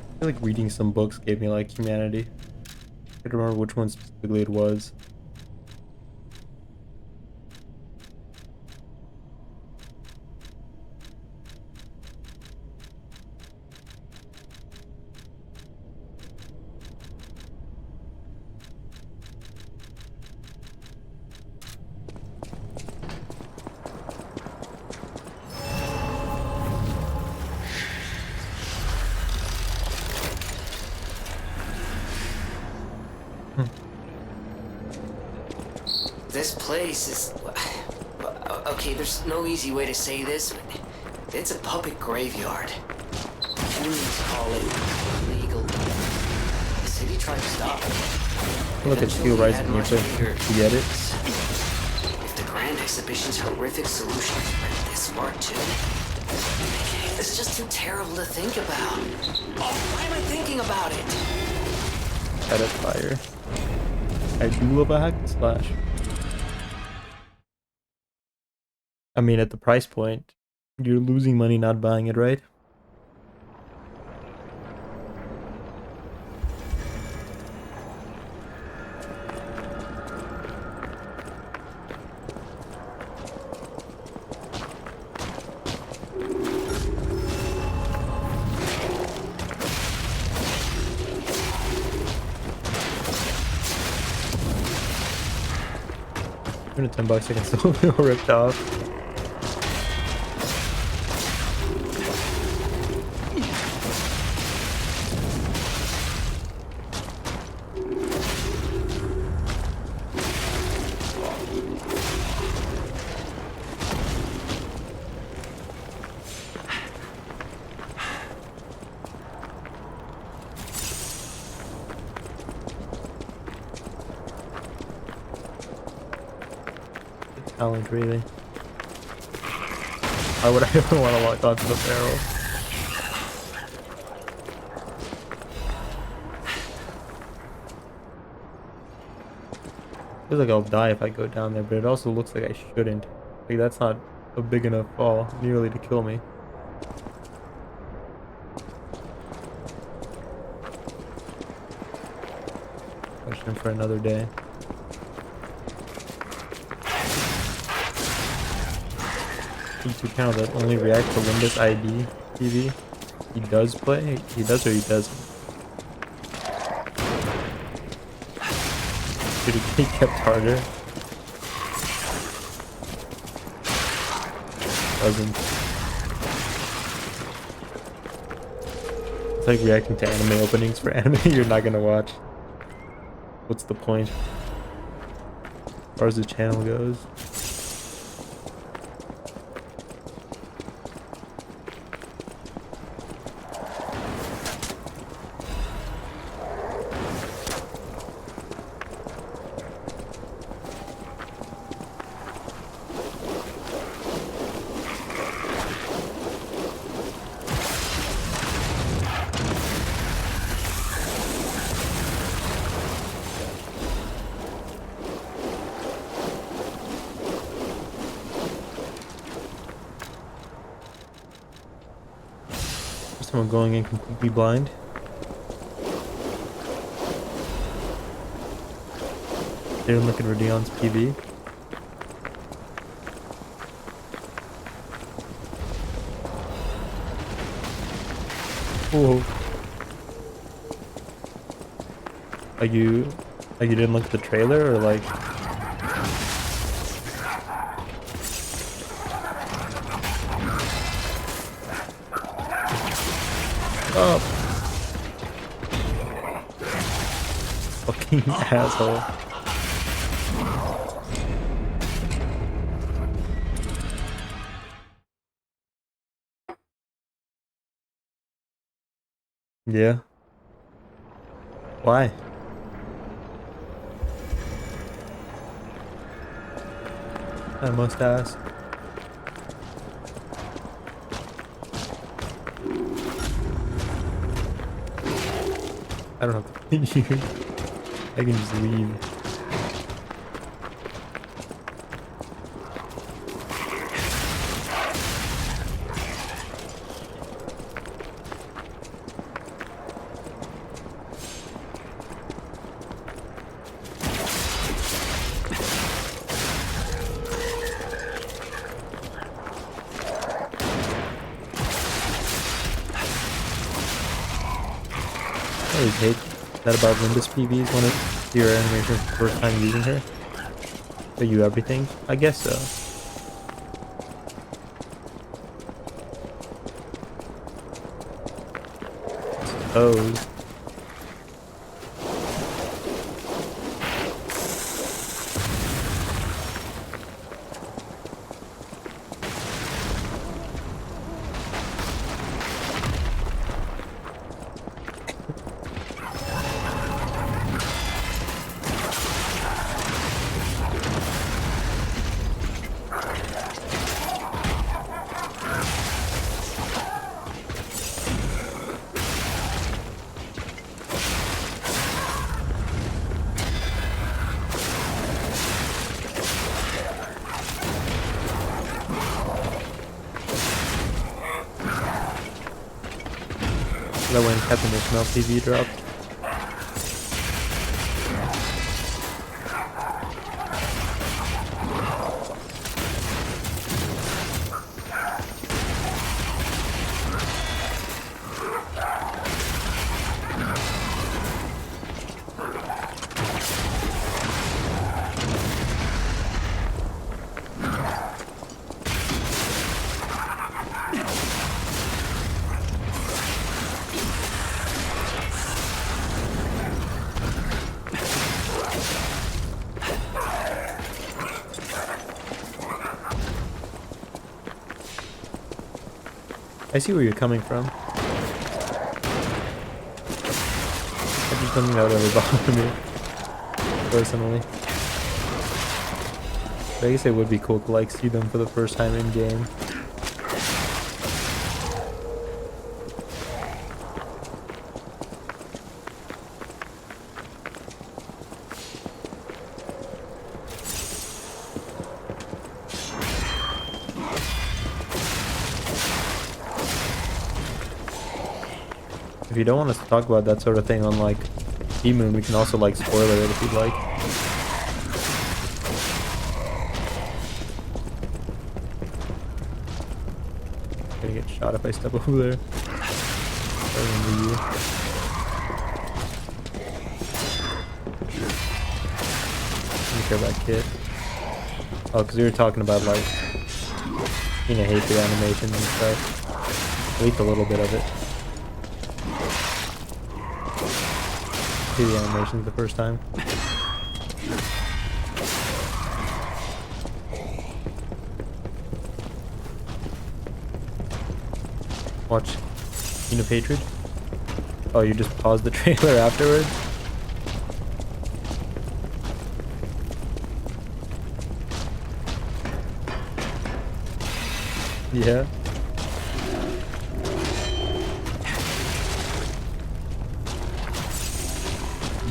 I feel like reading some books gave me like humanity. I don't remember which one specifically it was. This place is... Okay, there's no easy way to say this, but it's a puppet graveyard. Humans call it illegal. The city tried to stop it. Look at Steel Rising music. You get it? If the Grand Exhibition's horrific solutions went this far too, it's just too terrible to think about. Why am I thinking about it? Edit fire. I do love a hack and slash. I mean, at the price point, you're losing money not buying it, right? Even at $10 I can still feel ripped off. Talent, really. Why would I ever want to lock onto the barrel? Feels like I'll die if I go down there, but it also looks like I shouldn't. Like, that's not a big enough fall, nearly to kill me. Question for another day. YouTube channel that only reacts to Windows ID TV. He does play? He does or he doesn't? Should he be kept harder? Doesn't. It's like reacting to anime openings for anime you're not gonna watch. What's the point? As far as the channel goes. Someone going in completely blind. They're looking for Dion's PV. Whoa. Like you didn't look at the trailer, or like? Oh. Fucking asshole. Yeah. Why? I must ask. I don't have to be here. I can just leave. I always hate that about Linda's PVs when it's your animation first time using her. Show you everything? I guess so. Suppose. That when Captain Ishmael TV dropped. I see where you're coming from. I just don't think that would ever bother me, personally. But I guess it would be cool to like see them for the first time in game. If you don't want us to talk about that sort of thing on like E-Moon, we can also like spoiler it if you'd like. I'm gonna get shot if I step over there. I remember you. Let me care about Kit. Oh, because we were talking about like, you know, hate the animation and stuff. At least a little bit of it. See the animations the first time. Watch Unipatrid. Oh, you just paused the trailer afterwards? Yeah.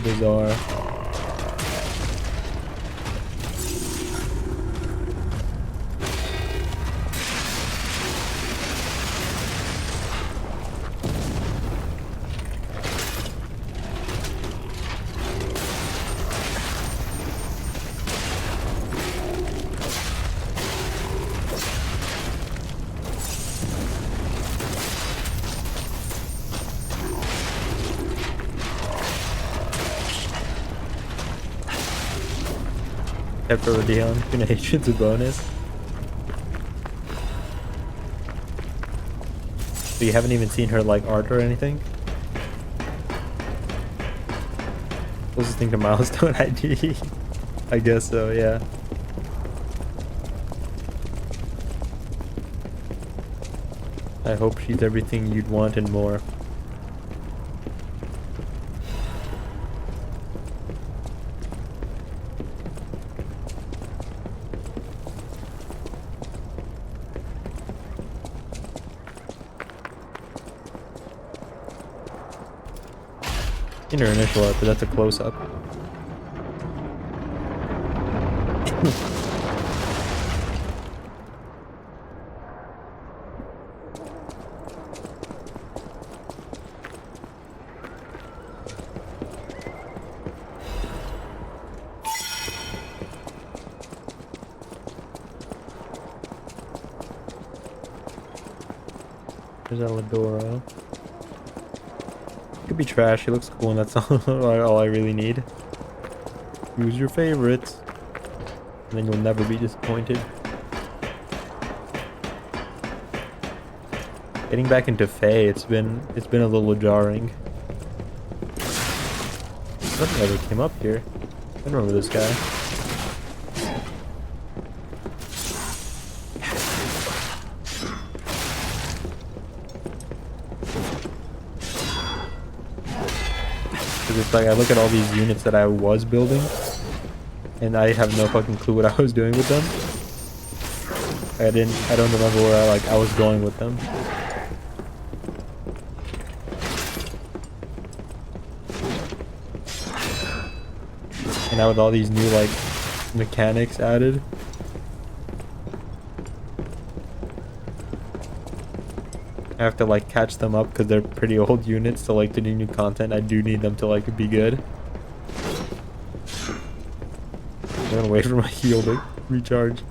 Bizarre. For Rodion, gonna hatred's a bonus. So you haven't even seen her like art or anything? Closest thing to milestone ID. I guess so, yeah. I hope she's everything you'd want and more. In her initial art, but that's a close-up. There's Eladora. Could be trash. He looks cool, and that's all I really need. Who's your favorite? And then you'll never be disappointed. Getting back into Faye, it's been a little jarring. Nothing ever came up here. I remember this guy. It's like I look at all these units that I was building, and I have no fucking clue what I was doing with them. I don't remember where I was going with them. And now with all these new like mechanics added, I have to like catch them up because they're pretty old units, so like to do new content I do need them to like be good. I'm gonna wait for my heal to recharge.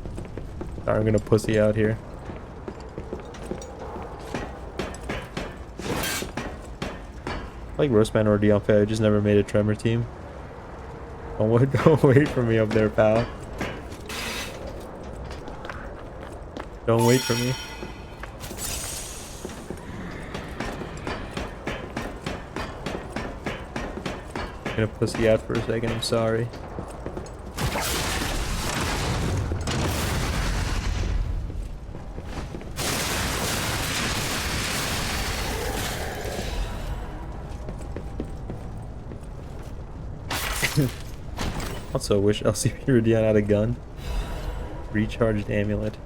Sorry, I'm gonna pussy out here. Like Roastman or Deonfe, I just never made a Tremor team. Don't wait for me up there, pal. Don't wait for me. I'm gonna pussy out for a second, I'm sorry. Also wish LCP Radion had a gun. Recharged amulet.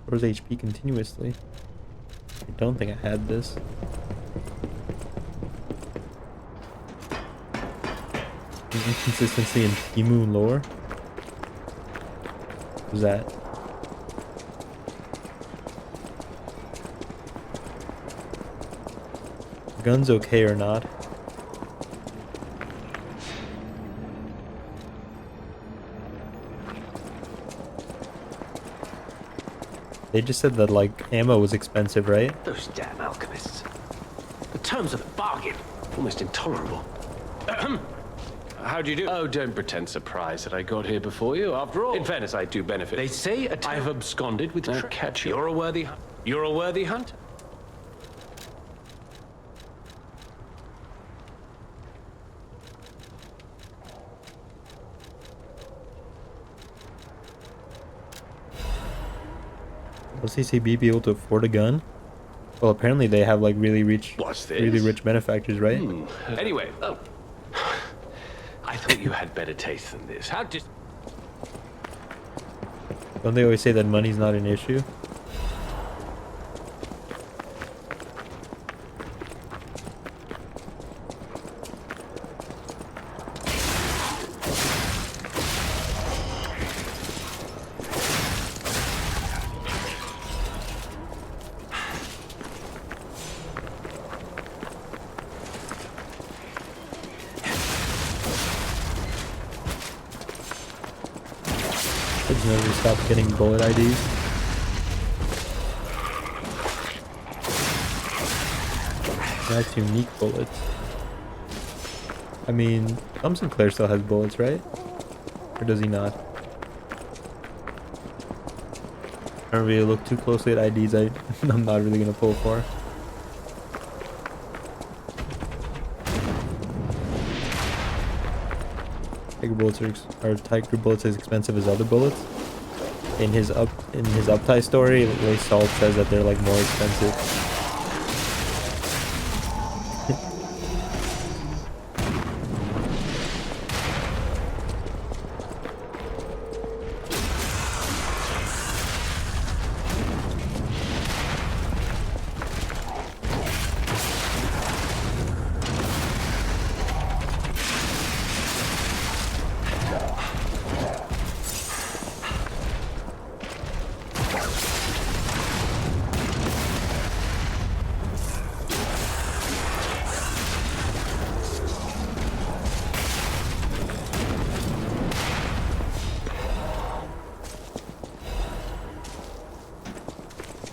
Where's HP continuously? I don't think I had this. Inconsistency in Timu lore? What was that? Gun's okay or not? They just said that like ammo was expensive, right? Those damn alchemists. The terms of the bargain, almost intolerable. How do you do? Oh, don't pretend surprised that I got here before you. After all, in fairness, I do benefit. They say I've absconded with catch. You're a worthy hunter. Will CCB be able to afford a gun? Well, apparently they have like really rich benefactors, right? Anyway, I thought you had better taste than this. How did? Don't they always say that money's not an issue? Kids never stop getting bullet IDs. That's unique bullets. I mean, Tom Sinclair still has bullets, right? Or does he not? I don't really look too closely at IDs I'm not really gonna pull for. Tiger bullets as expensive as other bullets. In his uptie story, Ray Salt says that they're like more expensive.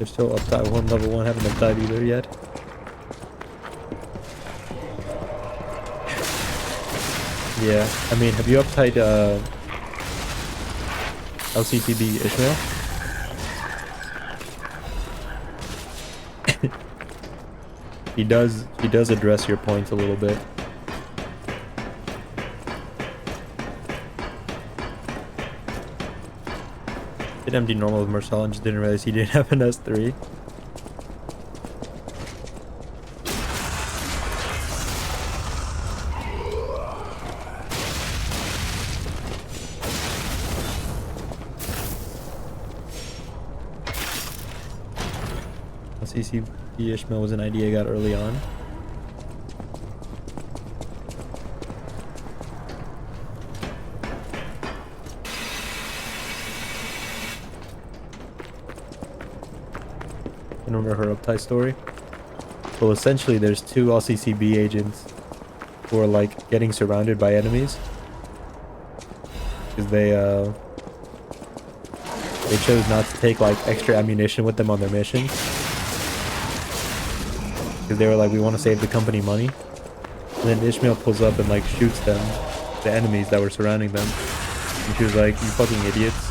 They're still uptide. Level 1 haven't uptide either yet. Yeah, I mean, have you uptied LCTB Ishmael? He does address your points a little bit. Did MD normal with Marcel and just didn't realize he didn't have an S3. CCP Ishmael was an idea I got early on. I remember her uptight story. Well, essentially, there's two LCCB agents who are like getting surrounded by enemies because they chose not to take like extra ammunition with them on their mission. Because they were like, we want to save the company money. And then Ishmael pulls up and like shoots them, the enemies that were surrounding them. And she was like, you fucking idiots.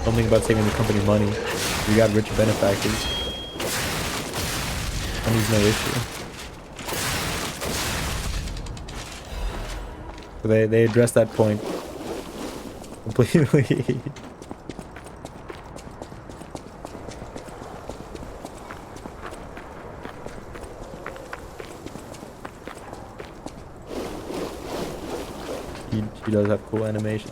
Don't think about saving the company money. We got rich benefactors. Money's no issue. So they addressed that point completely. She does have cool animation.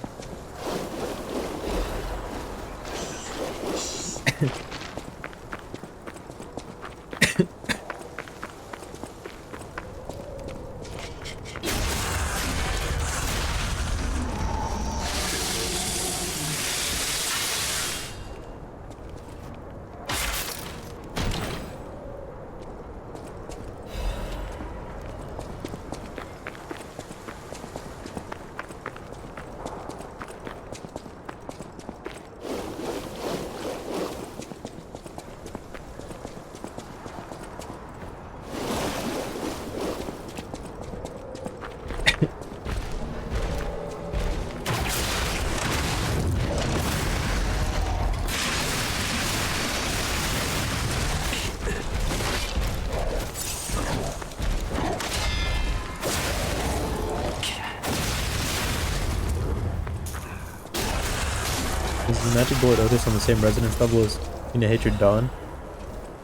Is the Magic Bullet Otis on the same resonance level as Queen of Hatred Dawn?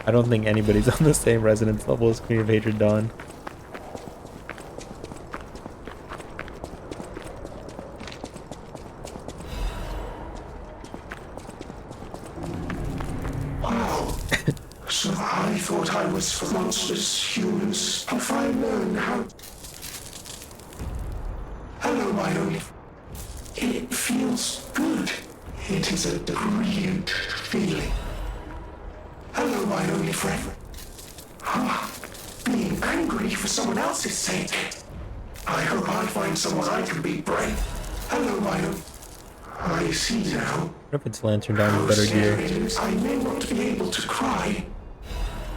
I don't think anybody's on the same resonance level as Queen of Hatred Dawn. Wow. So I thought I was for monstrous humans. If I learn how... Hello, my only... It feels good. It is a great feeling. Hello, my only friend. Being angry for someone else's sake. I hope I find someone I can be brave. Hello, my own... I see now. What if it's Lantern down with better gear? I may not be able to cry.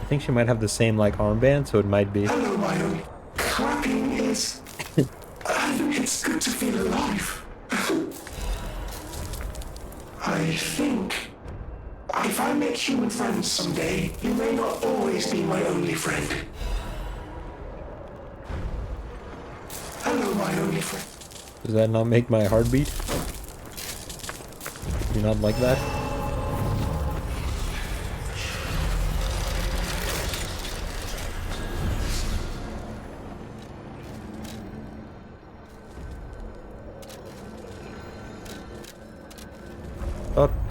I think she might have the same like armband, so it might be. Hello, my own... Clapping is... it's good to feel alive. I think if I make human friends someday, you may not always be my only friend. Hello, my only friend. Does that not make my heart beat? Do you not like that?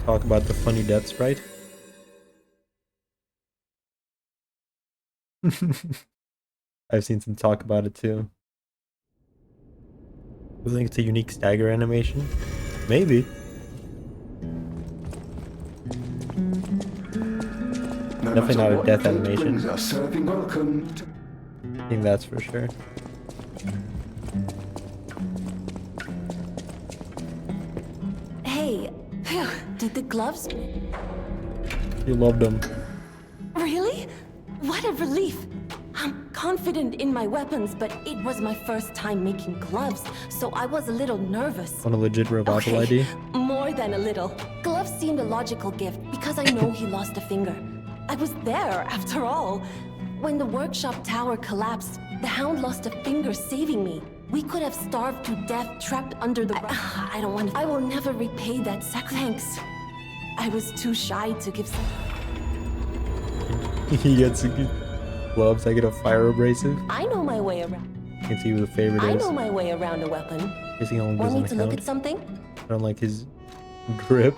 Talk about the funny death sprite. I've seen some talk about it too. Do you think it's a unique stagger animation? Maybe. Definitely not a death animation. I think that's for sure. Hey, did the gloves... You loved them. of relief. I'm confident in my weapons, but it was my first time making gloves, so I was a little nervous. On a legit revival ID? More than a little. Gloves seemed a logical gift because I know he lost a finger. I was there, after all. When the workshop tower collapsed, the Hound lost a finger saving me. We could have starved to death trapped under the... I don't want to... I will never repay that sacrifice. Thanks. I was too shy to give some... He gets gloves. I get a fire abrasive. I know my way around. You can see who the favorite I is. know my way around a weapon. Guess he only Want gives me an to look account. at something? I don't like his grip.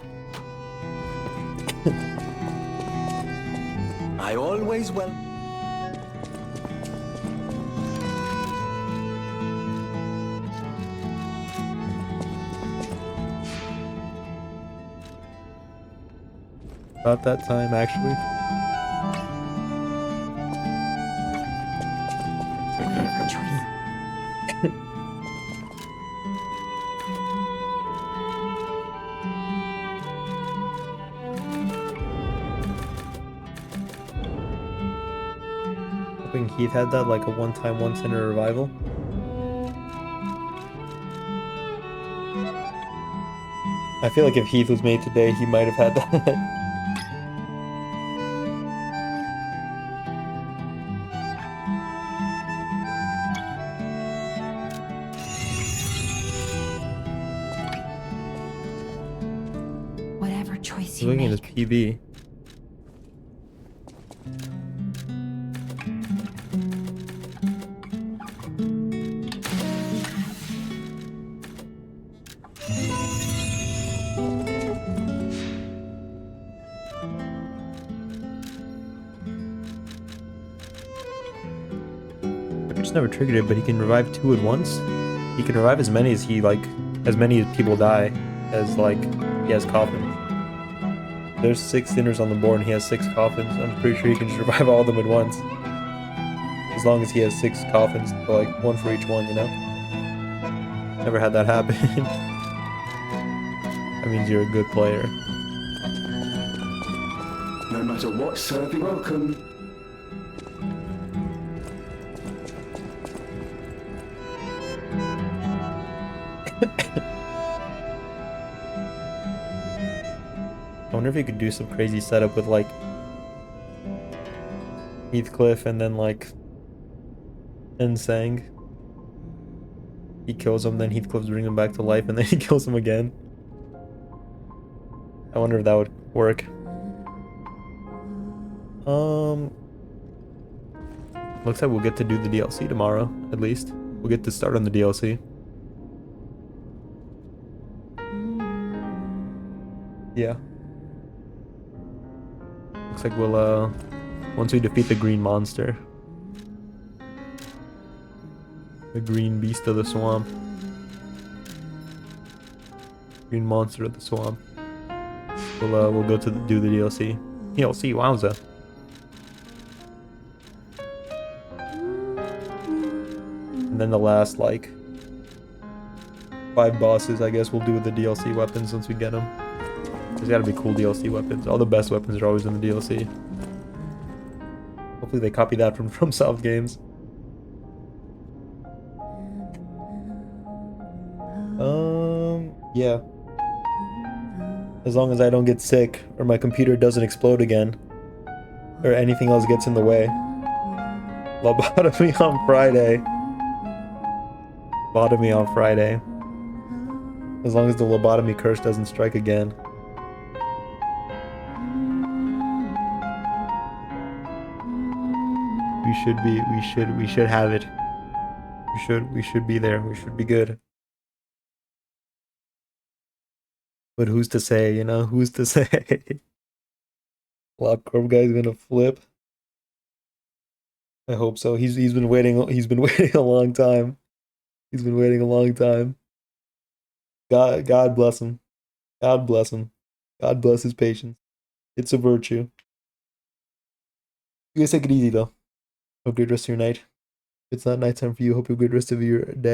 I always well. About that time, actually. Whatever choice. Hoping Heath had that like a one-time, once-in-a revival. I feel like if Heath was made today, he might have had that. Whatever choice He's you looking at make. his PB. I just never triggered it, but he can revive 2 at once. He can revive as many as as many people die as he has coffins. There's 6 sinners on the board and he has 6 coffins. I'm pretty sure he can just revive all of them at once. As long as he has 6 coffins, so one for each one, you know? Never had that happen. That means you're a good player. No matter what, sir, be welcome. I wonder if you could do some crazy setup with Heathcliff and then Ensang. He kills him, then Heathcliff's bring him back to life, and then he kills him again. I wonder if that would work. Looks like we'll get to do the DLC tomorrow, at least. We'll get to start on the DLC. Yeah. Looks like we'll, once we defeat the green monster. The green beast of the swamp. Green monster of the swamp. We'll go to do the DLC. DLC, wowza. And then the last, 5 bosses, I guess we'll do with the DLC weapons once we get them. There's gotta be cool DLC weapons. All the best weapons are always in the DLC. Hopefully they copy that from FromSoft games. Yeah. As long as I don't get sick, or my computer doesn't explode again, or anything else gets in the way. Lobotomy on Friday. Lobotomy on Friday. As long as the lobotomy curse doesn't strike again. We should have it. We should be there. We should be good. But who's to say, you know? Who's to say? LobCorp guy's gonna flip. I hope so. He's been waiting a long time. He's been waiting a long time. God bless him. God bless him. God bless his patience. It's a virtue. You guys take it easy though. Have a great rest of your night. If it's not nighttime for you, hope you have a great rest of your day.